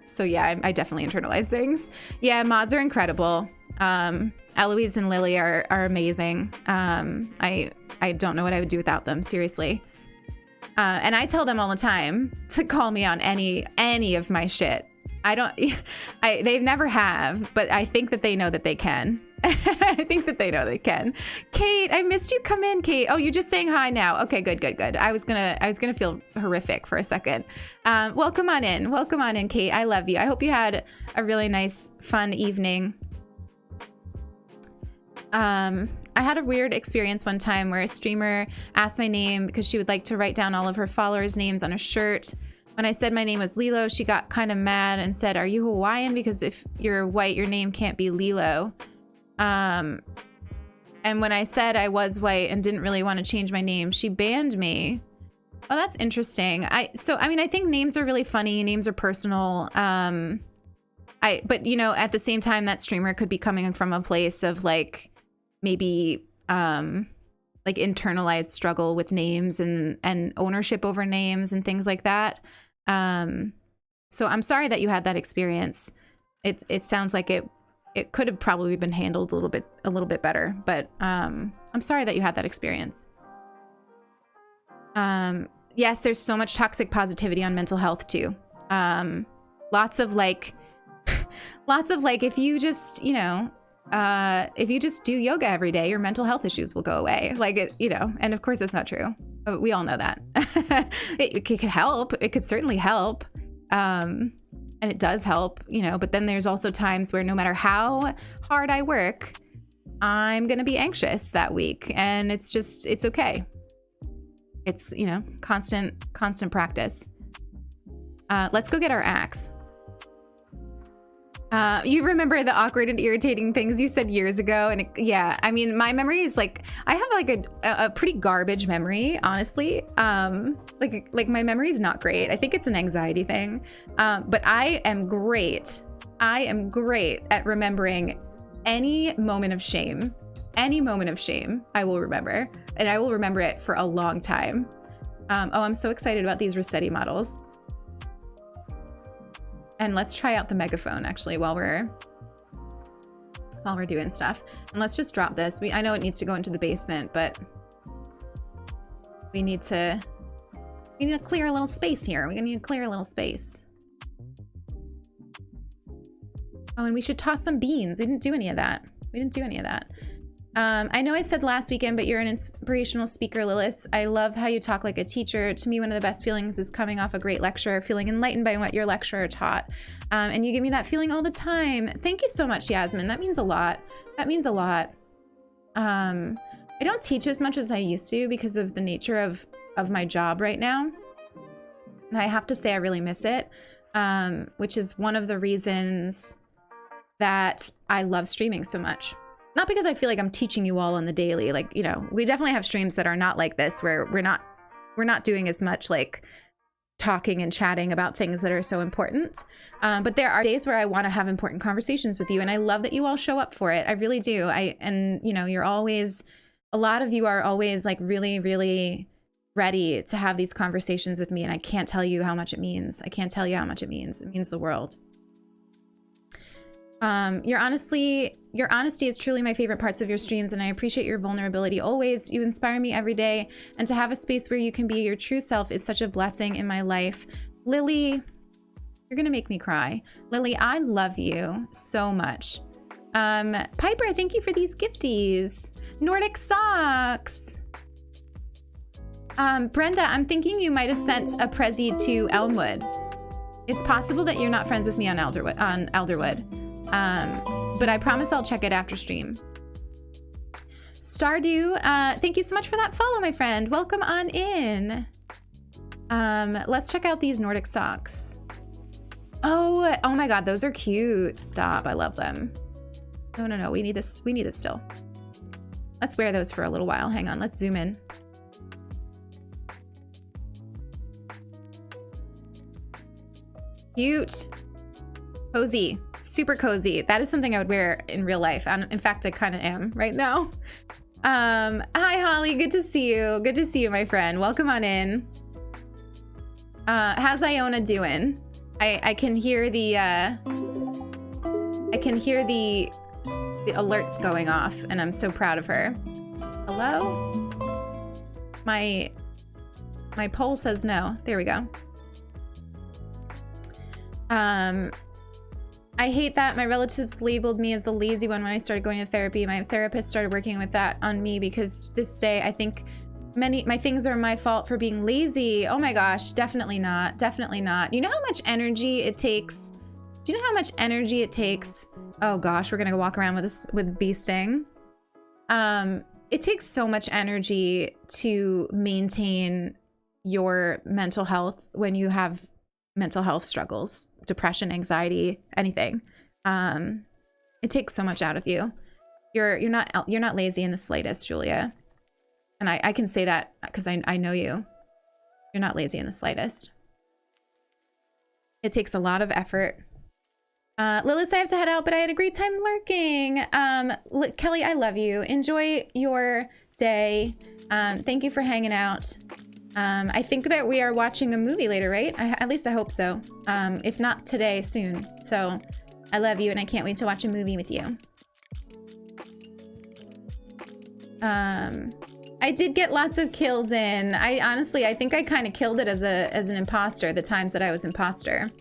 So yeah, I definitely internalize things. Yeah, mods are incredible. Eloise and Lily are amazing. I don't know what I would do without them, seriously. And I tell them all the time to call me on any of my shit. They've never have, but I think that they know that they can. I think that they know they can. Kate, I missed you. Come in, Kate. Oh, you're just saying hi now. Okay, good. I was gonna feel horrific for a second. Welcome on in, Kate. I love you. I hope you had a really nice, fun evening. I had a weird experience one time where a streamer asked my name because she would like to write down all of her followers' names on a shirt. When I said my name was Lilo, she got kind of mad and said, "Are you Hawaiian? Because if you're white, your name can't be Lilo." And when I said I was white and didn't really want to change my name, she banned me. Oh, that's interesting. I think names are really funny. Names are personal. But you know, at the same time, that streamer could be coming from a place of like maybe like internalized struggle with names and ownership over names and things like that. So I'm sorry that you had that experience. It sounds like it could have probably been handled a little bit better, but I'm sorry that you had that experience. Yes, there's so much toxic positivity on mental health too. Lots of like if you just, if you just do yoga every day, your mental health issues will go away. And of course it's not true. We all know that. It could help. It could certainly help. And it does help, but then there's also times where no matter how hard I work, I'm going to be anxious that week. And it's okay. It's, constant practice. Let's go get our axe. You remember the awkward and irritating things you said years ago? And my memory is like, I have like a pretty garbage memory, honestly. Like my memory is not great. I think it's an anxiety thing. But I am great at remembering any moment of shame. Any moment of shame I will remember, and I will remember it for a long time. I'm so excited about these Rossetti models. And let's try out the megaphone actually while we're doing stuff. And let's just drop this. I know it needs to go into the basement, but we need to We need to clear a little space here. We're gonna need to clear a little space. Oh, and we should toss some beans. We didn't do any of that. We didn't do any of that. I know I said last weekend, but you're an inspirational speaker, Lilith. I love how you talk like a teacher. To me, one of the best feelings is coming off a great lecture, feeling enlightened by what your lecturer taught. And you give me that feeling all the time. Thank you so much, Yasmin. That means a lot. That means a lot. I don't teach as much as I used to because of the nature of my job right now. And I have to say I really miss it, which is one of the reasons that I love streaming so much. Not because I feel like I'm teaching you all on the daily, like, you know, we definitely have streams that are not like this, where we're not doing as much like talking and chatting about things that are so important. But there are days where I want to have important conversations with you, and I love that you all show up for it. I really do. And you know, a lot of you are always like really, really ready to have these conversations with me, and I can't tell you how much it means. I can't tell you how much it means. It means the world. Your honesty is truly my favorite parts of your streams, and I appreciate your vulnerability always. You inspire me every day, and to have a space where you can be your true self is such a blessing in my life. Lily, you're gonna make me cry. Lily, I love you so much. Piper, thank you for these gifties. Nordic socks. Brenda, I'm thinking you might have sent a Prezi to Elmwood. It's possible that you're not friends with me on Elderwood. But I promise I'll check it after stream. Stardew, thank you so much for that follow, my friend. Welcome on in. Let's check out these Nordic socks. Oh my God, those are cute. Stop, I love them. No, we need this still. Let's wear those for a little while. Hang on, let's zoom in. Cute. Cozy. Super cozy. That is something I would wear in real life. In fact, I kind of am right now. Hi, Holly. Good to see you. Good to see you, my friend. Welcome on in. How's Iona doing? I can hear the alerts going off, and I'm so proud of her. Hello? My poll says no. There we go. I hate that my relatives labeled me as the lazy one when I started going to therapy. My therapist started working with that on me because this day I think my things are my fault for being lazy. Oh my gosh, definitely not. Definitely not. You know how much energy it takes? Do you know how much energy it takes? Oh gosh, we're gonna go walk around with bee sting. It takes so much energy to maintain your mental health when you have mental health struggles, depression, anxiety, anything. It takes so much out of you. You're not lazy in the slightest, Julia. And I can say that because I know you. You're not lazy in the slightest. It takes a lot of effort. Lilith, I have to head out, but I had a great time lurking. Kelly, I love you. Enjoy your day. Thank you for hanging out. I think that we are watching a movie later, right? At least I hope so. If not today, soon. So I love you, and I can't wait to watch a movie with you. I did get lots of kills in. I think I kind of killed it as an imposter the times that I was imposter.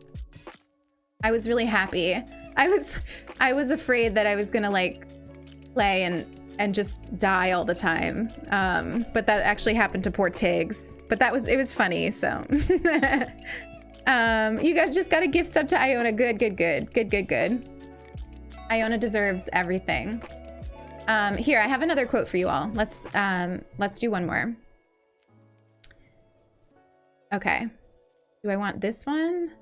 I was really happy. I was afraid that I was gonna like play and just die all the time. But that actually happened to poor Tiggs. But it was funny, so. You guys just got a gift sub to Iona. Good. Iona deserves everything. Here, I have another quote for you all. Let's do one more. Okay. Do I want this one?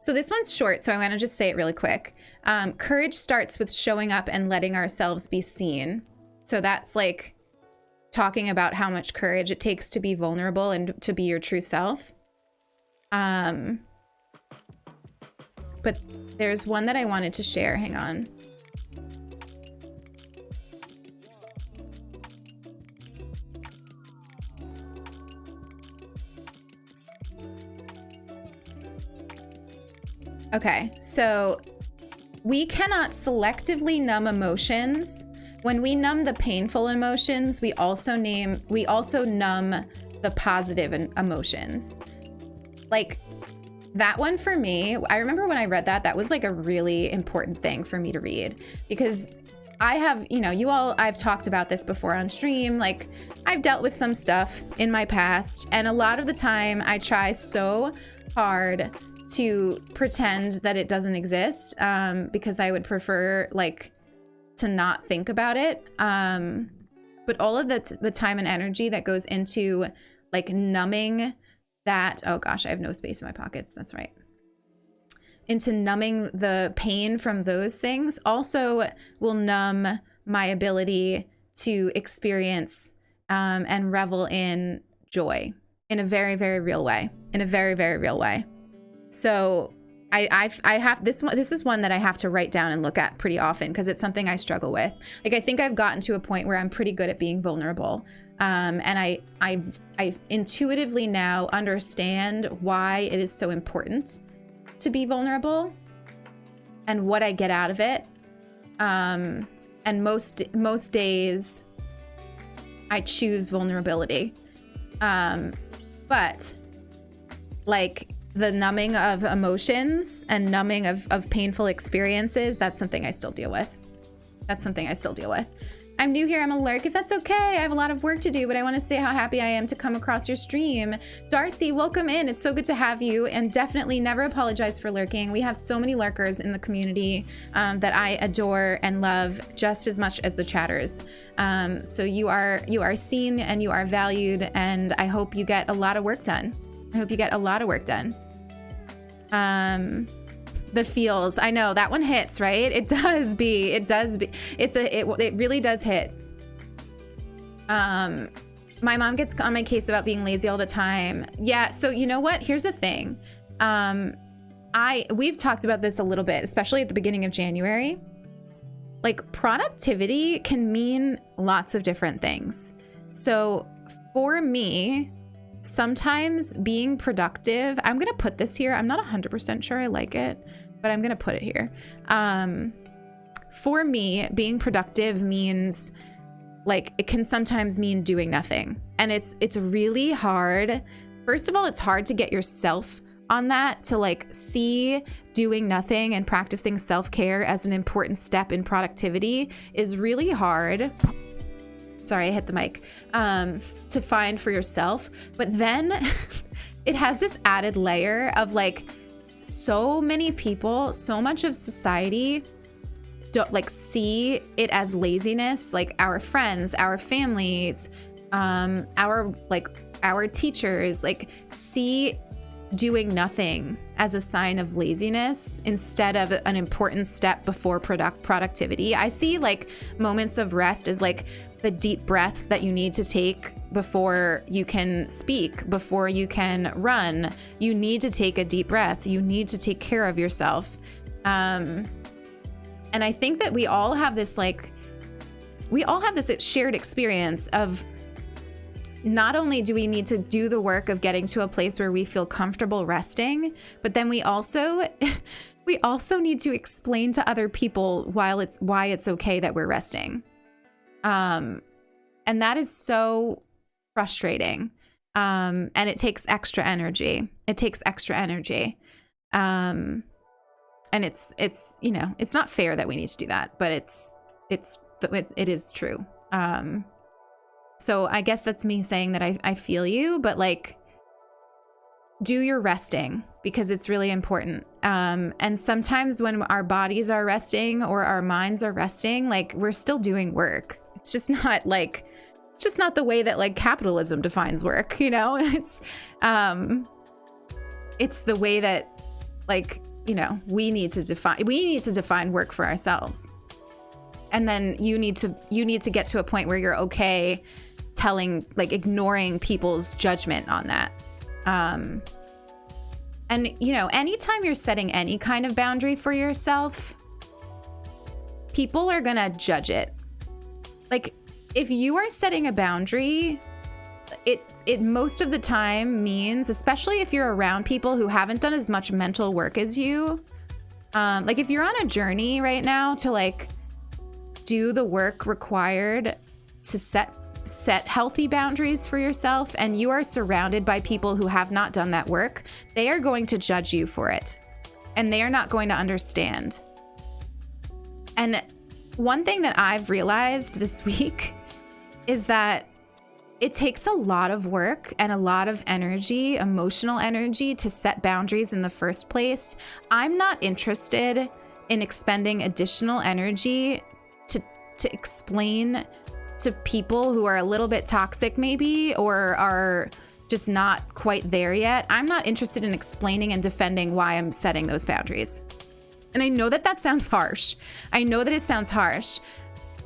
So this one's short, so I want to just say it really quick. Courage starts with showing up and letting ourselves be seen. So that's like talking about how much courage it takes to be vulnerable and to be your true self. But there's one that I wanted to share. Hang on. Okay, so we cannot selectively numb emotions. When we numb the painful emotions, we also numb the positive emotions. Like that one for me, I remember when I read that, that was like a really important thing for me to read, because I have, you know, I've talked about this before on stream. Like I've dealt with some stuff in my past, and a lot of the time I try so hard to pretend that it doesn't exist, because I would prefer like to not think about it. But all of the time and energy that goes into like numbing that, oh gosh, I have no space in my pockets. That's right. Into numbing the pain from those things also will numb my ability to experience and revel in joy in a very, very real way, in a very, very real way. So I have this one. This is one that I have to write down and look at pretty often, because it's something I struggle with. Like I think I've gotten to a point where I'm pretty good at being vulnerable. And I intuitively now understand why it is so important to be vulnerable and what I get out of it. And most days I choose vulnerability. But like the numbing of emotions and numbing of painful experiences, that's something I still deal with. That's something I still deal with. I'm new here, I'm a lurk. If that's okay, I have a lot of work to do, but I want to say how happy I am to come across your stream. Darcy, welcome in. It's so good to have you, and definitely never apologize for lurking. We have so many lurkers in the community that I adore and love just as much as the chatters. So you are seen and you are valued, and I hope you get a lot of work done. I hope you get a lot of work done. The feels, I know that one hits, right? It does be. It really does hit. My mom gets on my case about being lazy all the time. Yeah. So you know what? Here's the thing. We've talked about this a little bit, especially at the beginning of January. Like productivity can mean lots of different things. So for me, sometimes being productive, I'm going to put this here. I'm not 100% sure I like it, but I'm going to put it here. For me, being productive means like, it can sometimes mean doing nothing. And it's really hard. First of all, it's hard to get yourself on that, to like see doing nothing and practicing self-care as an important step in productivity is really hard. Sorry, I hit the mic. To find for yourself. But then it has this added layer of like, so many people, so much of society don't like see it as laziness. Like our friends, our families, our teachers, like see doing nothing as a sign of laziness instead of an important step before productivity. I see like moments of rest as like the deep breath that you need to take before you can speak, before you can run. You need to take a deep breath. You need to take care of yourself. And I think that we all have this shared experience of not only do we need to do the work of getting to a place where we feel comfortable resting, but then we also need to explain to other people why it's okay that we're resting. And that is so frustrating. And it takes extra energy. And it's, you know, it's not fair that we need to do that, but it is true. So I guess that's me saying that I feel you, but like, do your resting because it's really important. And sometimes when our bodies are resting or our minds are resting, like we're still doing work. It's just not the way that like capitalism defines work, you know. It's the way that like, you know, we need to define work for ourselves. And then you need to get to a point where you're okay ignoring people's judgment on that. And you know, anytime you're setting any kind of boundary for yourself, people are gonna judge it. Like if you are setting a boundary, it most of the time means, especially if you're around people who haven't done as much mental work as you, like if you're on a journey right now to like do the work required to set set healthy boundaries for yourself and you are surrounded by people who have not done that work, they are going to judge you for it. And they are not going to understand. And one thing that I've realized this week is that it takes a lot of work and a lot of energy, emotional energy, to set boundaries in the first place. I'm not interested in expending additional energy to explain to people who are a little bit toxic maybe, or are just not quite there yet. I'm not interested in explaining and defending why I'm setting those boundaries. And I know that that sounds harsh. I know that it sounds harsh,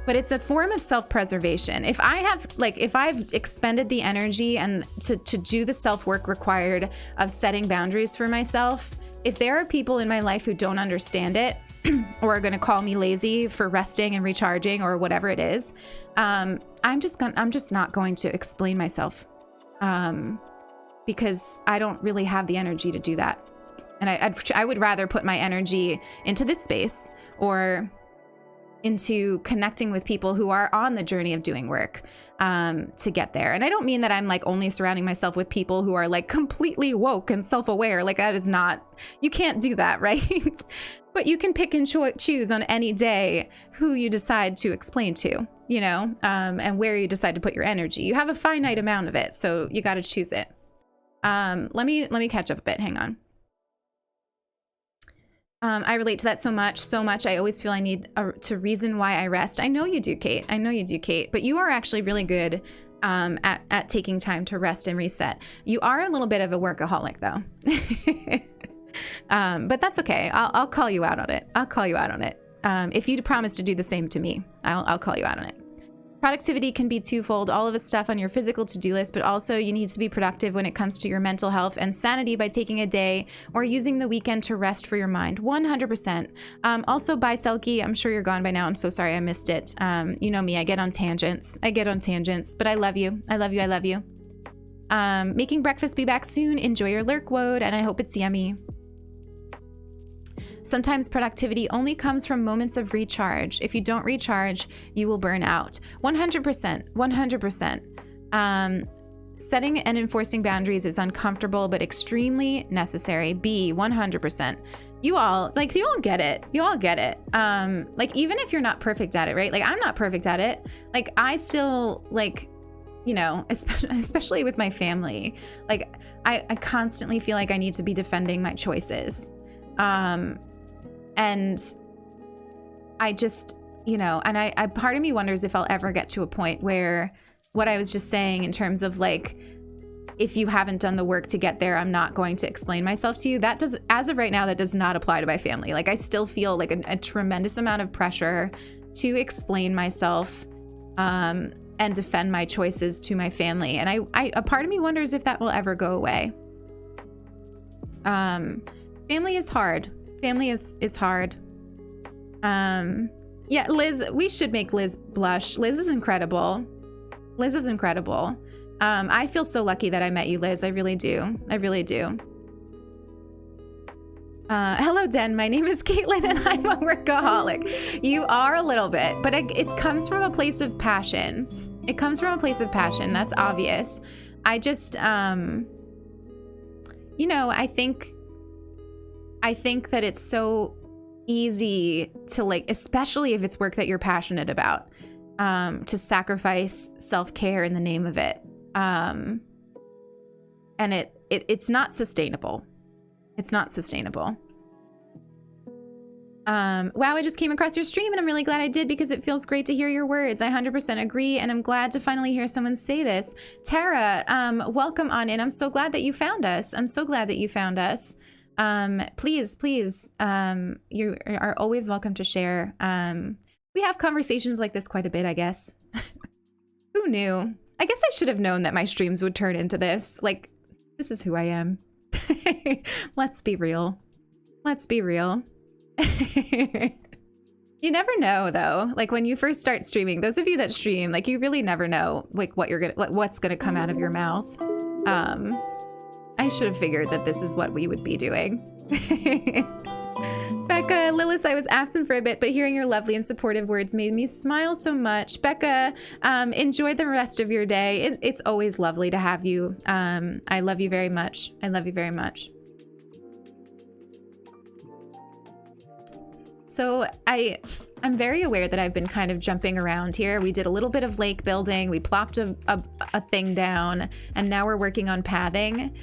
but it's a form of self-preservation. If I've expended the energy and to do the self-work required of setting boundaries for myself, if there are people in my life who don't understand it or are going to call me lazy for resting and recharging or whatever it is, I'm just not going to explain myself, because I don't really have the energy to do that. And I would rather put my energy into this space or into connecting with people who are on the journey of doing work to get there. And I don't mean that I'm like only surrounding myself with people who are like completely woke and self-aware. Like that is not, you can't do that, right? But you can pick and choose on any day who you decide to explain to, you know, and where you decide to put your energy. You have a finite amount of it, so you got to choose it. Let me catch up a bit. Hang on. I relate to that so much. I always feel I need to reason why I rest. I know you do, Kate. I know you do, Kate. But you are actually really good at taking time to rest and reset. You are a little bit of a workaholic, though. But that's okay. I'll call you out on it. I'll call you out on it. If you promise to do the same to me, I'll call you out on it. Productivity can be twofold, all of the stuff on your physical to-do list, but also you need to be productive when it comes to your mental health and sanity by taking a day or using the weekend to rest for your mind. 100%. Also, bye, Selkie. I'm sure you're gone by now. I'm so sorry I missed it. You know me, I get on tangents, but I love you. I love you. I love you. Making breakfast, be back soon. Enjoy your lurk woad, and I hope it's yummy. Sometimes productivity only comes from moments of recharge. If you don't recharge, you will burn out. 100%, 100%. Setting and enforcing boundaries is uncomfortable, but extremely necessary. 100%. You all get it. You all get it. Like, even if you're not perfect at it, right? Like, I'm not perfect at it. Like, I still, like, you know, especially with my family, like, I constantly feel like I need to be defending my choices. And I just, you know, and I part of me wonders if I'll ever get to a point where what I was just saying in terms of like, if you haven't done the work to get there, I'm not going to explain myself to you. That does, as of right now, that does not apply to my family. Like, I still feel like a tremendous amount of pressure to explain myself, and defend my choices to my family. And a part of me wonders if that will ever go away. Family is hard. Family is hard. Yeah, Liz, we should make Liz blush. Liz is incredible. Liz is incredible. I feel so lucky that I met you, Liz. I really do. I really do. Hello, Den. My name is Caitlin, and I'm a workaholic. You are a little bit, but it comes from a place of passion. It comes from a place of passion. That's obvious. I just, you know, I think that it's so easy to, like, especially if it's work that you're passionate about, to sacrifice self-care in the name of it. And it's not sustainable. It's not sustainable. Wow, I just came across your stream and I'm really glad I did because it feels great to hear your words. I 100% agree, and I'm glad to finally hear someone say this. Tara, welcome on in. I'm so glad that you found us. I'm so glad that you found us. Please, you are always welcome to share. We have conversations like this quite a bit, I guess. Who knew? I guess I should have known that my streams would turn into this. Like, this is who I am. Let's be real. Let's be real. You never know, though. Like, when you first start streaming, those of you that stream, like, you really never know, like, what's gonna come out of your mouth. I should have figured that this is what we would be doing. Back Becca, Lilith, I was absent for a bit, but hearing your lovely and supportive words made me smile so much. Becca, enjoy the rest of your day. It's always lovely to have you. I love you very much. I love you very much. So I'm very aware that I've been kind of jumping around here. We did a little bit of lake building. We plopped a thing down, and now we're working on pathing.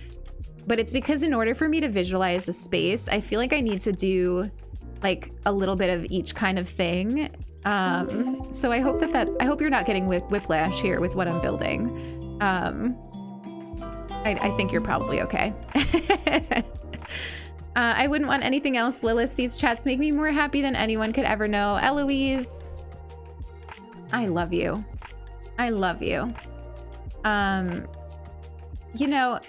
But it's because in order for me to visualize a space, I feel like I need to do like a little bit of each kind of thing. So I hope I hope you're not getting whiplash here with what I'm building. I think you're probably okay. I wouldn't want anything else, Lilith. These chats make me more happy than anyone could ever know. Eloise, I love you. I love you. You know,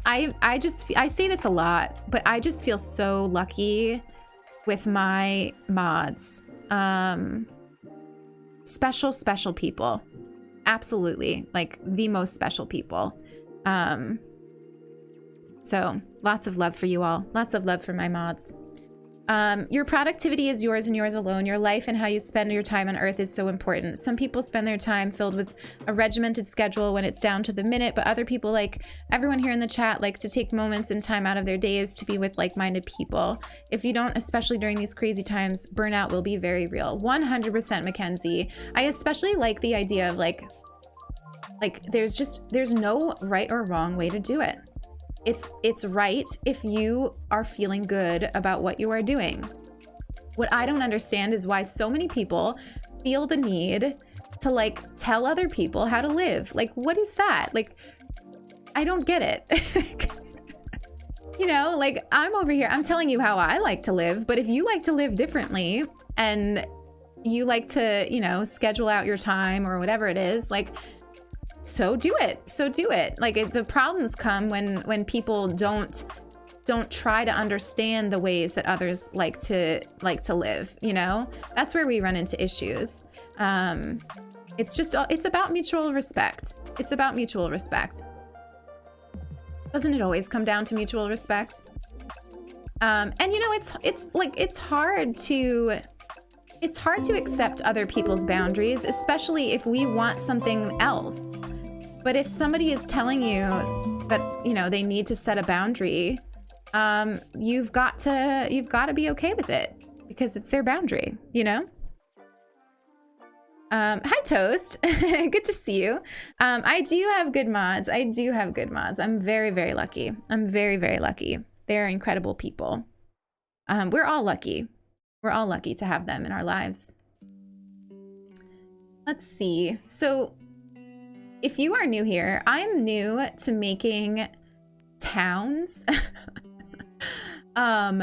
I say this a lot, but I just feel so lucky with my mods. Special people. Absolutely. Like the most special people. So lots of love for you all. Lots of love for my mods. Your productivity is yours and yours alone. Your life and how you spend your time on Earth is so important. Some people spend their time filled with a regimented schedule when it's down to the minute, but other people, like everyone here in the chat, like to take moments and time out of their days to be with like-minded people. If you don't, especially during these crazy times, burnout will be very real. 100% Mackenzie. I especially like the idea of like there's no right or wrong way to do it. It's right if you are feeling good about what you are doing. What I don't understand is why so many people feel the need to like tell other people how to live. Like, what is that? Like, I don't get it. You know, like I'm over here, I'm telling you how I like to live, but if you like to live differently and you like to, you know, schedule out your time or whatever it is, like, so do it. So do it. Like the problems come when people don't try to understand the ways that others like to live, you know? That's where we run into issues. It's about mutual respect. It's about mutual respect. Doesn't it always come down to mutual respect? And you know, it's hard to accept other people's boundaries, especially if we want something else. But if somebody is telling you that, you know, they need to set a boundary, you've got to be okay with it because it's their boundary, you know? Hi, Toast. Good to see you. I do have good mods. I'm very, very lucky. I'm very, very lucky. They're incredible people. We're all lucky. We're all lucky to have them in our lives. Let's see. So if you are new here, I'm new to making towns. I'm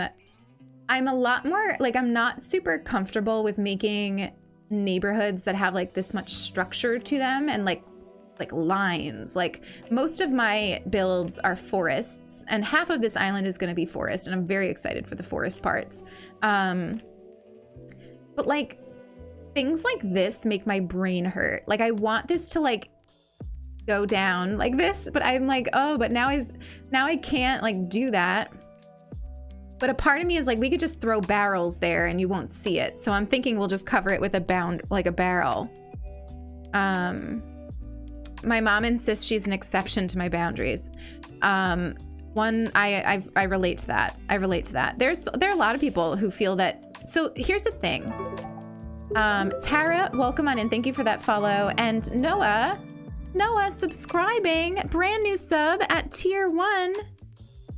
a lot more, like, I'm not super comfortable with making neighborhoods that have like this much structure to them and like lines. Like most of my builds are forests, and half of this island is going to be forest, and I'm very excited for the forest parts. But like things like this make my brain hurt. Like I want this to like go down like this, but I'm like, oh, but now I can't like do that. But a part of me is like, we could just throw barrels there and you won't see it. So I'm thinking we'll just cover it with a barrel. My mom insists she's an exception to my boundaries. I relate to that. There are a lot of people who feel that. So here's the thing. Tara, welcome on in. Thank you for that follow. And Noah subscribing, brand new sub at tier 1.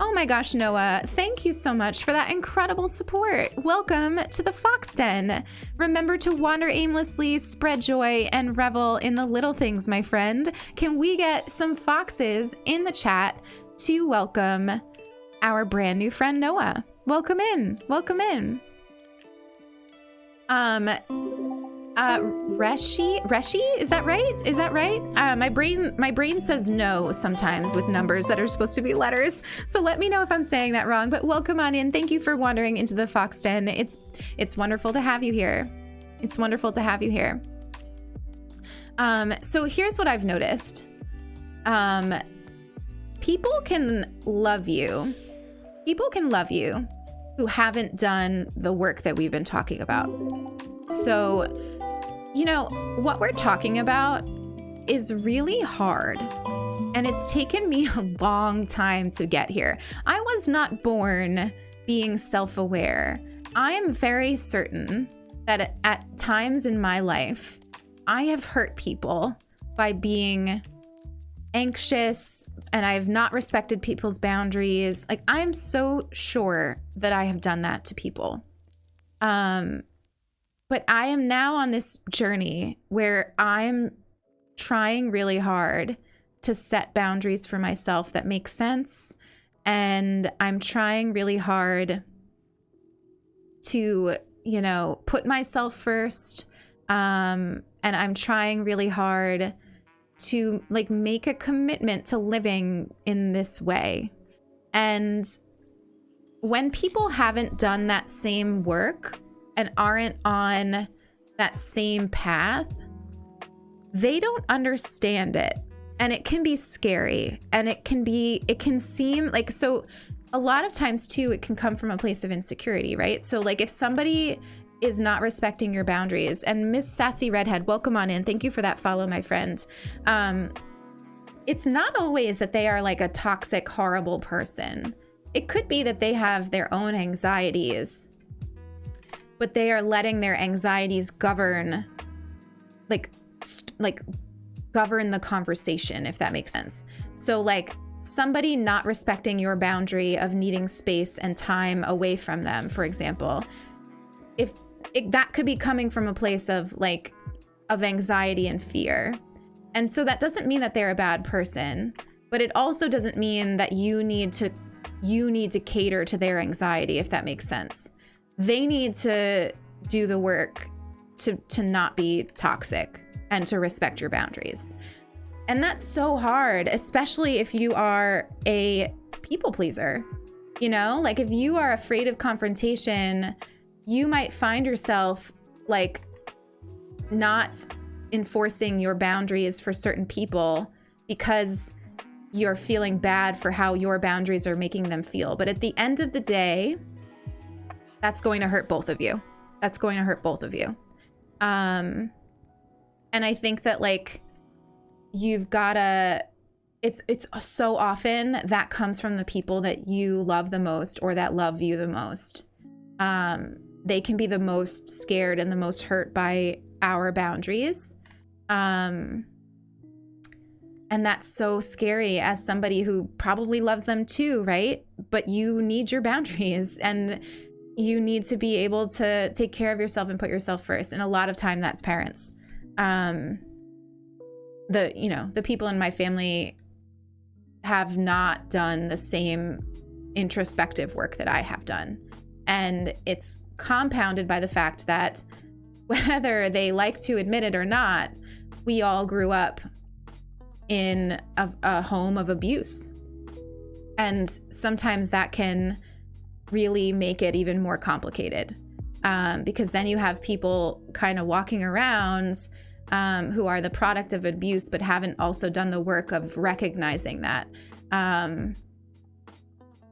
Oh my gosh, Noah, thank you so much for that incredible support. Welcome to the Fox Den. Remember to wander aimlessly, spread joy, and revel in the little things, my friend. Can we get some foxes in the chat to welcome our brand new friend, Noah? Welcome in. Reshi, is that right? My brain says no sometimes with numbers that are supposed to be letters. So let me know if I'm saying that wrong, but welcome on in. Thank you for wandering into the Fox Den. It's wonderful to have you here. So here's what I've noticed. People can love you who haven't done the work that we've been talking about. So, you know, what we're talking about is really hard. And it's taken me a long time to get here. I was not born being self-aware. I am very certain that at times in my life, I have hurt people by being anxious, and I have not respected people's boundaries. Like, I'm so sure that I have done that to people. But I am now on this journey where I'm trying really hard to set boundaries for myself that make sense. And I'm trying really hard to, you know, put myself first. And I'm trying really hard to like make a commitment to living in this way. And when people haven't done that same work and aren't on that same path, they don't understand it. And it can be scary, and it can seem like, so a lot of times too, it can come from a place of insecurity, right? So like if somebody is not respecting your boundaries, and Miss Sassy Redhead, welcome on in. Thank you for that follow, my friend. It's not always that they are like a toxic, horrible person. It could be that they have their own anxieties, but they are letting their anxieties govern, like govern the conversation, if that makes sense. So like somebody not respecting your boundary of needing space and time away from them, for example, that could be coming from a place of anxiety and fear. And so that doesn't mean that they're a bad person, but it also doesn't mean that you need to cater to their anxiety, if that makes sense. They need to do the work to not be toxic and to respect your boundaries. And that's so hard, especially if you are a people pleaser. You know, like if you are afraid of confrontation, you might find yourself like not enforcing your boundaries for certain people because you're feeling bad for how your boundaries are making them feel. But at the end of the day, that's going to hurt both of you. That's going to hurt both of you. And I think that like you've gotta, it's so often that comes from the people that you love the most or that love you the most. They can be the most scared and the most hurt by our boundaries. And that's so scary as somebody who probably loves them too, right? But you need your boundaries, and you need to be able to take care of yourself and put yourself first. And a lot of time that's parents. The people in my family have not done the same introspective work that I have done. And it's compounded by the fact that whether they like to admit it or not, we all grew up in a home of abuse. And sometimes that can really make it even more complicated, because then you have people kind of walking around who are the product of abuse but haven't also done the work of recognizing that. And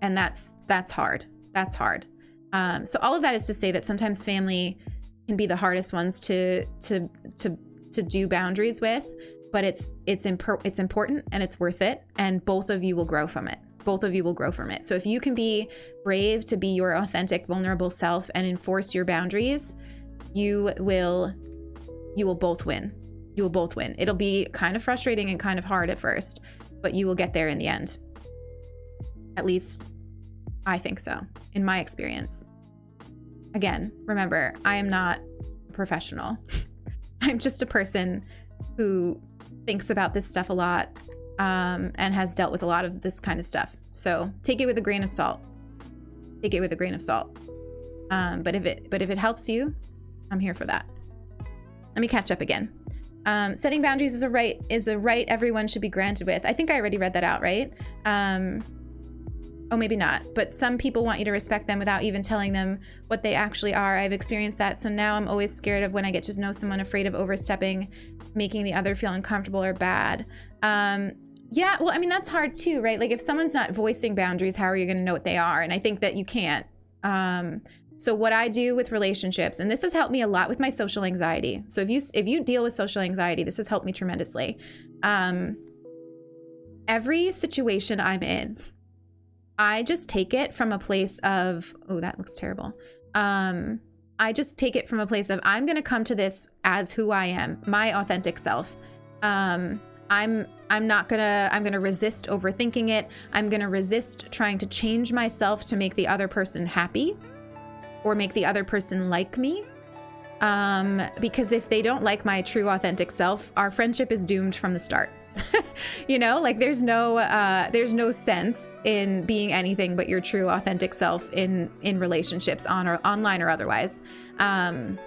that's hard. That's hard. So all of that is to say that sometimes family can be the hardest ones to do boundaries with, but it's important and it's worth it, and both of you will grow from it. Both of you will grow from it. So if you can be brave to be your authentic, vulnerable self and enforce your boundaries, you will both win. You will both win. It'll be kind of frustrating and kind of hard at first, but you will get there in the end. At least I think so, in my experience. Again, remember, I am not a professional. I'm just a person who thinks about this stuff a lot, and has dealt with a lot of this kind of stuff. So take it with a grain of salt. Take it with a grain of salt. But if it helps you, I'm here for that. Let me catch up again. Setting boundaries is a right everyone should be granted with. I think I already read that out, right? Oh, maybe not. But some people want you to respect them without even telling them what they actually are. I've experienced that. So now I'm always scared of when I get to know someone, afraid of overstepping, making the other feel uncomfortable or bad. Yeah, well, I mean, that's hard too, right? Like if someone's not voicing boundaries, how are you going to know what they are? And I think that you can't. So what I do with relationships, and this has helped me a lot with my social anxiety. So if you deal with social anxiety, this has helped me tremendously. Every situation I'm in, I just take it from a place of, oh, that looks terrible. I just take it from a place of, I'm going to come to this as who I am, my authentic self. I'm going to resist overthinking it. I'm going to resist trying to change myself to make the other person happy or make the other person like me. Because if they don't like my true authentic self, our friendship is doomed from the start. You know, like there's no sense in being anything but your true authentic self in relationships, online or otherwise. And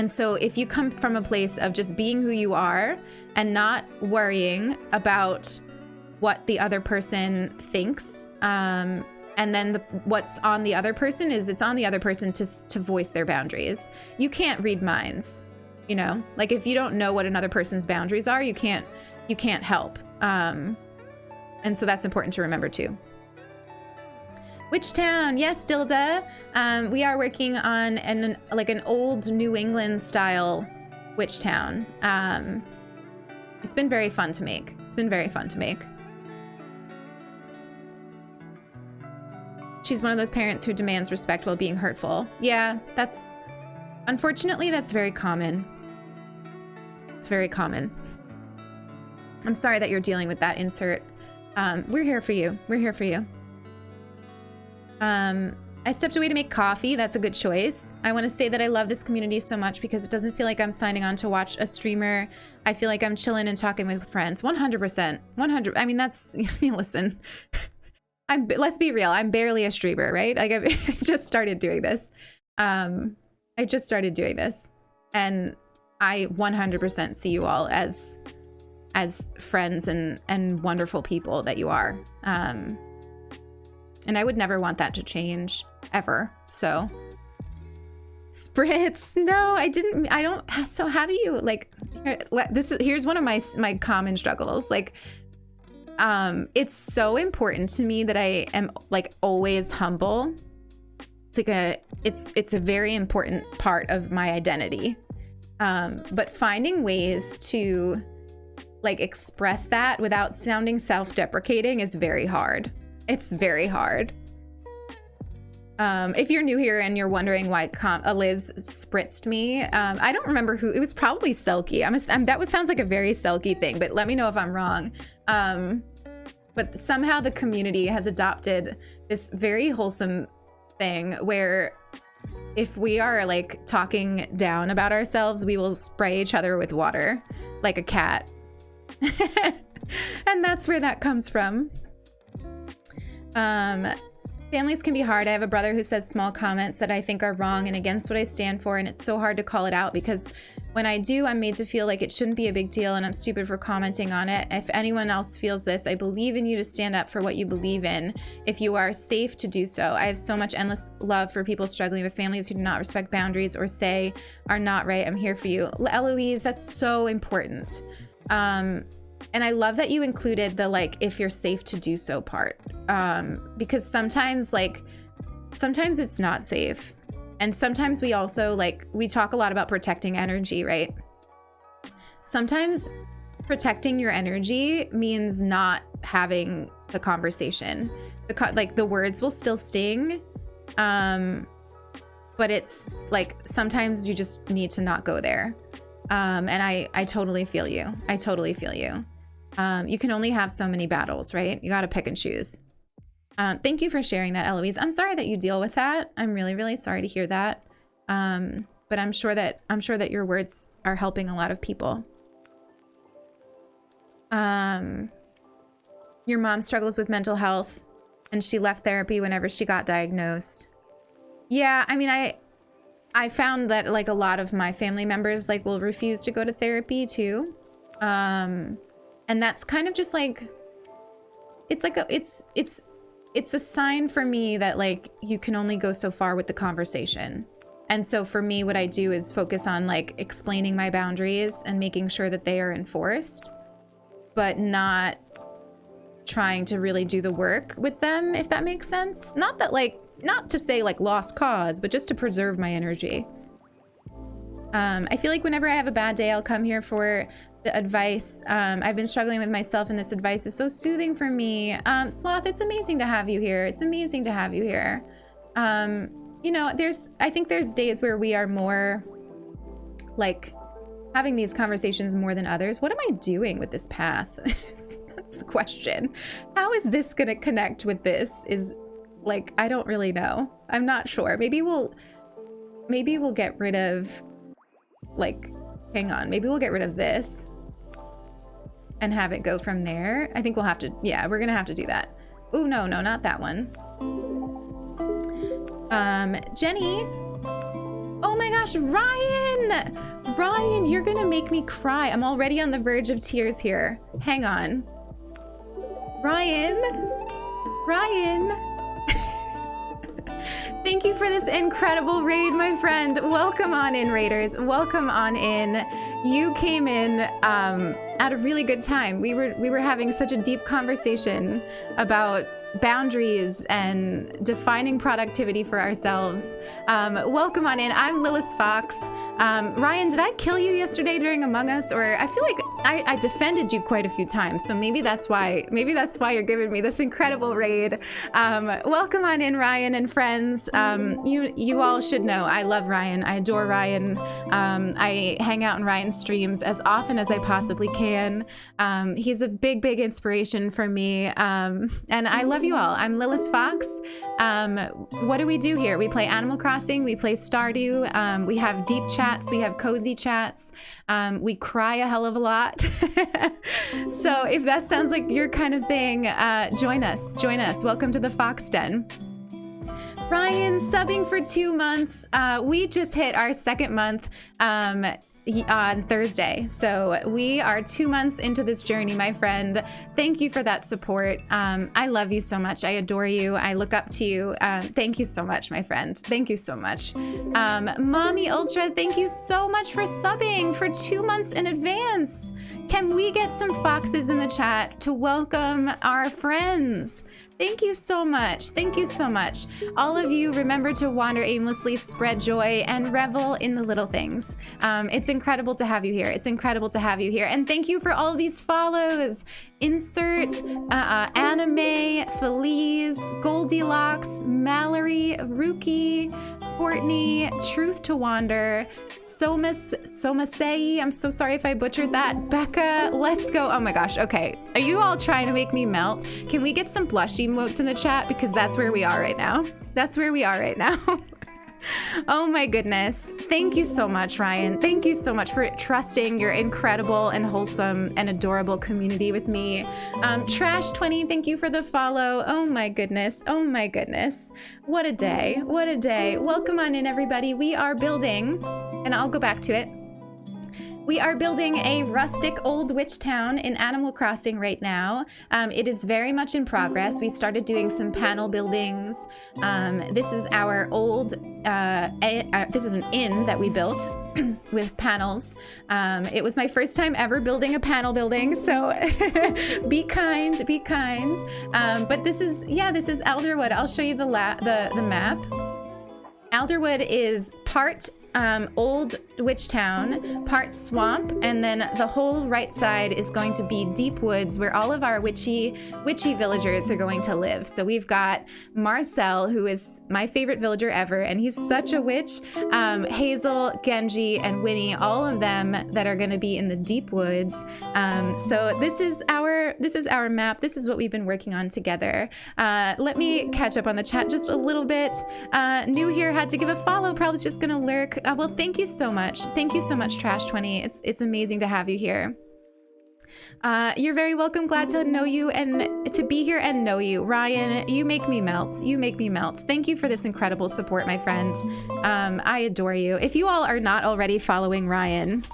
so if you come from a place of just being who you are and not worrying about what the other person thinks, and then what's on the other person is it's on the other person to voice their boundaries. You can't read minds, you know, like if you don't know what another person's boundaries are, you can't help. And so that's important to remember too. Witch Town, yes, Dilda. We are working on an old New England style Witch Town. It's been very fun to make. She's one of those parents who demands respect while being hurtful. Yeah, unfortunately, that's very common. It's very common. I'm sorry that you're dealing with that, insert. We're here for you. I stepped away to make coffee. That's a good choice. I want to say that I love this community so much because it doesn't feel like I'm signing on to watch a streamer. I feel like I'm chilling and talking with friends. 100%. 100. I mean, that's, listen, let's be real. I'm barely a streamer, right? Like I just started doing this. And I 100% see you all as friends and wonderful people that you are. And I would never want that to change ever. So spritz. No, I don't. So how do you here's one of my common struggles. Like, it's so important to me that I am like always humble. It's a very important part of my identity. But finding ways to like express that without sounding self-deprecating is very hard. It's very hard. If you're new here and you're wondering why Liz spritzed me, I don't remember who. It was probably Selkie. That sounds like a very Selkie thing, but let me know if I'm wrong. But somehow the community has adopted this very wholesome thing where if we are like talking down about ourselves, we will spray each other with water like a cat. And that's where that comes from. Families can be hard. I have a brother who says small comments that I think are wrong and against what I stand for, and it's so hard to call it out because when I do, I'm made to feel like it shouldn't be a big deal and I'm stupid for commenting on it. If anyone else feels this, I believe in you to stand up for what you believe in if you are safe to do so. I have so much endless love for people struggling with families who do not respect boundaries or say are not right. I'm here for you. Eloise, that's so important. And I love that you included the like if you're safe to do so part, because sometimes it's not safe, and sometimes we also we talk a lot about protecting energy, right? Sometimes protecting your energy means not having the conversation. The words will still sting, but it's like sometimes you just need to not go there. And I totally feel you. You can only have so many battles, right? You got to pick and choose. Thank you for sharing that, Eloise. I'm sorry that you deal with that. I'm really, really sorry to hear that. But I'm sure that your words are helping a lot of people. Your mom struggles with mental health and she left therapy whenever she got diagnosed. Yeah, I mean, I found that like a lot of my family members will refuse to go to therapy too. And that's kind of just it's a sign for me that you can only go so far with the conversation. And so for me, what I do is focus on explaining my boundaries and making sure that they are enforced, but not trying to really do the work with them, if that makes sense. Not that not to say like lost cause, but just to preserve my energy. I feel like whenever I have a bad day, I'll come here for the advice. I've been struggling with myself, and this advice is so soothing for me. Sloth, it's amazing to have you here. It's amazing to have you here. You know, I think there's days where we are more like having these conversations more than others. What am I doing with this path? That's the question. How is this gonna connect with this? Is like, I don't really know. I'm not sure. Maybe we'll get rid of, like, hang on. Maybe we'll get rid of this and have it go from there. I think we'll have to, yeah, we're gonna have to do that. Oh, no, not that one. Jenny. Oh my gosh, Ryan! Ryan, you're gonna make me cry. I'm already on the verge of tears here. Hang on. Ryan. Thank you for this incredible raid, my friend. Welcome on in, raiders. Welcome on in. You came in at a really good time. We were having such a deep conversation about boundaries and defining productivity for ourselves. Welcome on in. I'm Lilith Fox. Ryan, did I kill you yesterday during Among Us? Or I feel like I defended you quite a few times, so maybe that's why you're giving me this incredible raid. Welcome on in, Ryan and friends. You all should know I love Ryan. I adore Ryan. I hang out in Ryan's streams as often as I possibly can. He's a big inspiration for me. And I love you all. I'm Lilith Fox. What do we do here? We play Animal Crossing. We play Stardew. We have deep chats. We have cozy chats. We cry a hell of a lot. So if that sounds like your kind of thing, join us. Welcome to the Fox Den. Ryan, subbing for 2 months. We just hit our second month on Thursday. So we are 2 months into this journey, my friend. Thank you for that support. I love you so much. I adore you. I look up to you. Thank you so much, my friend. Thank you so much. Mommy Ultra, thank you so much for subbing for 2 months in advance. Can we get some foxes in the chat to welcome our friends? Thank you so much. Thank you so much. All of you, remember to wander aimlessly, spread joy, and revel in the little things. It's incredible to have you here. It's incredible to have you here. And thank you for all these follows. Insert, Anime, Feliz, Goldilocks, Mallory, Ruki, Courtney, Truth to Wander, Somasei, I'm so sorry if I butchered that, Becca, Let's Go. Oh my gosh, okay. Are you all trying to make me melt? Can we get some blush emotes in the chat? Because that's where we are right now. That's where we are right now. Oh my goodness. Thank you so much, Ryan. Thank you so much for trusting your incredible and wholesome and adorable community with me. Trash20, thank you for the follow. Oh my goodness. Oh my goodness. What a day. What a day. Welcome on in, everybody. We are building, and I'll go back to it. We are building a rustic old witch town in Animal Crossing right now. It is very much in progress. We started doing some panel buildings. This is our old, this is an inn that we built with panels. It was my first time ever building a panel building, so be kind, be kind. But this is Alderwood. I'll show you the map. Alderwood is part old witch town, part swamp, and then the whole right side is going to be deep woods where all of our witchy villagers are going to live. So we've got Marcel, who is my favorite villager ever, and he's such a witch. Hazel, Genji, and Winnie, all of them that are going to be in the deep woods. So this is our map. This is what we've been working on together. Let me catch up on the chat just a little bit. New here, had to give a follow. Probably just gonna lurk. Well, thank you so much. Thank you so much, Trash20. It's amazing to have you here. You're very welcome. Glad to know you and to be here and know you. Ryan, you make me melt. You make me melt. Thank you for this incredible support, my friend. I adore you. If you all are not already following Ryan,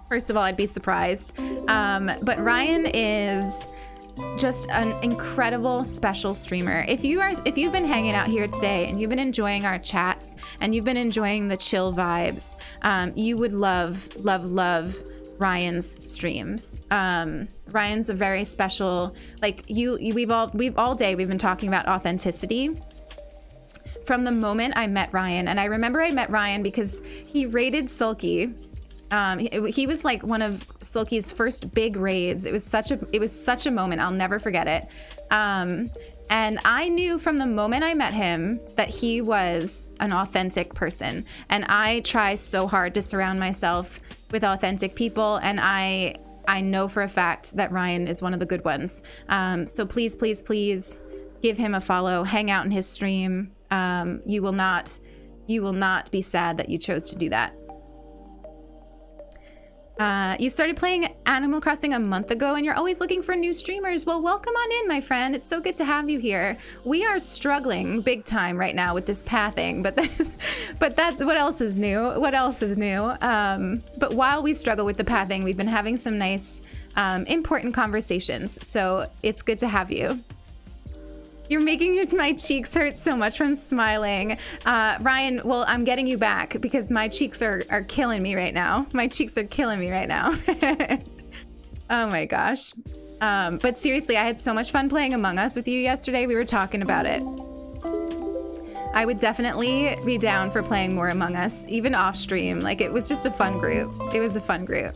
first of all, I'd be surprised. But Ryan is just an incredible special streamer. If you've been hanging out here today and you've been enjoying our chats and you've been enjoying the chill vibes, you would love Ryan's streams. Ryan's a very special, like we've all day we've been talking about authenticity. from the moment I met Ryan. And I remember I met Ryan because he raided Sulky. He was like one of Sulky's first big raids. It was such a moment. I'll never forget it. And I knew from the moment I met him that he was an authentic person. And I try so hard to surround myself with authentic people. And I know for a fact that Ryan is one of the good ones. So please, please, please give him a follow. Hang out in his stream. You will not be sad that you chose to do that. You started playing Animal Crossing a month ago and you're always looking for new streamers. Well, welcome on in, my friend. It's so good to have you here. We are struggling big time right now with this pathing, but what else is new? What else is new? But while we struggle with the pathing, we've been having some nice, important conversations. So it's good to have you. You're making my cheeks hurt so much from smiling. Ryan, well, I'm getting you back because my cheeks are killing me right now. My cheeks are killing me right now. Oh my gosh. But seriously, I had so much fun playing Among Us with you yesterday. We were talking about it. I would definitely be down for playing more Among Us, even off stream. Like, it was just a fun group. It was a fun group.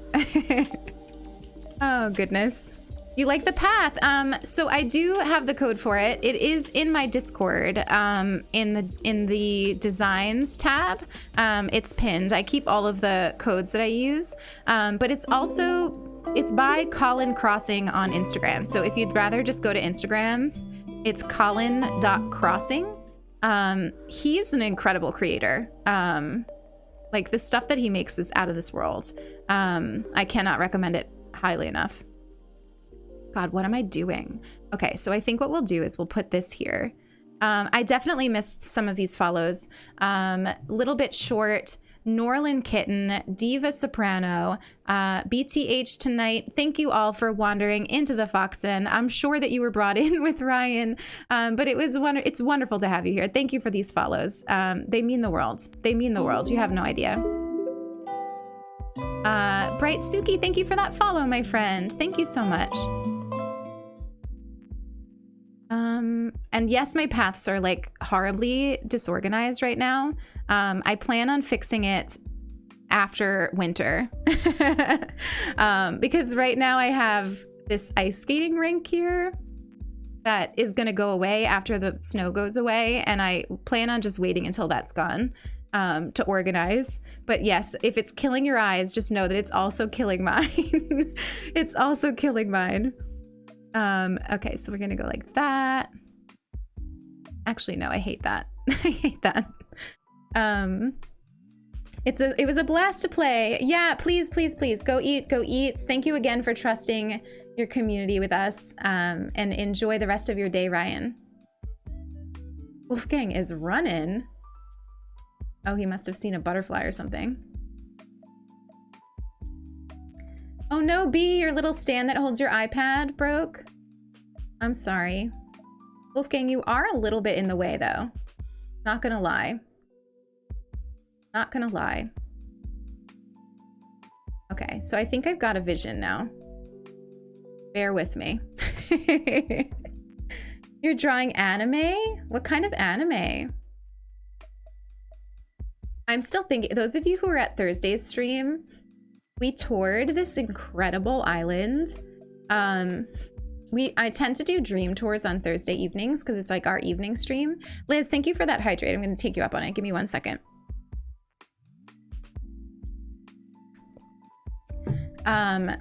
Oh, goodness. You like the path. So I do have the code for it. It is in my Discord, in the designs tab. It's pinned. I keep all of the codes that I use, but it's by Colin Crossing on Instagram. So if you'd rather just go to Instagram, it's colin.crossing. He's an incredible creator. Like, the stuff that he makes is out of this world. I cannot recommend it highly enough. God, what am I doing? Okay, so I think what we'll do is we'll put this here. I definitely missed some of these follows. Little Bit Short, Norlin Kitten, Diva Soprano, BTH Tonight. Thank you all for wandering into the Fox Den. I'm sure that you were brought in with Ryan, but it's wonderful to have you here. Thank you for these follows. They mean the world. They mean the world. You have no idea. Bright Suki, thank you for that follow, my friend. Thank you so much. And yes, my paths are like horribly disorganized right now. I plan on fixing it after winter. Because right now I have this ice skating rink here that is going to go away after the snow goes away. And I plan on just waiting until that's gone to organize. But yes, if it's killing your eyes, just know that it's also killing mine. It's also killing mine. Okay, so we're gonna go like that. Actually, no, I hate that. I hate that. It was a blast to play. Yeah, please, please, please go eat, go eat. Thank you again for trusting your community with us, and enjoy the rest of your day, Ryan. Wolfgang is running. Oh, he must have seen a butterfly or something. Oh no, B, your little stand that holds your iPad broke. I'm sorry. Wolfgang, you are a little bit in the way though. Not gonna lie. Not gonna lie. Okay, so I think I've got a vision now. Bear with me. You're drawing anime? What kind of anime? I'm still thinking, those of you who were at Thursday's stream, we toured this incredible island. I tend to do dream tours on Thursday evenings because it's like our evening stream. Liz, thank you for that hydrate. I'm going to take you up on it. Give me 1 second. And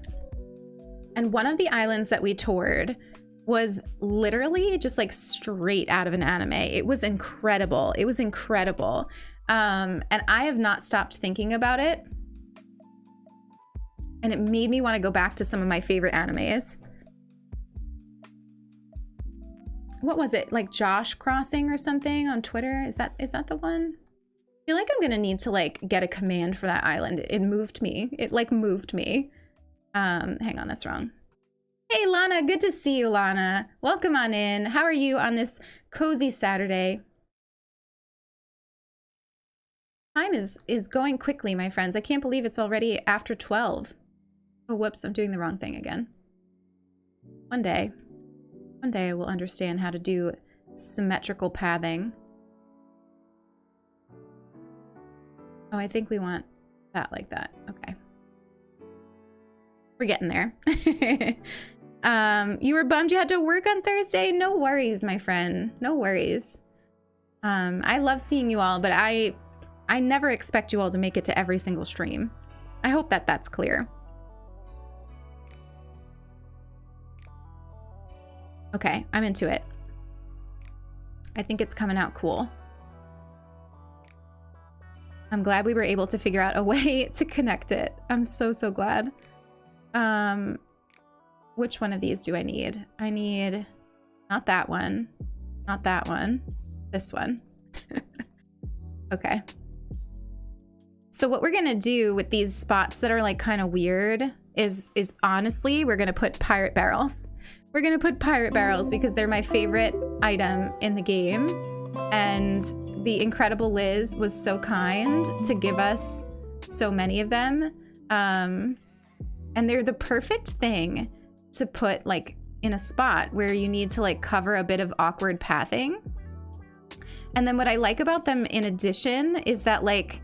one of the islands that we toured was literally just like straight out of an anime. It was incredible. It was incredible. And I have not stopped thinking about it. And it made me want to go back to some of my favorite animes. What was it? Like Josh Crossing or something on Twitter? Is that the one? I feel like I'm gonna need to like get a command for that island. It moved me. It like moved me. Hang on, that's wrong. Hey Lana, good to see you, Lana. Welcome on in. How are you on this cozy Saturday? Time is going quickly, my friends. I can't believe it's already after 12. Oh, whoops, I'm doing the wrong thing again. One day I will understand how to do symmetrical pathing. Oh, I think we want that like that. Okay. We're getting there. You were bummed you had to work on Thursday? No worries, my friend. No worries. I love seeing you all, but I never expect you all to make it to every single stream. I hope that that's clear. Okay, I'm into it. I think it's coming out cool. I'm glad we were able to figure out a way to connect it. I'm so, so glad. Which one of these do I need? I need not that one, not that one, this one. Okay. So what we're gonna do with these spots that are like kind of weird is honestly, we're gonna put pirate barrels. We're gonna put pirate barrels because they're my favorite item in the game. And the Incredible Liz was so kind to give us so many of them. And they're the perfect thing to put like in a spot where you need to like cover a bit of awkward pathing. And then what I like about them in addition is that like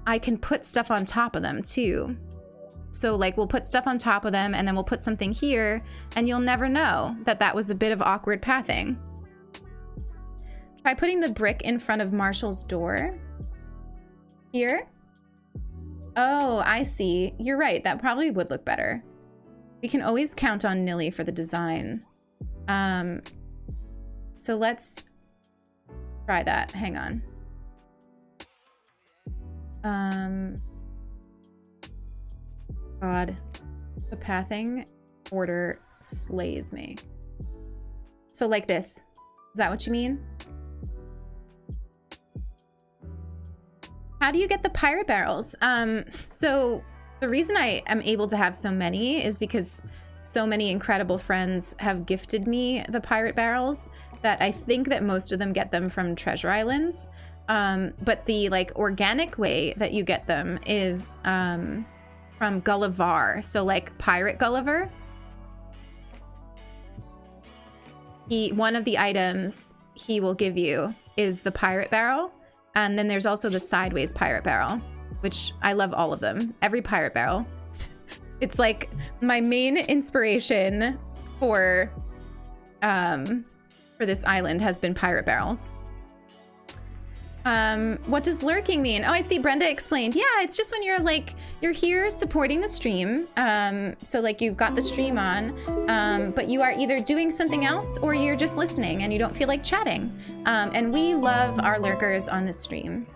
I can put stuff on top of them too. So like we'll put stuff on top of them and then we'll put something here and you'll never know that that was a bit of awkward pathing. Try putting the brick in front of Marshall's door. Here? Oh, I see. You're right. That probably would look better. We can always count on Nilly for the design. So let's try that. Hang on. God, the pathing order slays me. So like this. Is that what you mean? How do you get the pirate barrels? So the reason I am able to have so many is because so many incredible friends have gifted me the pirate barrels that I think that most of them get them from Treasure Islands. But the like organic way that you get them is from Gullivar. So like Pirate Gulliver. One of the items he will give you is the pirate barrel. And then there's also the sideways pirate barrel, which I love all of them. Every pirate barrel. It's like my main inspiration for this island has been pirate barrels. What does lurking mean? Oh, I see Brenda explained. Yeah, it's just when you're like, you're here supporting the stream. So like you've got the stream on, but you are either doing something else or you're just listening and you don't feel like chatting. And we love our lurkers on the stream.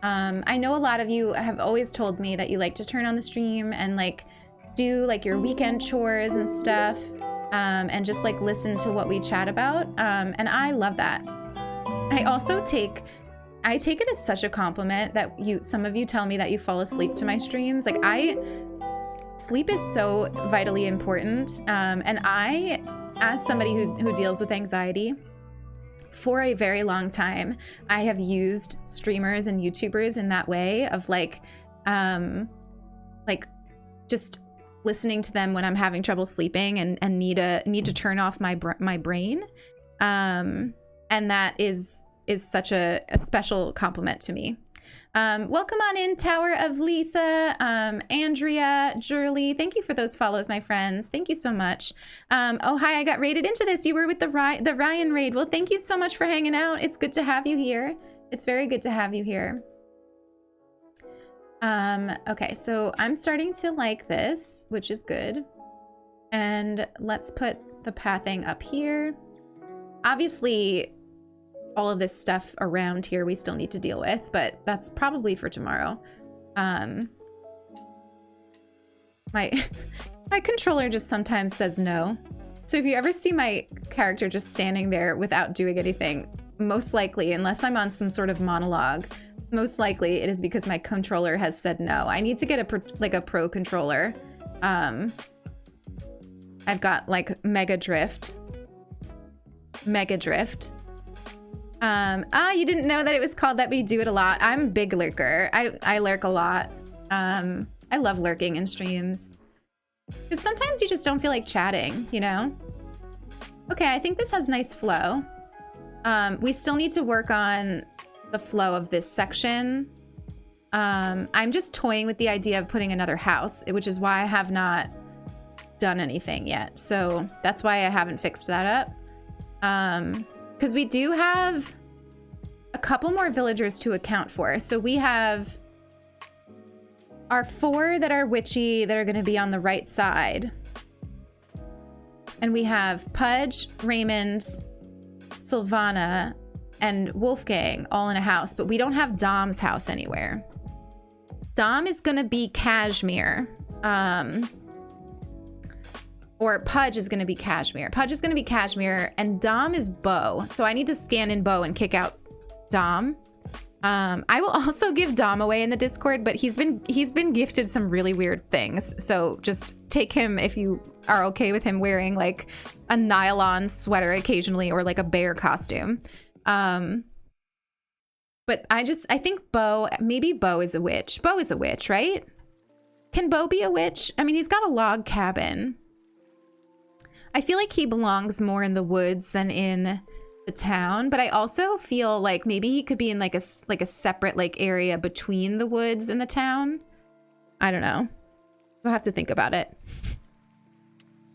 I know a lot of you have always told me that you like to turn on the stream and like do like your weekend chores and stuff, and just like listen to what we chat about. And I love that. I take it as such a compliment that some of you tell me that you fall asleep to my streams. Like sleep is so vitally important. And I, as somebody who deals with anxiety, for a very long time, I have used streamers and YouTubers in that way of like just listening to them when I'm having trouble sleeping and need to turn off my brain. And that is such a special compliment to me. Welcome on in, Tower of Lisa, Andrea, Jurley. Thank you for those follows, my friends. Thank you so much. Oh, hi, I got raided into this. You were with the Ryan raid. Well, thank you so much for hanging out. It's good to have you here. It's very good to have you here. Okay, so I'm starting to like this, which is good. And let's put the pathing up here. Obviously, all of this stuff around here we still need to deal with, but that's probably for tomorrow. My controller just sometimes says no. So if you ever see my character just standing there without doing anything, most likely, unless I'm on some sort of monologue, most likely it is because my controller has said no. I need to get a pro controller. I've got like Mega Drift. You didn't know that it was called that, but you do it a lot. I'm a big lurker. I lurk a lot. I love lurking in streams. Because sometimes you just don't feel like chatting, you know? Okay, I think this has nice flow. We still need to work on the flow of this section. I'm just toying with the idea of putting another house, which is why I have not done anything yet. So that's why I haven't fixed that up. Because we do have a couple more villagers to account for. So we have our 4 that are witchy that are going to be on the right side. And we have Pudge, Raymond, Sylvana, and Wolfgang all in a house, but we don't have Dom's house anywhere. Dom is gonna be Cashmere. Or Pudge is gonna be Cashmere. Pudge is gonna be Cashmere, and Dom is Bo. So I need to scan in Bo and kick out Dom. I will also give Dom away in the Discord, but he's been gifted some really weird things. So just take him if you are okay with him wearing like a nylon sweater occasionally or like a bear costume. But I think maybe Bo is a witch. Bo is a witch, right? Can Bo be a witch? I mean, he's got a log cabin. I feel like he belongs more in the woods than in the town, but I also feel like maybe he could be in like a separate like area between the woods and the town. I don't know. We'll have to think about it.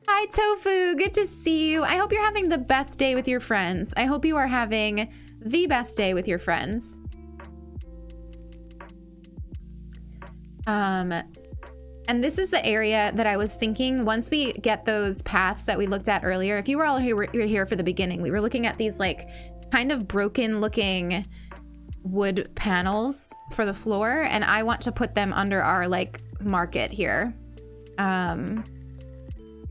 Hi, Tofu. Good to see you. I hope you're having the best day with your friends. I hope you are having the best day with your friends. And this is the area that I was thinking once we get those paths that we looked at earlier. If you were all here for the beginning, we were looking at these like kind of broken looking wood panels for the floor, and I want to put them under our like market here.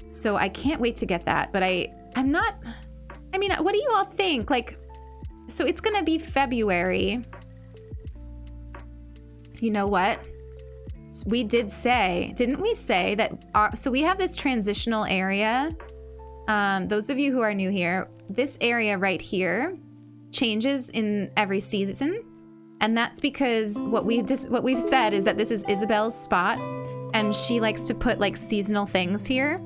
So I can't wait to get that, but I mean, what do you all think? Like, so it's gonna be February. You know what? We did say, didn't we say that so we have this transitional area. Those of you who are new here, this area right here changes in every season. And that's because what we've said is that this is Isabel's spot, and she likes to put like seasonal things here.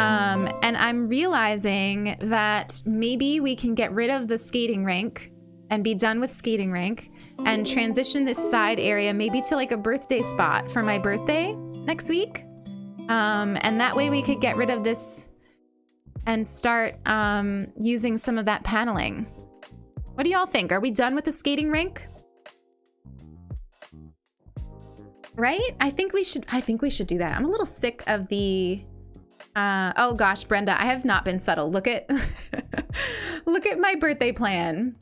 And I'm realizing that maybe we can get rid of the skating rink and be done with skating rink and transition this side area maybe to like a birthday spot for my birthday next week. And that way we could get rid of this and start using some of that paneling. What do y'all think? Are we done with the skating rink? Right? I think we should do that. I'm a little sick of the oh gosh, Brenda, I have not been subtle. Look at look at my birthday plan.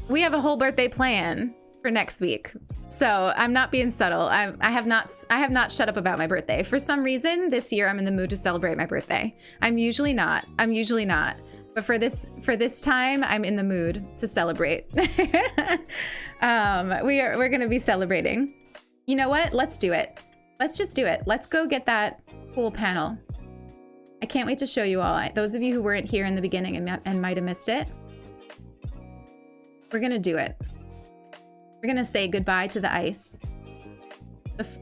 We have a whole birthday plan for next week. So I'm not being subtle. I have not shut up about my birthday. For some reason this year I'm in the mood to celebrate my birthday. I'm usually not. But for this time I'm in the mood to celebrate. We're going to be celebrating. You know what? Let's do it. Let's just do it. Let's go get that cool panel. I can't wait to show you all. Those of you who weren't here in the beginning and might have missed it, we're gonna do it. We're gonna say goodbye to the ice.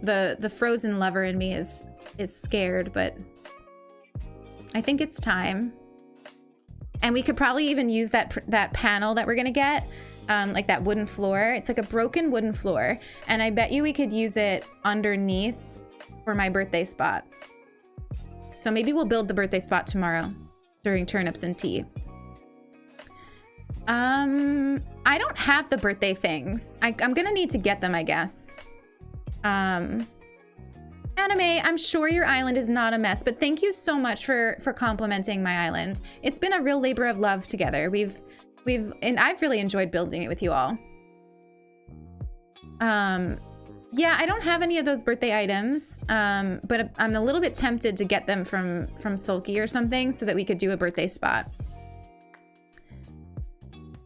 The frozen lover in me is scared, but I think it's time. And we could probably even use that panel that we're gonna get, like that wooden floor. It's like a broken wooden floor, and I bet you we could use it underneath for my birthday spot. So maybe we'll build the birthday spot tomorrow during turnips and tea. I don't have the birthday things. I'm gonna need to get them, I guess. Anime, I'm sure your island is not a mess, but thank you so much for complimenting my island. It's been a real labor of love together. And I've really enjoyed building it with you all. Yeah, I don't have any of those birthday items, but I'm a little bit tempted to get them from Sulky or something so that we could do a birthday spot.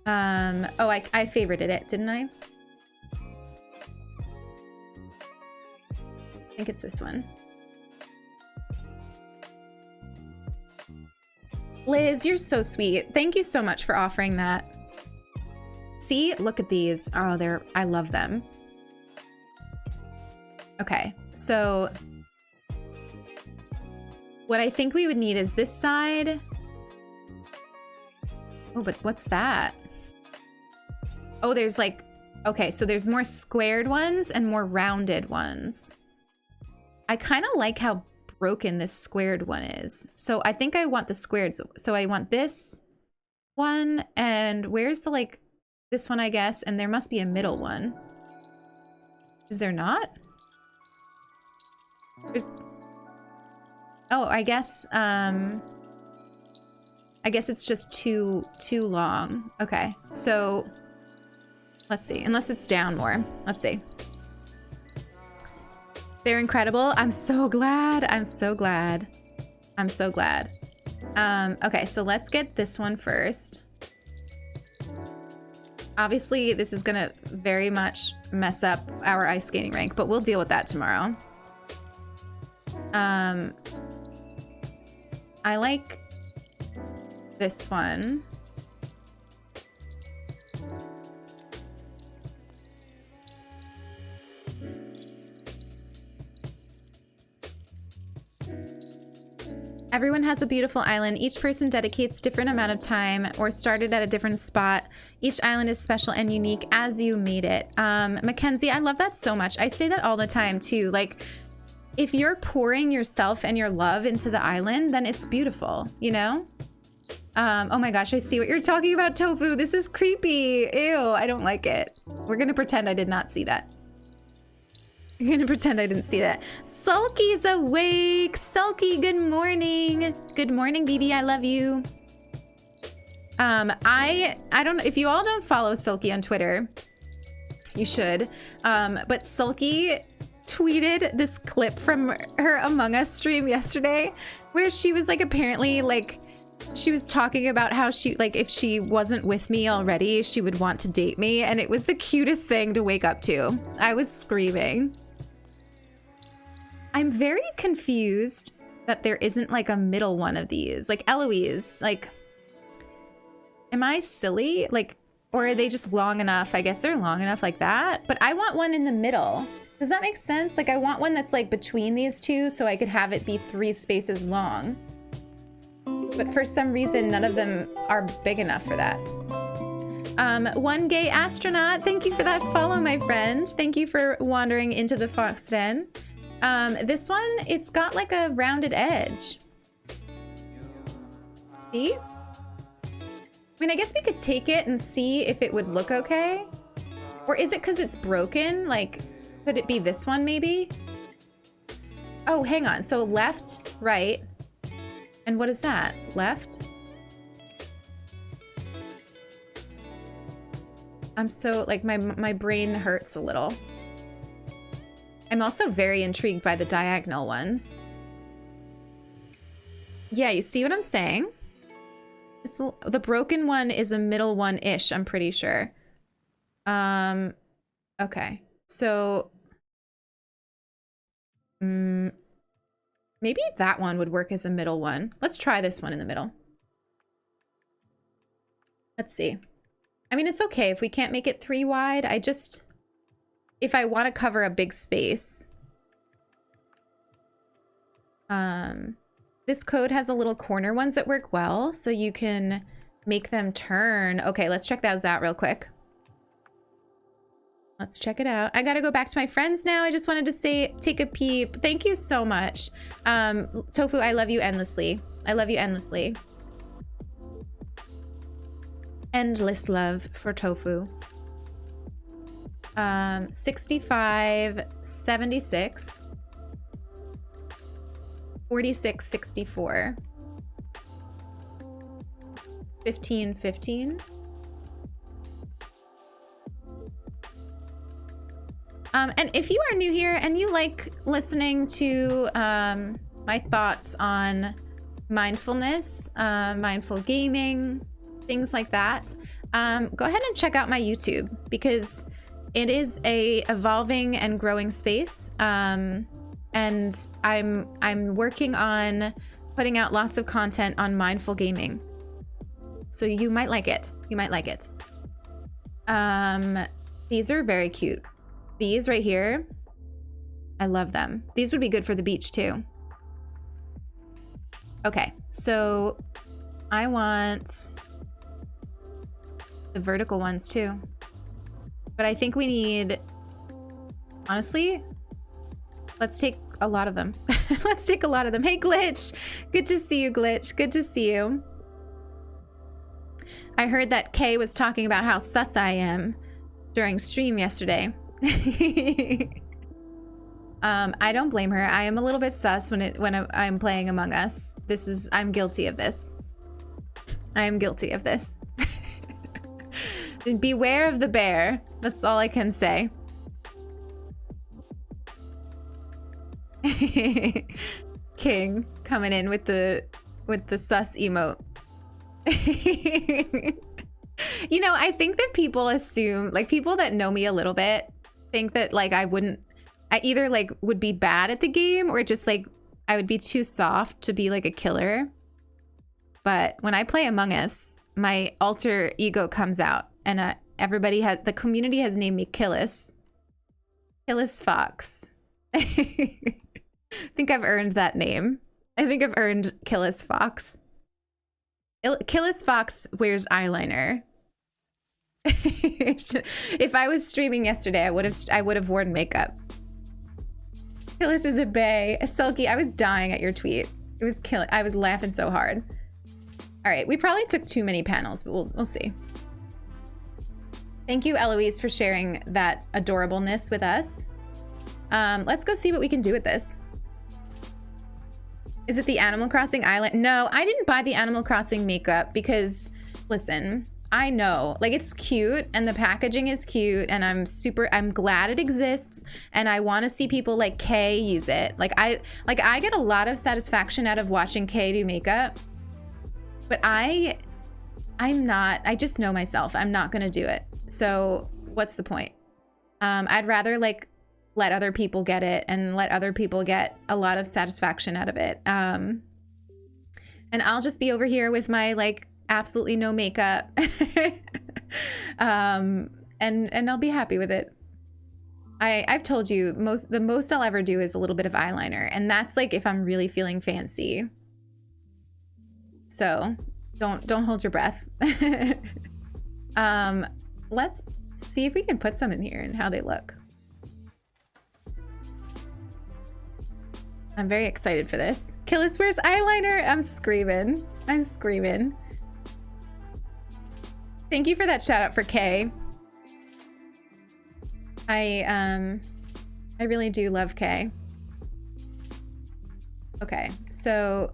Oh, I favorited it, didn't I? I think it's this one. Liz, you're so sweet. Thank you so much for offering that. See, look at these. Oh, I love them. Okay, so what I think we would need is this side. Oh, but what's that? Oh, there's like Okay, so there's more squared ones and more rounded ones. I kind of like how broken this squared one is. So I think I want the squared. So I want this one, and where's the like this one, I guess, and there must be a middle one. Is there not? There's... Oh, I guess it's just too long. Okay, so let's see. Unless it's down more. Let's see. They're incredible. I'm so glad. I'm so glad. I'm so glad. Okay, so let's get this one first. Obviously, this is gonna very much mess up our ice skating rink, but we'll deal with that tomorrow. I like this one. Everyone has a beautiful island. Each person dedicates different amount of time or started at a different spot. Each island is special and unique as you made it. Mackenzie, I love that so much. I say that all the time too. Like, if you're pouring yourself and your love into the island, then it's beautiful, you know? Oh my gosh, I see what you're talking about, Tofu. This is creepy. Ew, I don't like it. We're gonna pretend I did not see that. I'm gonna pretend I didn't see that. Sulky's awake. Sulky, good morning. Good morning, BB. I love you. I don't know if you all don't follow Sulky on Twitter. You should. But Sulky tweeted this clip from her Among Us stream yesterday, where she was like apparently like she was talking about how she like if she wasn't with me already, she would want to date me, and it was the cutest thing to wake up to. I was screaming. I'm very confused that there isn't like a middle one of these. Like Eloise, like, am I silly? Like, or are they just long enough? I guess they're long enough like that, but I want one in the middle. Does that make sense? Like I want one that's like between these two so I could have it be 3 spaces long. But for some reason, none of them are big enough for that. One Gay Astronaut, thank you for that follow, my friend. Thank you for wandering into the Fox Den. This one, it's got like a rounded edge. See? I mean, I guess we could take it and see if it would look okay. Or is it because it's broken? Like, could it be this one maybe? Oh, hang on. So left, right. And what is that? Left? I'm so, like, my brain hurts a little. I'm also very intrigued by the diagonal ones. Yeah, you see what I'm saying? It's the broken one is a middle one-ish, I'm pretty sure. Okay. So maybe that one would work as a middle one. Let's try this one in the middle. Let's see. I mean, it's okay if we can't make it 3 wide. I just, if I want to cover a big space. This code has a little corner ones that work well, so you can make them turn. Okay, let's check those out real quick. Let's check it out. I gotta go back to my friends now. I just wanted to say, take a peep. Thank you so much. Tofu, I love you endlessly. I love you endlessly. Endless love for Tofu. 65, 76. 46, 64. 15, 15. And if you are new here and you like listening to my thoughts on mindfulness, mindful gaming, things like that, go ahead and check out my YouTube, because it is a evolving and growing space. And I'm working on putting out lots of content on mindful gaming. So you might like it. You might like it. These are very cute. These right here, I love them. These would be good for the beach too. Okay, so I want the vertical ones too. But I think we need, honestly, let's take a lot of them. Let's take a lot of them. Hey, Glitch. Good to see you, Glitch. Good to see you. I heard that Kay was talking about how sus I am during stream yesterday. I don't blame her. I am a little bit sus when I'm playing Among Us. I'm guilty of this. I am guilty of this. Beware of the bear. That's all I can say. King coming in with the sus emote. You know, I think that people assume, like, people that know me a little bit think that, like, I either like would be bad at the game or just like I would be too soft to be like a killer. But when I play Among Us, my alter ego comes out, and the community has named me Killis Fox. I think I've earned that name. I think I've earned Killis Fox. Killis Fox wears eyeliner. If I was streaming yesterday, I would have worn makeup. Killis is a bae. Selkie, I was dying at your tweet. It was killing. I was laughing so hard. All right, we probably took too many panels, but we'll see. Thank you, Eloise, for sharing that adorableness with us. Let's go see what we can do with this. Is it the Animal Crossing Island? No, I didn't buy the Animal Crossing makeup because, listen, I know, like, it's cute and the packaging is cute and I'm glad it exists, and I want to see people like Kay use it. I get a lot of satisfaction out of watching Kay do makeup, but I just know myself. I'm not going to do it. So what's the point? I'd rather like let other people get it and let other people get a lot of satisfaction out of it. And I'll just be over here with my like absolutely no makeup. And I'll be happy with it. I've told you the most I'll ever do is a little bit of eyeliner, and that's like if I'm really feeling fancy. So don't hold your breath. Let's see if we can put some in here and how they look. I'm very excited for this. Killis wears eyeliner. I'm screaming. I'm screaming. Thank you for that shout out for Kay. I really do love Kay. Okay, so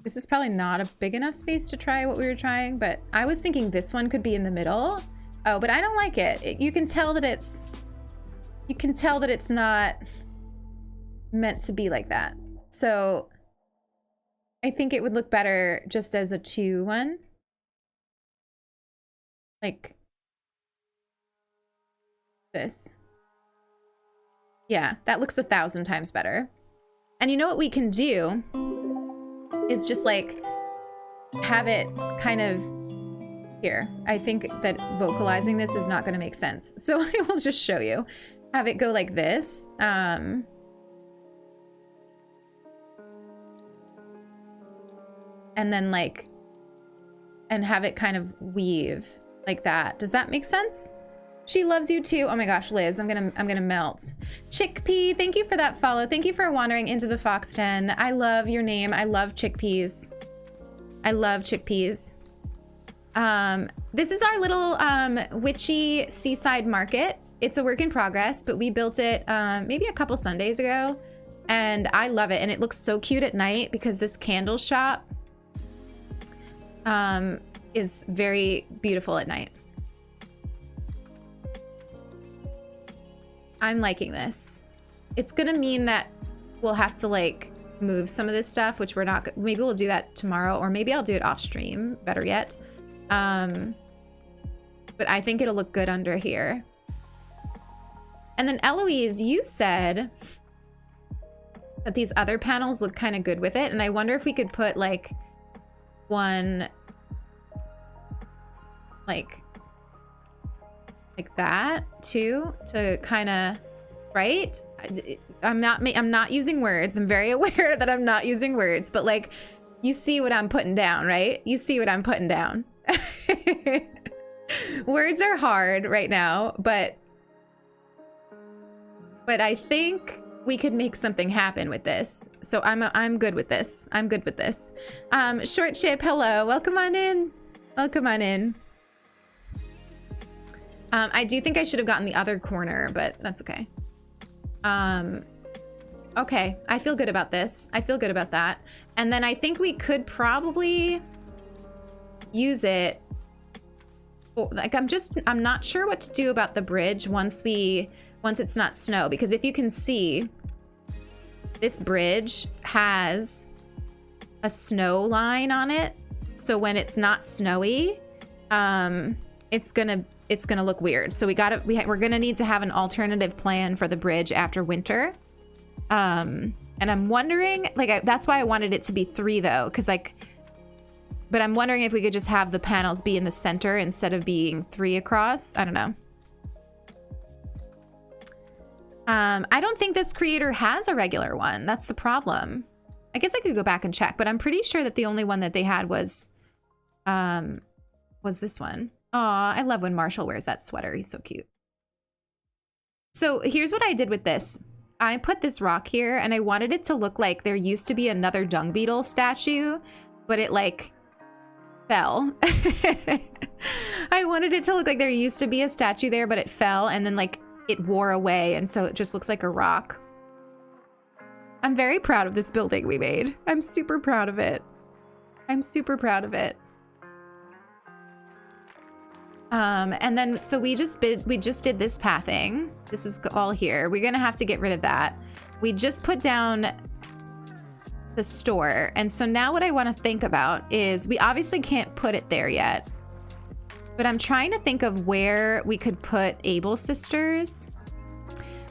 this is probably not a big enough space to try what we were trying, but I was thinking this one could be in the middle. Oh, but I don't like it. You can tell that it's not meant to be like that. So I think it would look better just as a 2-1. Like this. Yeah, that looks 1,000 times better. And you know what we can do is just like have it kind of here. I think that vocalizing this is not going to make sense. So I will just show you. Have it go like this. And then like, and have it kind of weave like that. Does that make sense? She loves you too. Oh my gosh, Liz, I'm gonna melt. Chickpea, thank you for that follow. Thank you for wandering into the Fox Den. I love your name. I love chickpeas. I love chickpeas. This is our little witchy seaside market. It's a work in progress, but we built it maybe a couple Sundays ago, and I love it. And it looks so cute at night because this candle shop is very beautiful at night. I'm liking this. It's gonna mean that we'll have to like move some of this stuff, which we're not, maybe we'll do that tomorrow, or maybe I'll do it off stream, better yet. But I think it'll look good under here. And then Eloise, you said that these other panels look kind of good with it. And I wonder if we could put like one like that too, to kind of, right? I'm not using words. I'm very aware that I'm not using words, but like, you see what I'm putting down, right? You see what I'm putting down. Words are hard right now, but I think we could make something happen with this. So I'm good with this. I'm good with this. Short Chip, hello. Welcome on in. Welcome on in. I do think I should have gotten the other corner, but that's okay. Okay, I feel good about this. I feel good about that. And then I think we could probably use it. Like I'm not sure what to do about the bridge once it's not snow, because if you can see, this bridge has a snow line on it. So when it's not snowy, it's gonna look weird. So we're gonna need to have an alternative plan for the bridge after winter. And I'm wondering, like, that's why I wanted it to be 3 though, because but I'm wondering if we could just have the panels be in the center instead of being 3 across. I don't know. I don't think this creator has a regular one. That's the problem. I guess I could go back and check, but I'm pretty sure that the only one that they had was this one. Aw, I love when Marshall wears that sweater. He's so cute. So here's what I did with this. I put this rock here and I wanted it to look like there used to be another dung beetle statue, but it like fell. I wanted it to look like there used to be a statue there, but it fell and then like it wore away, and so it just looks like a rock. I'm very proud of this building we made. I'm super proud of it. I'm super proud of it. And then so we just did this pathing. This is all here. We're gonna have to get rid of that. We just put down the store, and so now what I want to think about is we obviously can't put it there yet. But I'm trying to think of where we could put Able Sisters.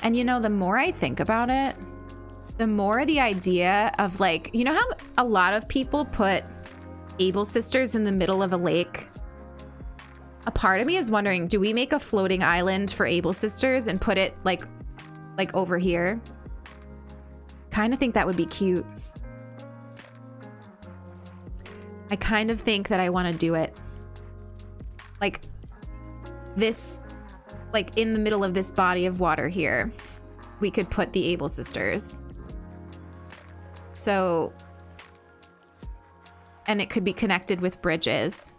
And you know, the more I think about it, the more the idea of like, you know how a lot of people put Able Sisters in the middle of a lake? A part of me is wondering, do we make a floating island for Able Sisters and put it like over here? Kind of think that would be cute. I kind of think that I want to do it. Like this, like in the middle of this body of water here, we could put the Able Sisters. So, and it could be connected with bridges.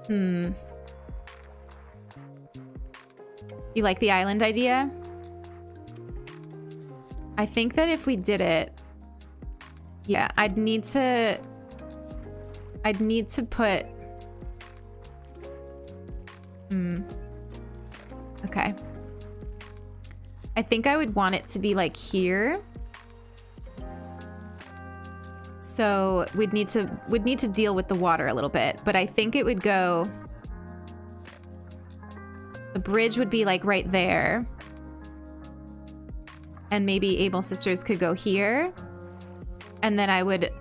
You like the island idea? I think that if we did it, yeah, I'd need to put, okay. I think I would want it to be like here. So we'd need to deal with the water a little bit, but I think it would go, the bridge would be like right there. And maybe Able Sisters could go here. And then I would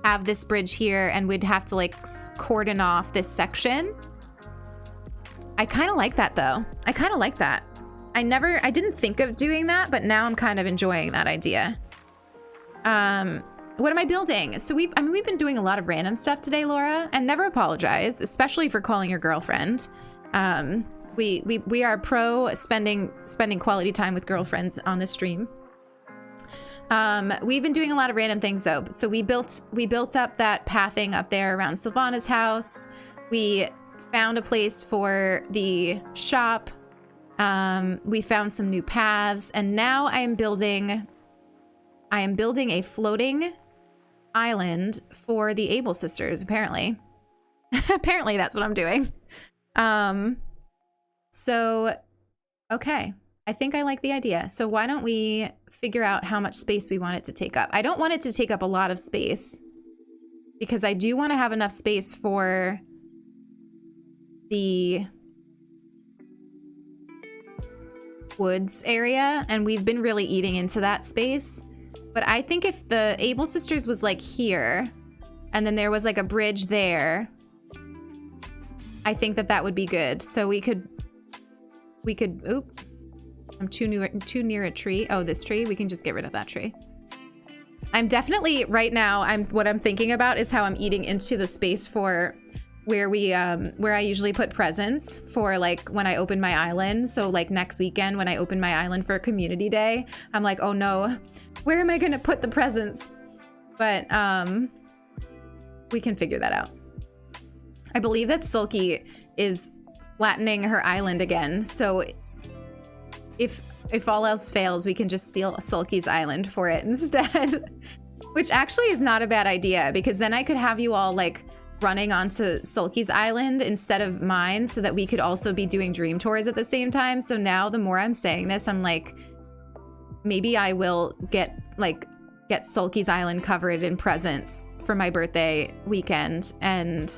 have this bridge here and we'd have to like cordon off this section. I kind of like that though. I kind of like that. I didn't think of doing that, but now I'm kind of enjoying that idea. What am I building? So we've been doing a lot of random stuff today, Laura, and never apologize, especially for calling your girlfriend. We are pro spending quality time with girlfriends on this stream. We've been doing a lot of random things though. So we built up that pathing up there around Sylvana's house. We found a place for the shop. We found some new paths, and now I am building a floating island for the Able Sisters, apparently. Apparently that's what I'm doing. So, okay. I think I like the idea. So why don't we figure out how much space we want it to take up? I don't want it to take up a lot of space because I do want to have enough space for the woods area, and we've been really eating into that space. But I think if the Able Sisters was like here, and then there was like a bridge there, I think that would be good. So we could, oop, I'm too near a tree. Oh, this tree, we can just get rid of that tree. I'm definitely, right now, what I'm thinking about is how I'm eating into the space for where I usually put presents for like when I open my island. So like next weekend when I open my island for community day, I'm like, oh no, where am I gonna put the presents? But we can figure that out. I believe that Sulky is flattening her island again. So if all else fails, we can just steal Sulky's island for it instead. Which actually is not a bad idea, because then I could have you all like running onto Sulky's island instead of mine, so that we could also be doing dream tours at the same time. So now the more I'm saying this, I'm like, maybe I will get Sulky's island covered in presents for my birthday weekend and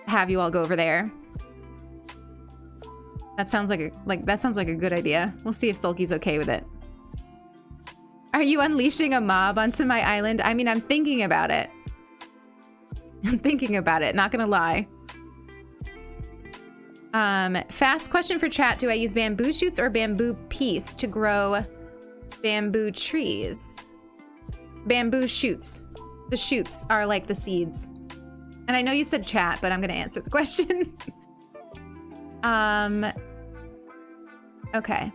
have you all go over there. That sounds like a good idea. We'll see if Sulky's okay with it. Are you unleashing a mob onto my island? I mean, I'm thinking about it. I'm thinking about it, not gonna lie. Fast question for chat. Do I use bamboo shoots or bamboo piece to grow bamboo trees? Bamboo shoots. The shoots are like the seeds. And I know you said chat, but I'm gonna answer the question. Okay.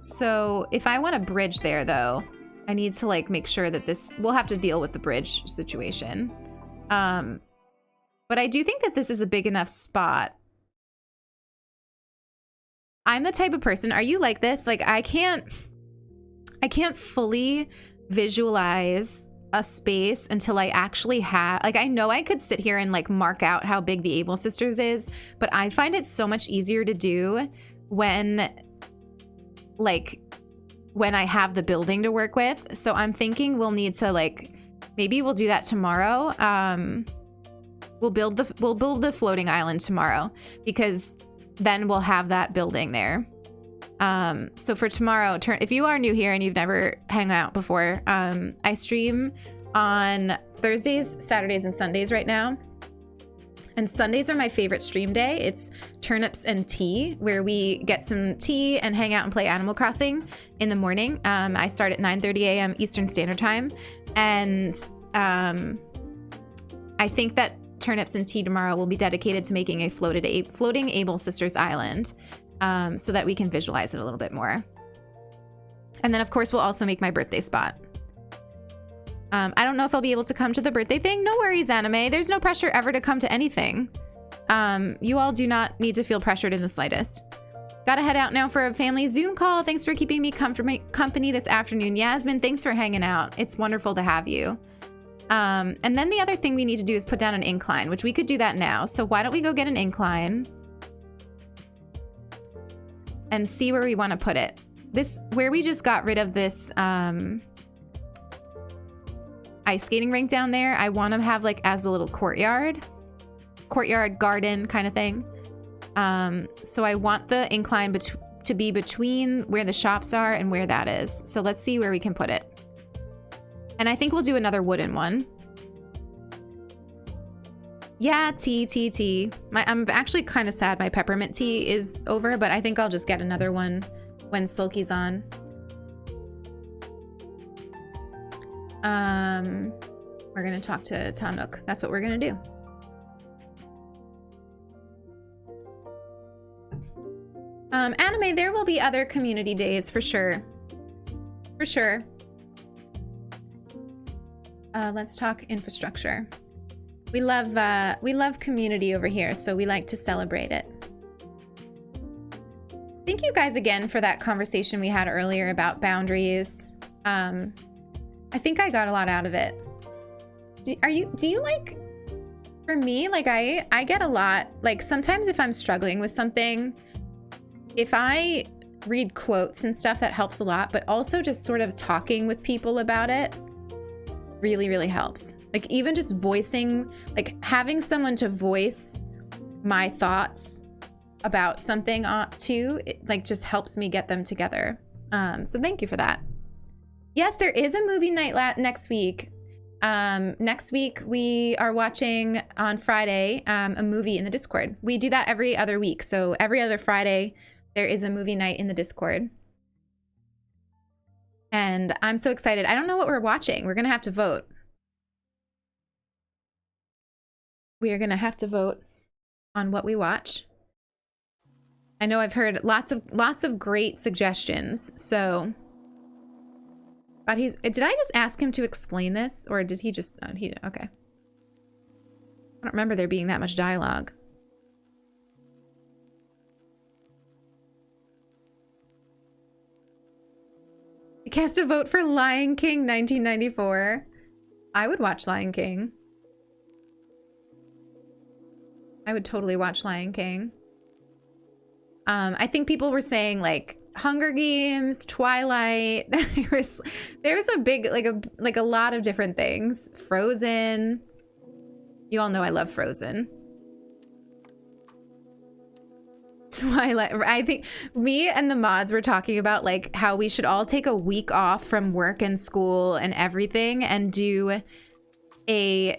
So if I want a bridge there though, I need to like make sure that we'll have to deal with the bridge situation. But I do think that this is a big enough spot. I'm the type of person, are you like this? Like I can't fully visualize a space until I actually have, like, I know I could sit here and like mark out how big the Able Sisters is, but I find it so much easier to do when I have the building to work with. So I'm thinking we'll need to like, maybe we'll do that tomorrow. We'll build the floating island tomorrow, because then we'll have that building there. So for tomorrow, if you are new here and you've never hung out before, I stream on Thursdays, Saturdays, and Sundays right now. And Sundays are my favorite stream day. It's turnips and tea, where we get some tea and hang out and play Animal Crossing in the morning. I start at 9:30 a.m. Eastern Standard Time. And I think that turnips and tea tomorrow will be dedicated to making a floating Able Sisters Island, so that we can visualize it a little bit more. And then of course we'll also make my birthday spot. I don't know if I'll be able to come to the birthday thing. No worries, Anime. There's no pressure ever to come to anything. You all do not need to feel pressured in the slightest. Gotta head out now for a family Zoom call. Thanks for keeping me company this afternoon. Yasmin, thanks for hanging out. It's wonderful to have you. And then the other thing we need to do is put down an incline, which we could do that now. So why don't we go get an incline and see where we want to put it. Where we just got rid of this ice skating rink down there, I want to have like as a little courtyard garden kind of thing. So I want the incline to be between where the shops are and where that is. So let's see where we can put it. And I think we'll do another wooden one. Yeah, tea. I'm actually kind of sad my peppermint tea is over, but I think I'll just get another one when Sulky's on. We're gonna talk to Tom Nook. That's what we're gonna do. Anime, there will be other community days for sure. For sure. Let's talk infrastructure. We love community over here, so we like to celebrate it. Thank you guys again for that conversation we had earlier about boundaries. I think I got a lot out of it. Do you like, for me, like I get a lot, like sometimes if I'm struggling with something, if I read quotes and stuff, that helps a lot, but also just sort of talking with people about it really, really helps. Like even just voicing, like having someone to voice my thoughts about something to, like just helps me get them together. So thank you for that. Yes, there is a movie night next week. Next week we are watching on Friday a movie in the Discord. We do that every other week. So every other Friday there is a movie night in the Discord. And I'm so excited. I don't know what we're watching. We're gonna have to vote. we are gonna have to vote on what we watch. I know I've heard lots of great suggestions, so. But did I just ask him to explain this, or did he just, okay. I don't remember there being that much dialogue. Cast a vote for Lion King 1994. I would watch Lion King. I would totally watch Lion King. I think people were saying like Hunger Games, Twilight. There's a big like a lot of different things. Frozen. You all know I love Frozen. Twilight. I think me and the mods were talking about like how we should all take a week off from work and school and everything and do a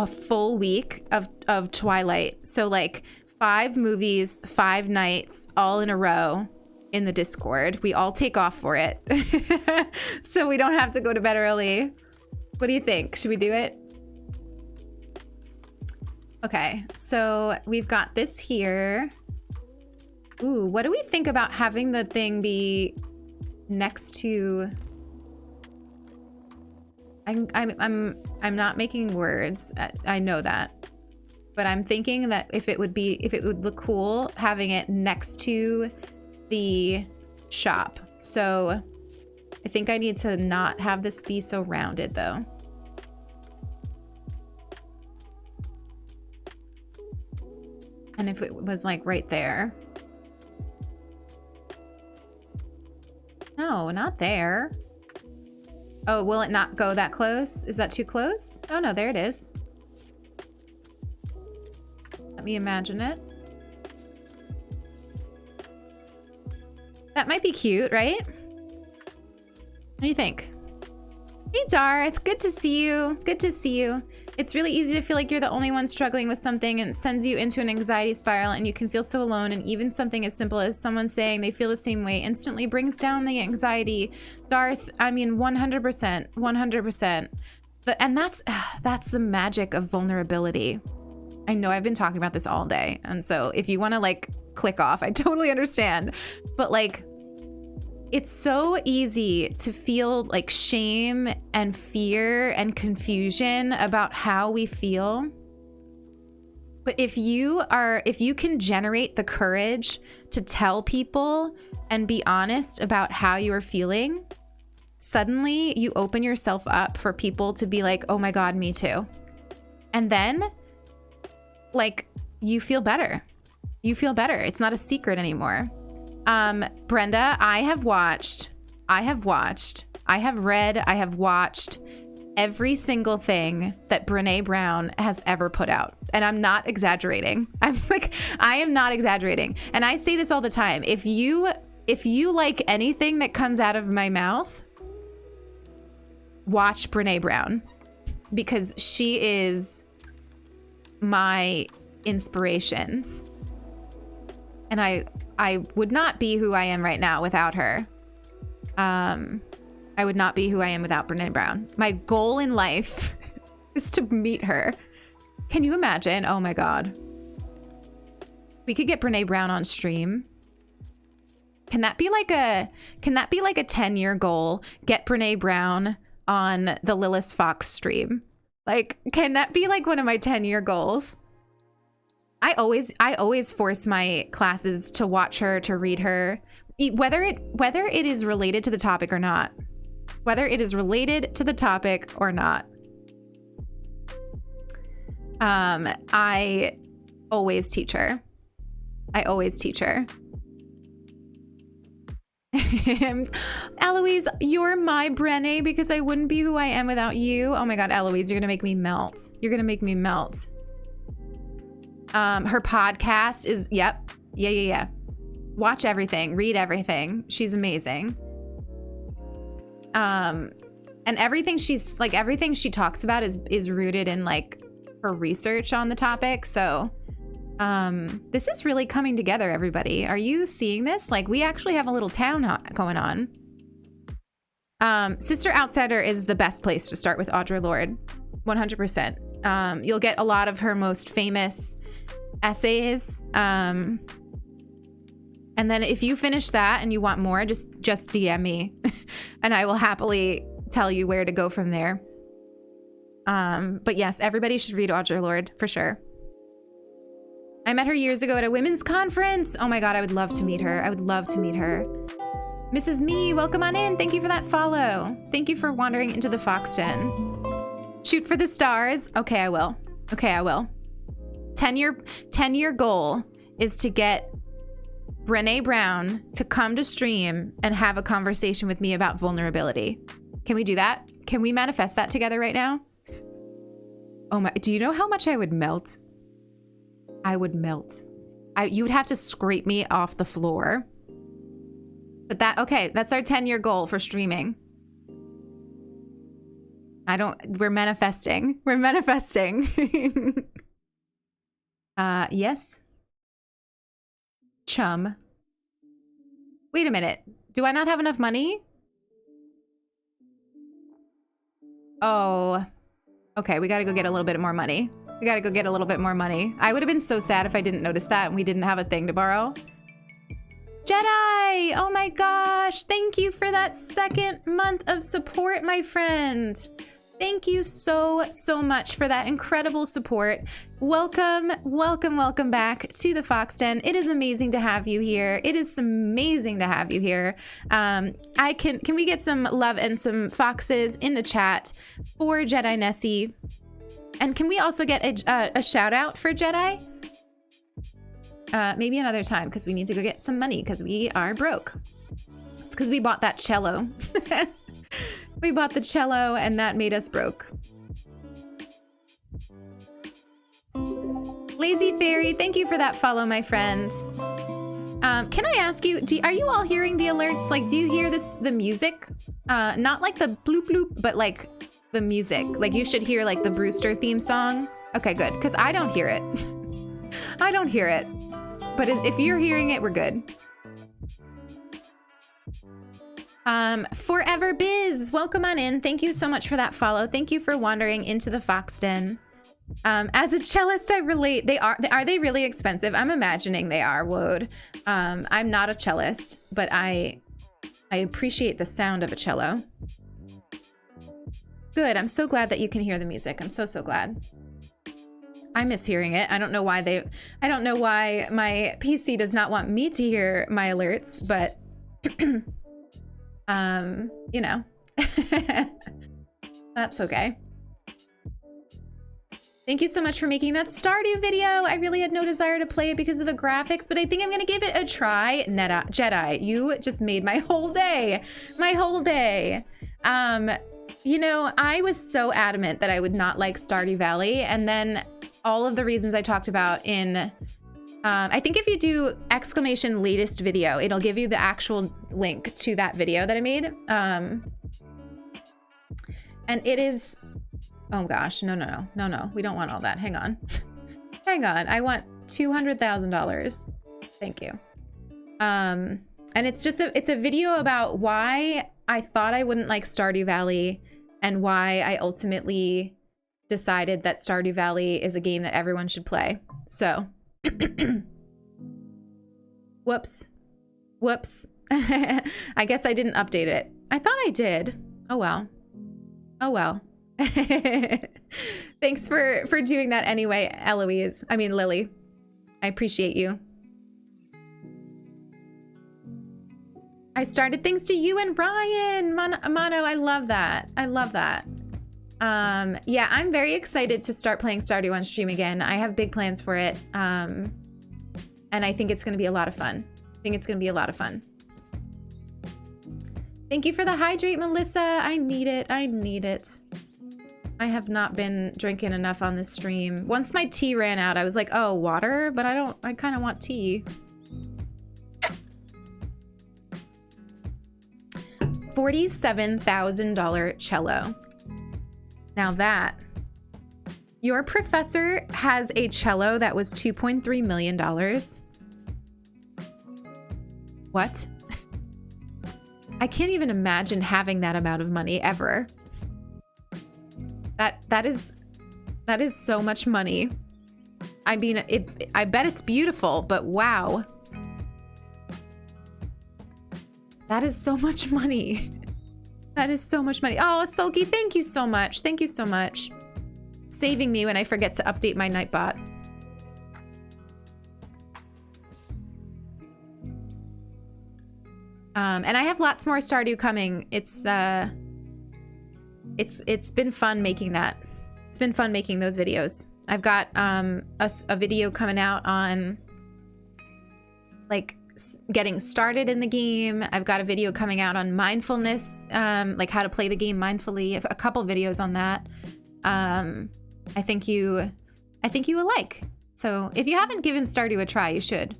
full week of Twilight. So like 5 movies, 5 nights, all in a row in the Discord. We all take off for it. So we don't have to go to bed early. What do you think? Should we do it? Okay, so we've got this here. Ooh, what do we think about having the thing be next to... I'm not making words. I know that. But I'm thinking that if it would look cool having it next to the shop. So I think I need to not have this be so rounded though. And if it was like right there. No, not there. Oh, will it not go that close? Is that too close? Oh no, there it is. Let me imagine it. That might be cute, right? What do you think? Hey Darth, good to see you. Good to see you. It's really easy to feel like you're the only one struggling with something, and it sends you into an anxiety spiral and you can feel so alone, and even something as simple as someone saying they feel the same way instantly brings down the anxiety. Darth, I mean 100%, 100%. And that's the magic of vulnerability. I know I've been talking about this all day, and so if you want to like click off, I totally understand. But like, it's so easy to feel like shame and fear and confusion about how we feel. But if you can generate the courage to tell people and be honest about how you are feeling, suddenly you open yourself up for people to be like, oh my God, me too. And then like you feel better. You feel better. It's not a secret anymore. Brenda, I have watched, I have read, I have watched every single thing that Brené Brown has ever put out. And I'm not exaggerating. I am not exaggerating. And I say this all the time. If you like anything that comes out of my mouth, watch Brené Brown, because she is my inspiration. And I would not be who I am right now without her. I would not be who I am without Brené Brown. My goal in life is to meet her. Can you imagine? Oh my God. We could get Brené Brown on stream. Can that be like a 10-year goal? Get Brené Brown on the Lilith Fox stream. Like, can that be like one of my 10-year goals? I always force my classes to watch her, to read her, whether it is related to the topic or not. Whether it is related to the topic or not. I always teach her. I always teach her. Eloise, you're my Brené because I wouldn't be who I am without you. Oh my God, Eloise, you're gonna make me melt. You're gonna make me melt. Her podcast is, yep. Yeah. Watch everything, read everything. She's amazing. And everything she talks about is rooted in like her research on the topic. So, this is really coming together, everybody. Are you seeing this? Like, we actually have a little town going on. Sister Outsider is the best place to start with Audre Lorde. 100%. You'll get a lot of her most famous essays. And then if you finish that and you want more, just DM me and I will happily tell you where to go from there. But yes, everybody should read Audre for sure. I met her years ago at a women's conference. Oh my God, I would love to meet her. I would love to meet her. Mrs. Me, welcome on in. Thank you for that follow. Thank you for wandering into the Fox Den. Shoot for the stars. Okay, I will. Okay, I will. 10-year goal is to get Brené Brown to come to stream and have a conversation with me about vulnerability. Can we do that? Can we manifest that together right now? Oh my, do you know how much I would melt? I would melt. You would have to scrape me off the floor. But okay, that's our 10-year goal for streaming. We're manifesting. We're manifesting. Yes. Chum. Wait a minute. Do I not have enough money? Oh. Okay, we gotta go get a little bit more money. We gotta go get a little bit more money. I would have been so sad if I didn't notice that and we didn't have a thing to borrow. Jedi! Oh my gosh, thank you for that 2nd month of support, my friend. Thank you so much for that incredible support. Welcome back to the Fox Den. It is amazing to have you here. It is amazing to have you here. Can we get some love and some foxes in the chat for Jedi Nessie? And can we also get a shout out for Jedi? Maybe another time, because we need to go get some money because we are broke. It's because we bought that cello. We bought the cello and that made us broke. Lazy Fairy, thank you for that follow, my friend. Can I ask you, are you all hearing the alerts? Like, do you hear the music? Not like the bloop bloop, but like the music. Like you should hear like the Brewster theme song. Okay, good, because I don't hear it. I don't hear it. But if you're hearing it, we're good. Forever Biz, welcome on in. Thank you so much for that follow. Thank you for wandering into the Fox Den. As a cellist, I relate. Are they really expensive? I'm imagining they are, Woad. I'm not a cellist, but I appreciate the sound of a cello. Good, I'm so glad that you can hear the music. I'm so glad. I miss hearing it. I don't know why my PC does not want me to hear my alerts, but you know, that's okay. Thank you so much for making that Stardew video. I really had no desire to play it because of the graphics, but I think I'm gonna give it a try. Jedi, you just made my whole day. My whole day. You know, I was so adamant that I would not like Stardew Valley, and then all of the reasons I talked about in I think if you do !latest video, it'll give you the actual link to that video that I made. And it is, oh gosh, no. We don't want all that. Hang on. Hang on. I want $200,000. Thank you. And it's just it's a video about why I thought I wouldn't like Stardew Valley and why I ultimately decided that Stardew Valley is a game that everyone should play. So whoops. I guess I didn't update it. I thought I did. Oh well. Thanks for doing that anyway, Lily. I appreciate you. I started thanks to you and Ryan. Mano, I love that. Yeah, I'm very excited to start playing Stardew on stream again. I have big plans for it. And I think it's going to be a lot of fun. Thank you for the hydrate, Melissa. I need it. I have not been drinking enough on this stream. Once my tea ran out, I was like, oh, water? But I kind of want tea. $47,000 cello. Now that, your professor has a cello that was $2.3 million. What? I can't even imagine having that amount of money ever. That That is so much money. I mean, I bet it's beautiful, but wow. That is so much money. That is so much money. Oh, Sulky, thank you so much. Thank you so much. Saving me when I forget to update my Nightbot. And I have lots more Stardew coming. It's been fun making that. It's been fun making those videos. I've got a video coming out on like getting started in the game. I've got a video coming out on mindfulness, like how to play the game mindfully. A couple videos on that. I think you will like. So if you haven't given Stardew a try, you should.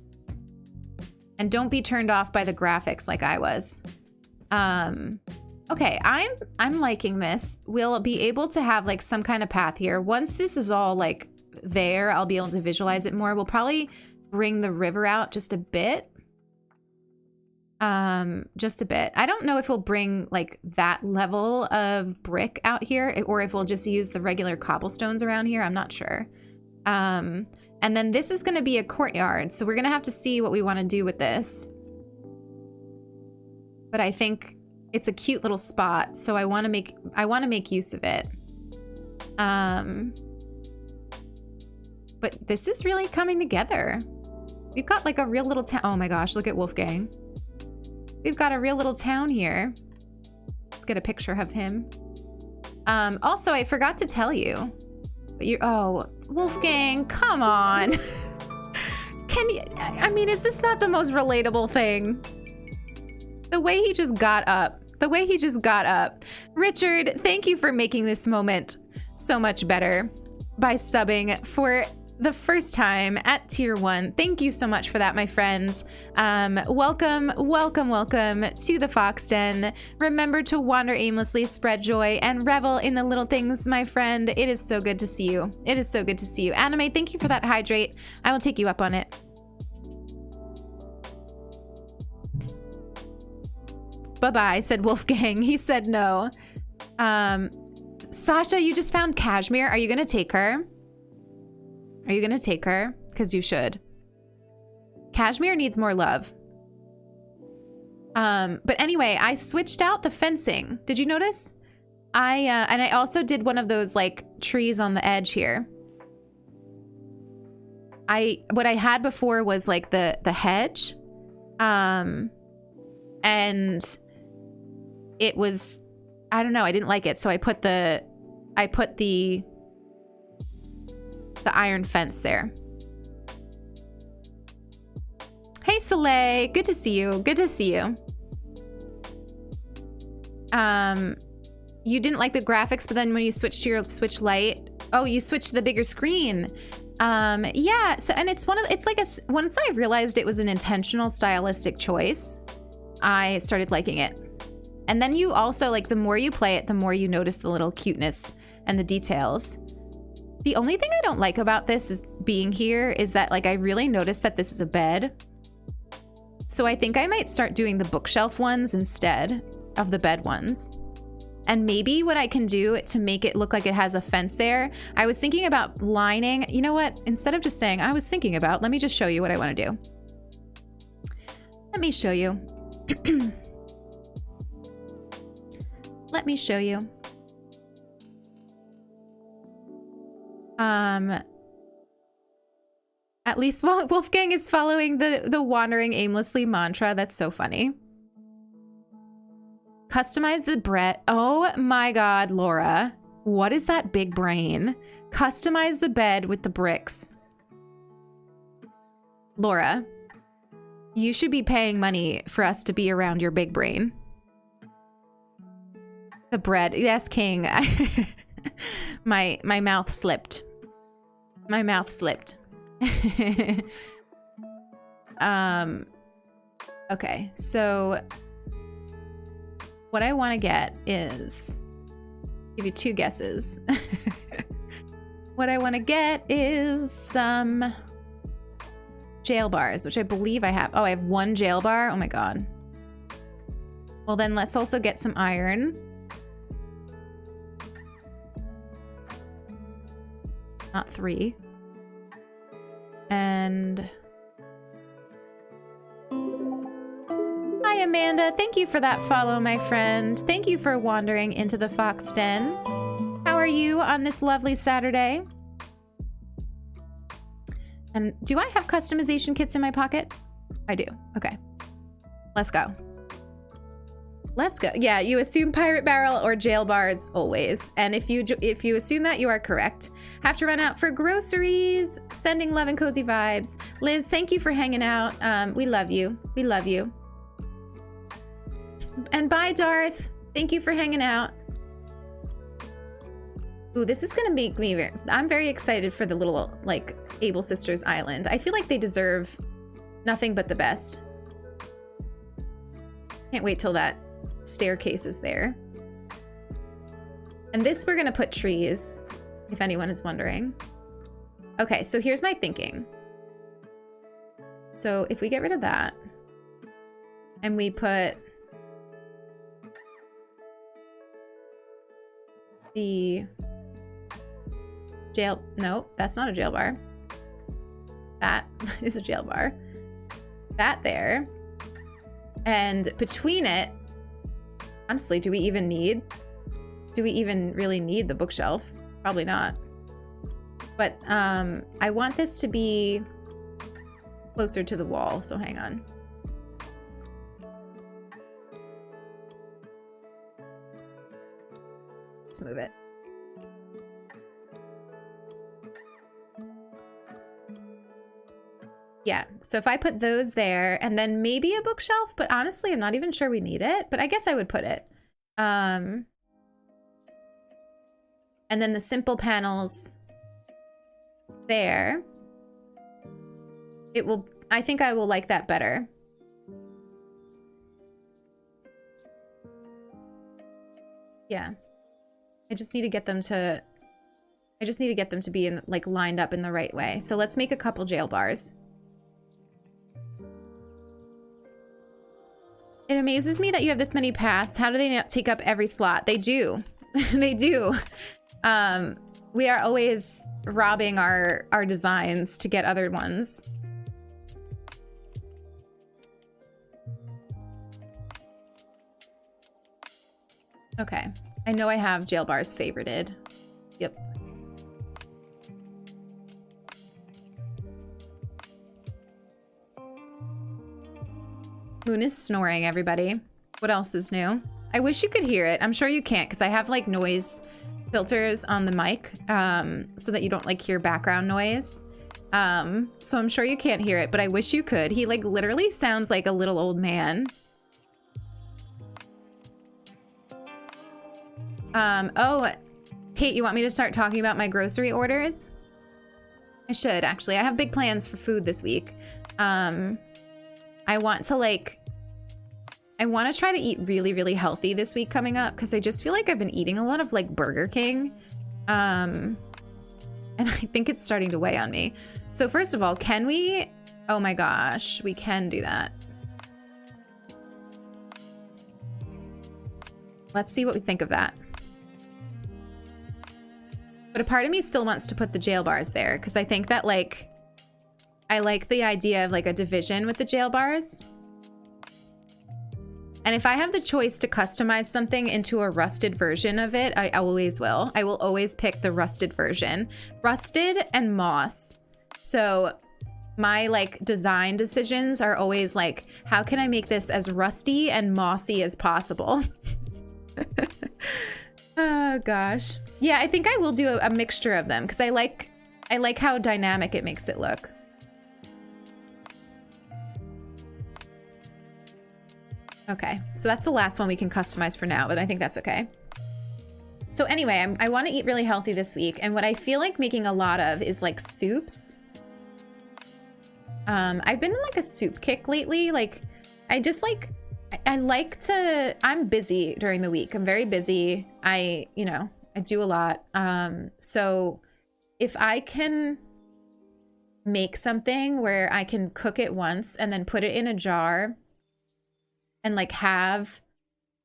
And don't be turned off by the graphics like I was. Okay, I'm liking this. We'll be able to have like some kind of path here. Once this is all like there, I'll be able to visualize it more. We'll probably bring the river out just a bit. Just a bit. I don't know if we'll bring like that level of brick out here or if we'll just use the regular cobblestones around here. I'm not sure. And then this is going to be a courtyard, so we're going to have to see what we want to do with this. But I think it's a cute little spot, so I want to make use of it. But this is really coming together. We've got like a real little town. Oh my gosh, look at Wolfgang. We've got a real little town here. Let's get a picture of him. Also, I forgot to tell you. But oh, Wolfgang, come on. I mean, is this not the most relatable thing? The way he just got up. The way he just got up. Richard, thank you for making this moment so much better by subbing for the first time at tier 1. Thank you so much for that, my friend. Welcome, welcome, welcome to the Fox Den. Remember to wander aimlessly, spread joy, and revel in the little things, my friend. It is so good to see you. It is so good to see you. Anime, thank you for that hydrate. I will take you up on it. Bye-bye, said Wolfgang. He said no. Sasha, you just found Cashmere. Are you gonna take her? Are you gonna take her? Because you should. Cashmere needs more love. But anyway, I switched out the fencing. Did you notice? And I also did one of those like trees on the edge here. What I had before was like the hedge. And it was, I don't know, I didn't like it. So I put the iron fence there. Hey Soleil, good to see you. Good to see you. You didn't like the graphics, but then when you switched to your Switch Lite, oh, you switched to the bigger screen. Yeah. So, and it's once I realized it was an intentional stylistic choice, I started liking it. And then you also like the more you play it, the more you notice the little cuteness and the details. The only thing I don't like about this is being here is that like I really noticed that this is a bed. So I think I might start doing the bookshelf ones instead of the bed ones. And maybe what I can do to make it look like it has a fence there, I was thinking about lining, you know what? Instead of just saying I was thinking about, let me just show you what I want to do. Let me show you. Let me show you. At least Wolfgang is following the wandering aimlessly mantra. That's so funny. Customize the bread. Oh my God, Laura. What is that big brain? Customize the bed with the bricks. Laura, you should be paying money for us to be around your big brain. The bread. Yes, King. My mouth slipped. My mouth slipped. Okay, so what I want to get is, give you two guesses. What I want to get is some jail bars, which I believe I have. Oh, I have one jail bar. Oh my God. Well, then let's also get some iron. not 3. And hi, Amanda. Thank you for that follow, my friend. Thank you for wandering into the Fox Den. How are you on this lovely Saturday? And do I have customization kits in my pocket? I do. Okay. Let's go. Let's go. Yeah, you assume pirate barrel or jail bars always. And if you assume that, you are correct. Have to run out for groceries. Sending love and cozy vibes. Liz, thank you for hanging out. We love you. We love you. And bye, Darth. Thank you for hanging out. Ooh, this is gonna make me I'm very excited for the little, like, Able Sisters Island. I feel like they deserve nothing but the best. Can't wait till that staircase is there. And this we're gonna put trees, if anyone is wondering. Okay, so here's my thinking. So if we get rid of that, and we put the jail, no, that's not a jail bar. That is a jail bar. That there. And between it, honestly, do we even really need the bookshelf? Probably not. But I want this to be closer to the wall, so hang on. Let's move it. Yeah, so if I put those there and then maybe a bookshelf, but honestly, I'm not even sure we need it, but I guess I would put it. And then the simple panels there. It will, I think I will like that better. Yeah. I just need to get them to be in, like, lined up in the right way. So let's make a couple jail bars. It amazes me that you have this many paths. How do they not take up every slot? They do. They do. We are always robbing our designs to get other ones. Okay. I know I have jail bars favorited. Yep. Moon is snoring, everybody. What else is new? I wish you could hear it. I'm sure you can't because I have, like, noise filters on the mic so that you don't, like, hear background noise. So I'm sure you can't hear it, but I wish you could. He, like, literally sounds like a little old man. Oh, Kate, you want me to start talking about my grocery orders? I should, actually. I have big plans for food this week. I want to try to eat really, really healthy this week coming up because I just feel like I've been eating a lot of, like, Burger King. And I think it's starting to weigh on me. So first of all, can we... Oh my gosh, we can do that. Let's see what we think of that. But a part of me still wants to put the jail bars there because I think that, like... I like the idea of, like, a division with the jail bars. And if I have the choice to customize something into a rusted version of it, I always will. I will always pick the rusted version. Rusted and moss. So my, like, design decisions are always like, how can I make this as rusty and mossy as possible? Oh gosh. Yeah, I think I will do a mixture of them because I like how dynamic it makes it look. Okay, so that's the last one we can customize for now, but I think that's okay. So anyway, I want to eat really healthy this week, and what I feel like making a lot of is, like, soups. I've been in, like, a soup kick lately. Like, I just, like, I'm busy during the week. I'm very busy. I do a lot. So if I can make something where I can cook it once and then put it in a jar and, like, have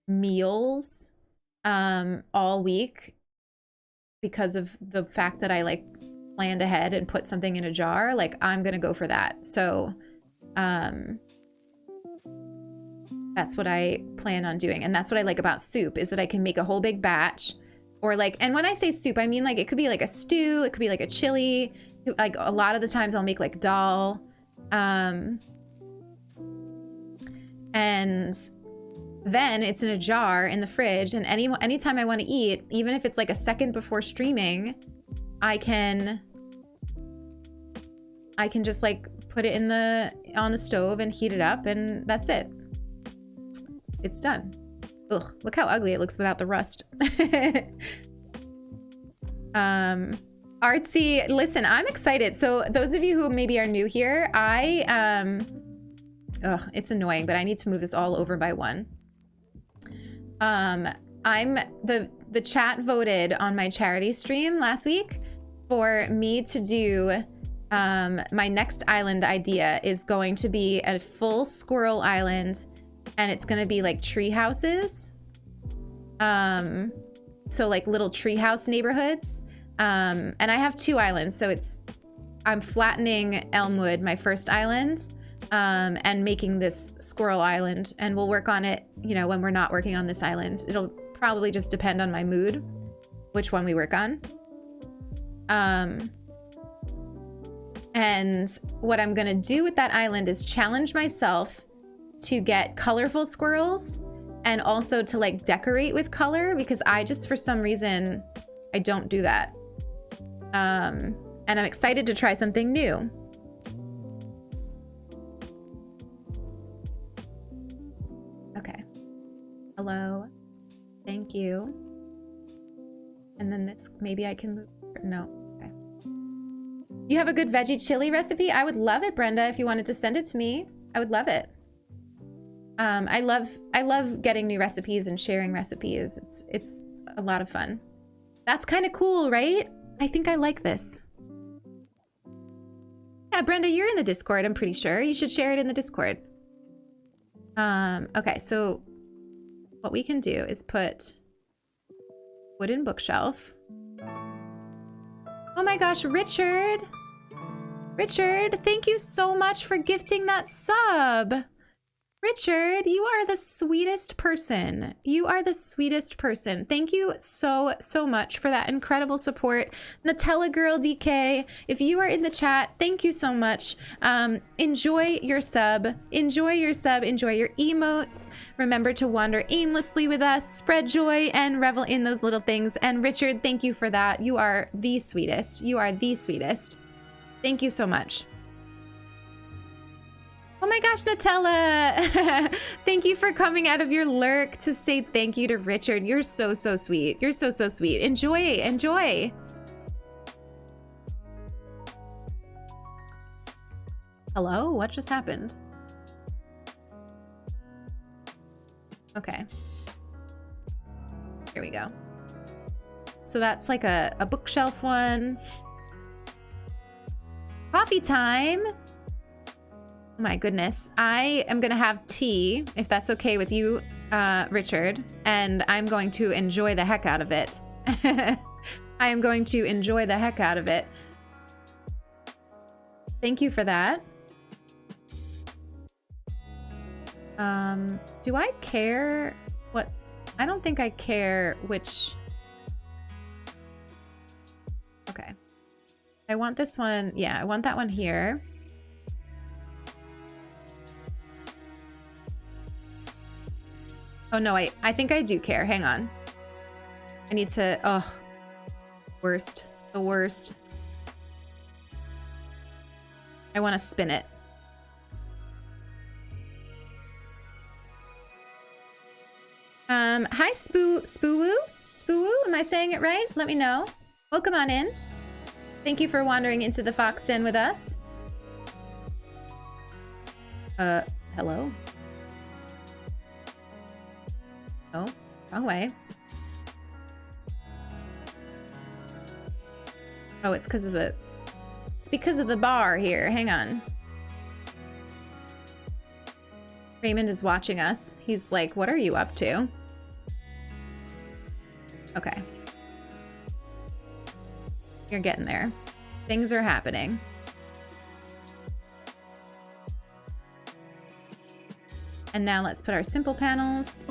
meals all week because of the fact that I, like, planned ahead and put something in a jar, like I'm gonna go for that. So that's what I plan on doing. And that's what I like about soup, is that I can make a whole big batch. Or like, and when I say soup, I mean like it could be like a stew, it could be like a chili. Like a lot of the times I'll make like dal. And then it's in a jar in the fridge, and anytime I want to eat, even if it's like a second before streaming, I can just like put it on the stove and heat it up, and that's it. It's done. Ugh, look how ugly it looks without the rust. Artsy, listen, I'm excited. So those of you who maybe are new here, it's annoying, but I need to move this all over by one. The chat voted on my charity stream last week for me to do, my next island idea is going to be a full squirrel island, and it's going to be like tree houses. So like little tree house neighborhoods. And I have 2 islands, so I'm flattening Elmwood, my first island, and making this squirrel island, and we'll work on it, you know, when we're not working on this island. It'll probably just depend on my mood, which one we work on. And what I'm gonna do with that island is challenge myself to get colorful squirrels, and also to like decorate with color, because I just, for some reason, I don't do that. And I'm excited to try something new. Okay. Hello. Thank you. And then this, maybe I can move. No. Okay. You have a good veggie chili recipe? I would love it, Brenda, if you wanted to send it to me. I would love it. I love getting new recipes and sharing recipes. It's a lot of fun. That's kind of cool, right? I think I like this. Yeah, Brenda, you're in the Discord, I'm pretty sure. You should share it in the Discord. Okay, so what we can do is put wooden bookshelf. Oh my gosh, Richard! Richard, thank you so much for gifting that sub! Richard, you are the sweetest person. You are the sweetest person. Thank you so much for that incredible support. Nutella Girl DK, if you are in the chat, thank you so much. Enjoy your sub. Enjoy your sub. Enjoy your emotes. Remember to wander aimlessly with us, spread joy, and revel in those little things. And Richard, thank you for that. You are the sweetest. You are the sweetest. Thank you so much. Oh my gosh, Nutella! Thank you for coming out of your lurk to say thank you to Richard. You're so sweet. You're so sweet. Enjoy, enjoy. Hello? What just happened? Okay. Here we go. So that's like a bookshelf one. Coffee time! Oh my goodness. I am gonna have tea, if that's okay with you, Richard, and I'm going to enjoy the heck out of it. I am going to enjoy the heck out of it. Thank you for that. Do I care what? I don't think I care which. Okay. I want this one. Yeah, I want that one here. Oh no, I think I do care. Hang on. I need to, oh, worst, the worst. I want to spin it. Hi Spoowoo? Spoowoo, am I saying it right? Let me know. Welcome on in. Thank you for wandering into the Fox Den with us. Hello? Oh, wrong way. Oh, it's because of the bar here. Hang on. Raymond is watching us. He's like, what are you up to? Okay. You're getting there. Things are happening. And now let's put our simple panels.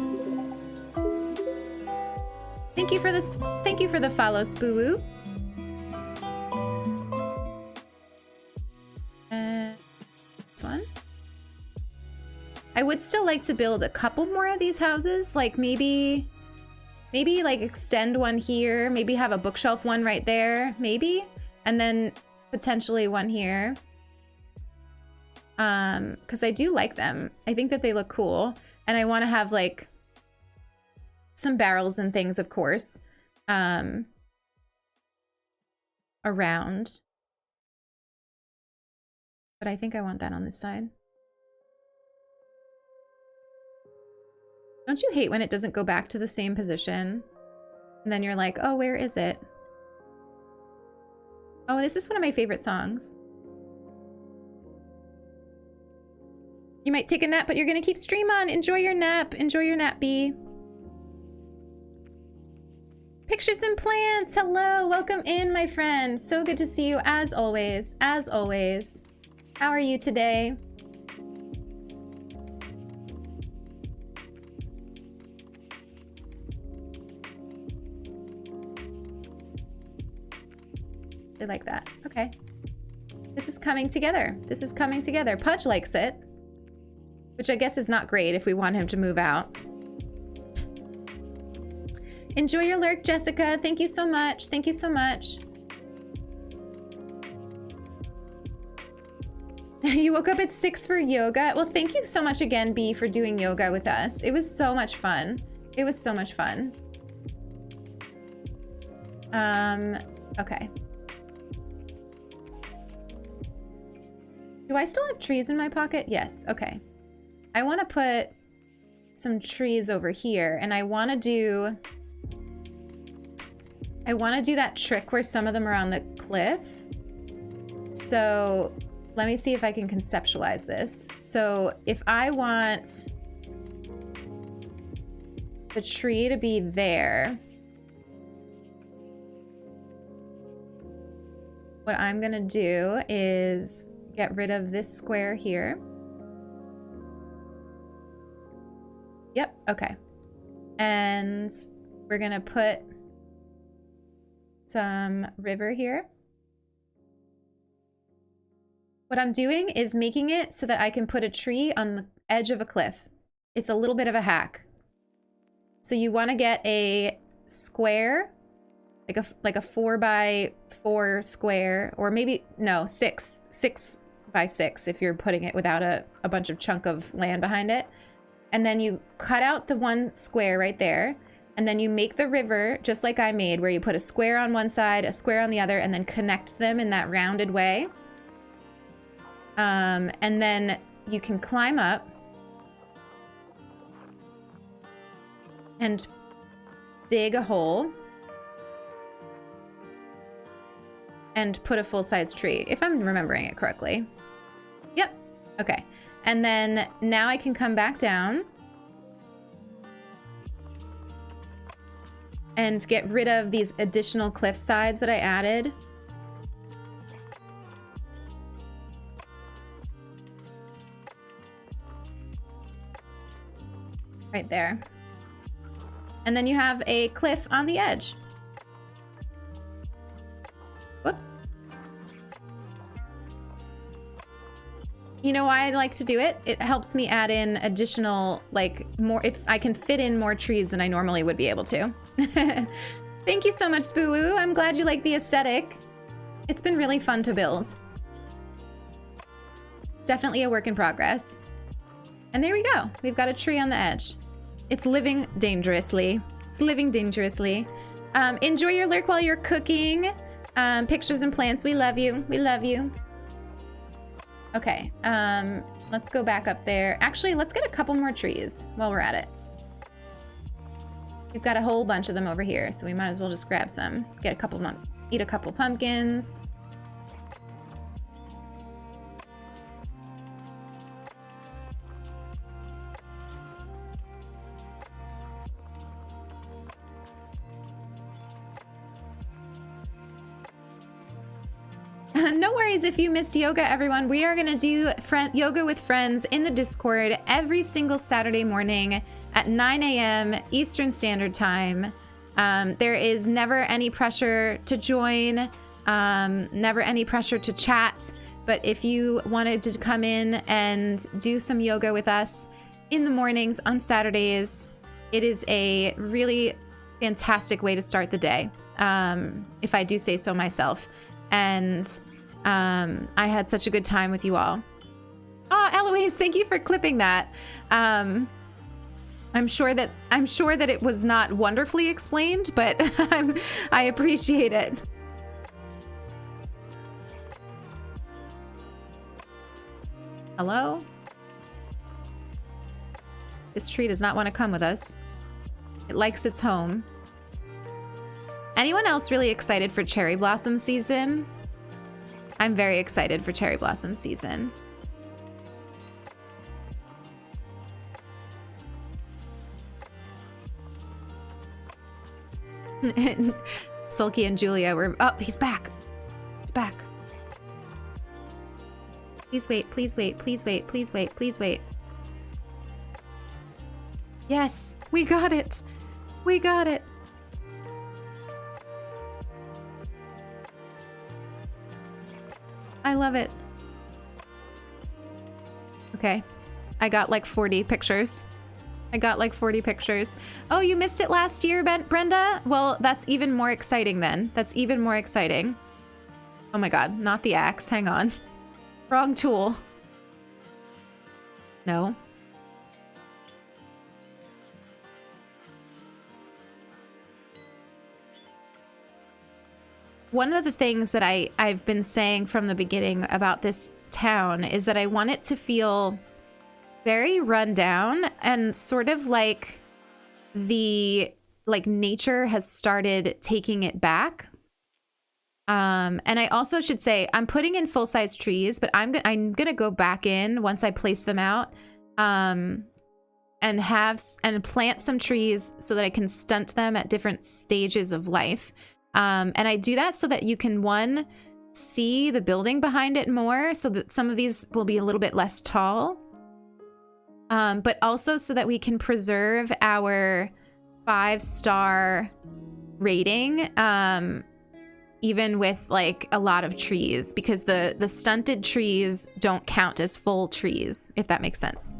Thank you for this. Thank you for the follow, Spoo. This one. I would still like to build a couple more of these houses. Like maybe like extend one here. Maybe have a bookshelf one right there. Maybe. And then potentially one here. Because I do like them. I think that they look cool. And I want to have like some barrels and things, of course, around. But I think I want that on this side. Don't you hate when it doesn't go back to the same position? And then you're like, oh, where is it? Oh, this is one of my favorite songs. You might take a nap, but you're gonna keep stream on. Enjoy your nap. Enjoy your nap, B. Pictures and plants. Hello, welcome in, my friend. So good to see you as always. As always. How are you today? I like that. Okay. This is coming together. This is coming together. Pudge likes it. Which I guess is not great if we want him to move out. Enjoy your lurk, Jessica. Thank you so much. Thank you so much. You woke up at 6 for yoga. Well, thank you so much again, B, for doing yoga with us. It was so much fun. It was so much fun. Okay. Do I still have trees in my pocket? Yes, okay. I want to put some trees over here, and I want to do that trick where some of them are on the cliff. So let me see if I can conceptualize this. So if I want the tree to be there, what I'm gonna do is get rid of this square here. Yep, okay. And we're gonna put some river here. What I'm doing is making it so that I can put a tree on the edge of a cliff. It's a little bit of a hack. So you want to get a square, like a 4x4 square, or maybe no, 6 by 6 if you're putting it without a bunch of chunk of land behind it. And then you cut out the one square right there. And then you make the river just like I made, where you put a square on one side, a square on the other, and then connect them in that rounded way. And then you can climb up and dig a hole and put a full-size tree, if I'm remembering it correctly. Yep. Okay. And then now I can come back down and get rid of these additional cliff sides that I added. Right there. And then you have a cliff on the edge. Whoops. You know why I like to do it? It helps me add in additional, like, more, if I can fit in more trees than I normally would be able to. Thank you so much, Spoo. I'm glad you like the aesthetic. It's been really fun to build. Definitely a work in progress. And there we go. We've got a tree on the edge. It's living dangerously. It's living dangerously. Enjoy your lurk while you're cooking. Pictures and plants, we love you. We love you. Okay, let's go back up there. Actually, let's get a couple more trees while we're at it. We've got a whole bunch of them over here, so we might as well just grab some. Get a couple of them, eat a couple pumpkins. No worries if you missed yoga, everyone. We are going to do yoga with friends in the Discord every single Saturday morning at 9 a.m. Eastern Standard Time. There is never any pressure to join, never any pressure to chat. But if you wanted to come in and do some yoga with us in the mornings on Saturdays, it is a really fantastic way to start the day, if I do say so myself. And I had such a good time with you all. Oh, Eloise, thank you for clipping that. I'm sure that it was not wonderfully explained, but I appreciate it. Hello? This tree does not want to come with us. It likes its home. Anyone else really excited for cherry blossom season? I'm very excited for cherry blossom season. Sulky and Julia were... Oh, he's back. He's back. Please wait, please wait, please wait, please wait, please wait. Yes, we got it. We got it. I love it. Okay. I got like 40 pictures. I got like 40 pictures. Oh, you missed it last year, Brenda? Well, that's even more exciting then. That's even more exciting. Oh my God, not the axe. Hang on. Wrong tool. No. One of the things that I've been saying from the beginning about this town is that I want it to feel very run down and sort of like nature has started taking it back. And I also should say I'm putting in full-size trees, but I'm gonna go back in once I place them out, and plant some trees so that I can stunt them at different stages of life. And I do that so that you can, one, see the building behind it more, so that some of these will be a little bit less tall. But also so that we can preserve our 5-star rating, even with like a lot of trees, because the stunted trees don't count as full trees, if that makes sense.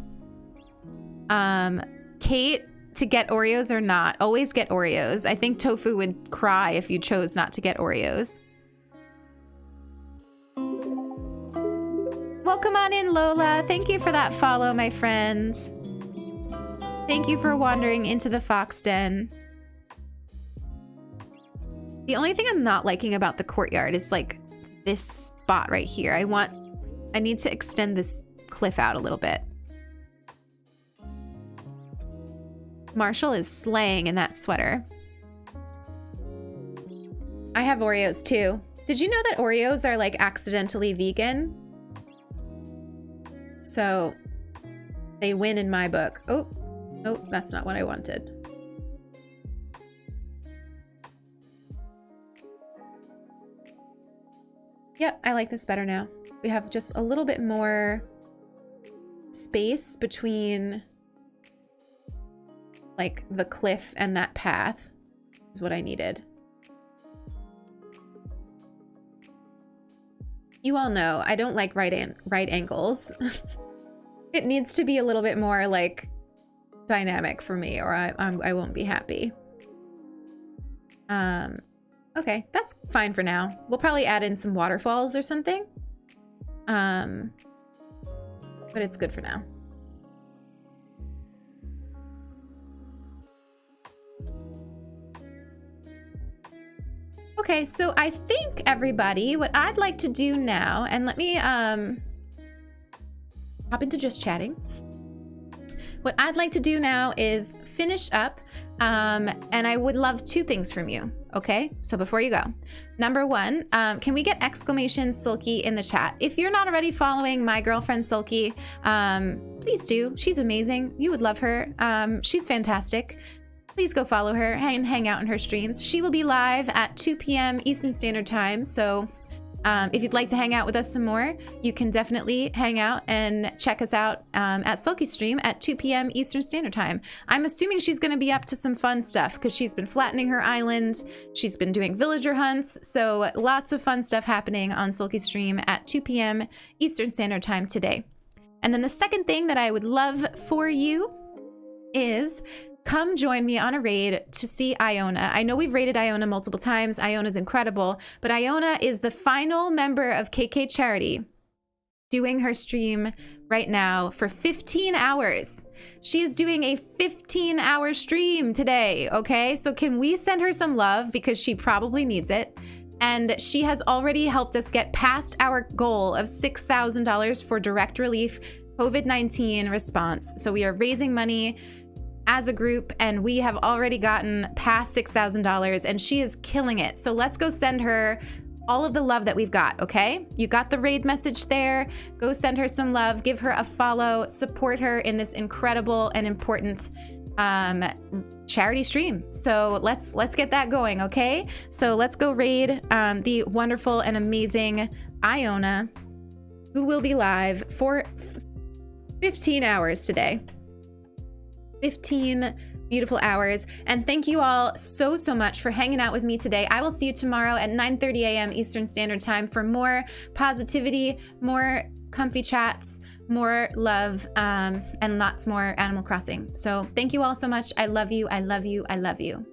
Kate, to get Oreos or not? Always get Oreos. I think Tofu would cry if you chose not to get Oreos. Welcome on in, Lola. Thank you for that follow, my friends. Thank you for wandering into the fox den. The only thing I'm not liking about the courtyard is like this spot right here. I need to extend this cliff out a little bit. Marshall is slaying in that sweater. I have Oreos too. Did you know that Oreos are like accidentally vegan? So they win in my book. Oh, that's not what I wanted. Yep, I like this better now. We have just a little bit more space between like the cliff and that path is what I needed. You all know I don't like right angles. It needs to be a little bit more like dynamic for me, or I won't be happy. Okay, that's fine for now. We'll probably add in some waterfalls or something. But it's good for now. Okay, so I think everybody, what I'd like to do now, and let me hop into just chatting. What I'd like to do now is finish up, and I would love 2 things from you. Okay, so before you go, number 1, can we get exclamation Sulky in the chat? If you're not already following my girlfriend Sulky, please do. She's amazing. You would love her. She's fantastic. Please go follow her and hang out in her streams. She will be live at 2 p.m. Eastern Standard Time, so If you'd like to hang out with us some more, you can definitely hang out and check us out at Sulky Stream at 2 p.m. Eastern Standard Time. I'm assuming she's going to be up to some fun stuff because she's been flattening her island. She's been doing villager hunts. So lots of fun stuff happening on Sulky Stream at 2 p.m. Eastern Standard Time today. And then the second thing that I would love for you is come join me on a raid to see Iona. I know we've raided Iona multiple times. Iona's incredible, but Iona is the final member of KK Charity doing her stream right now for 15 hours. She is doing a 15-hour stream today, okay? So can we send her some love because she probably needs it? And she has already helped us get past our goal of $6,000 for direct relief COVID-19 response. So we are raising money as a group, and we have already gotten past $6,000, and she is killing it. So let's go send her all of the love that we've got, okay? You got the raid message there. Go send her some love, give her a follow, support her in this incredible and important charity stream. So let's get that going, okay? So let's go raid the wonderful and amazing Iona, who will be live for 15 hours today. 15 beautiful hours. And thank you all so much for hanging out with me today. I will see you tomorrow at 9:30 a.m. Eastern Standard Time for more positivity, more comfy chats, more love, and lots more Animal Crossing. So thank you all so much. I love you. I love you. I love you.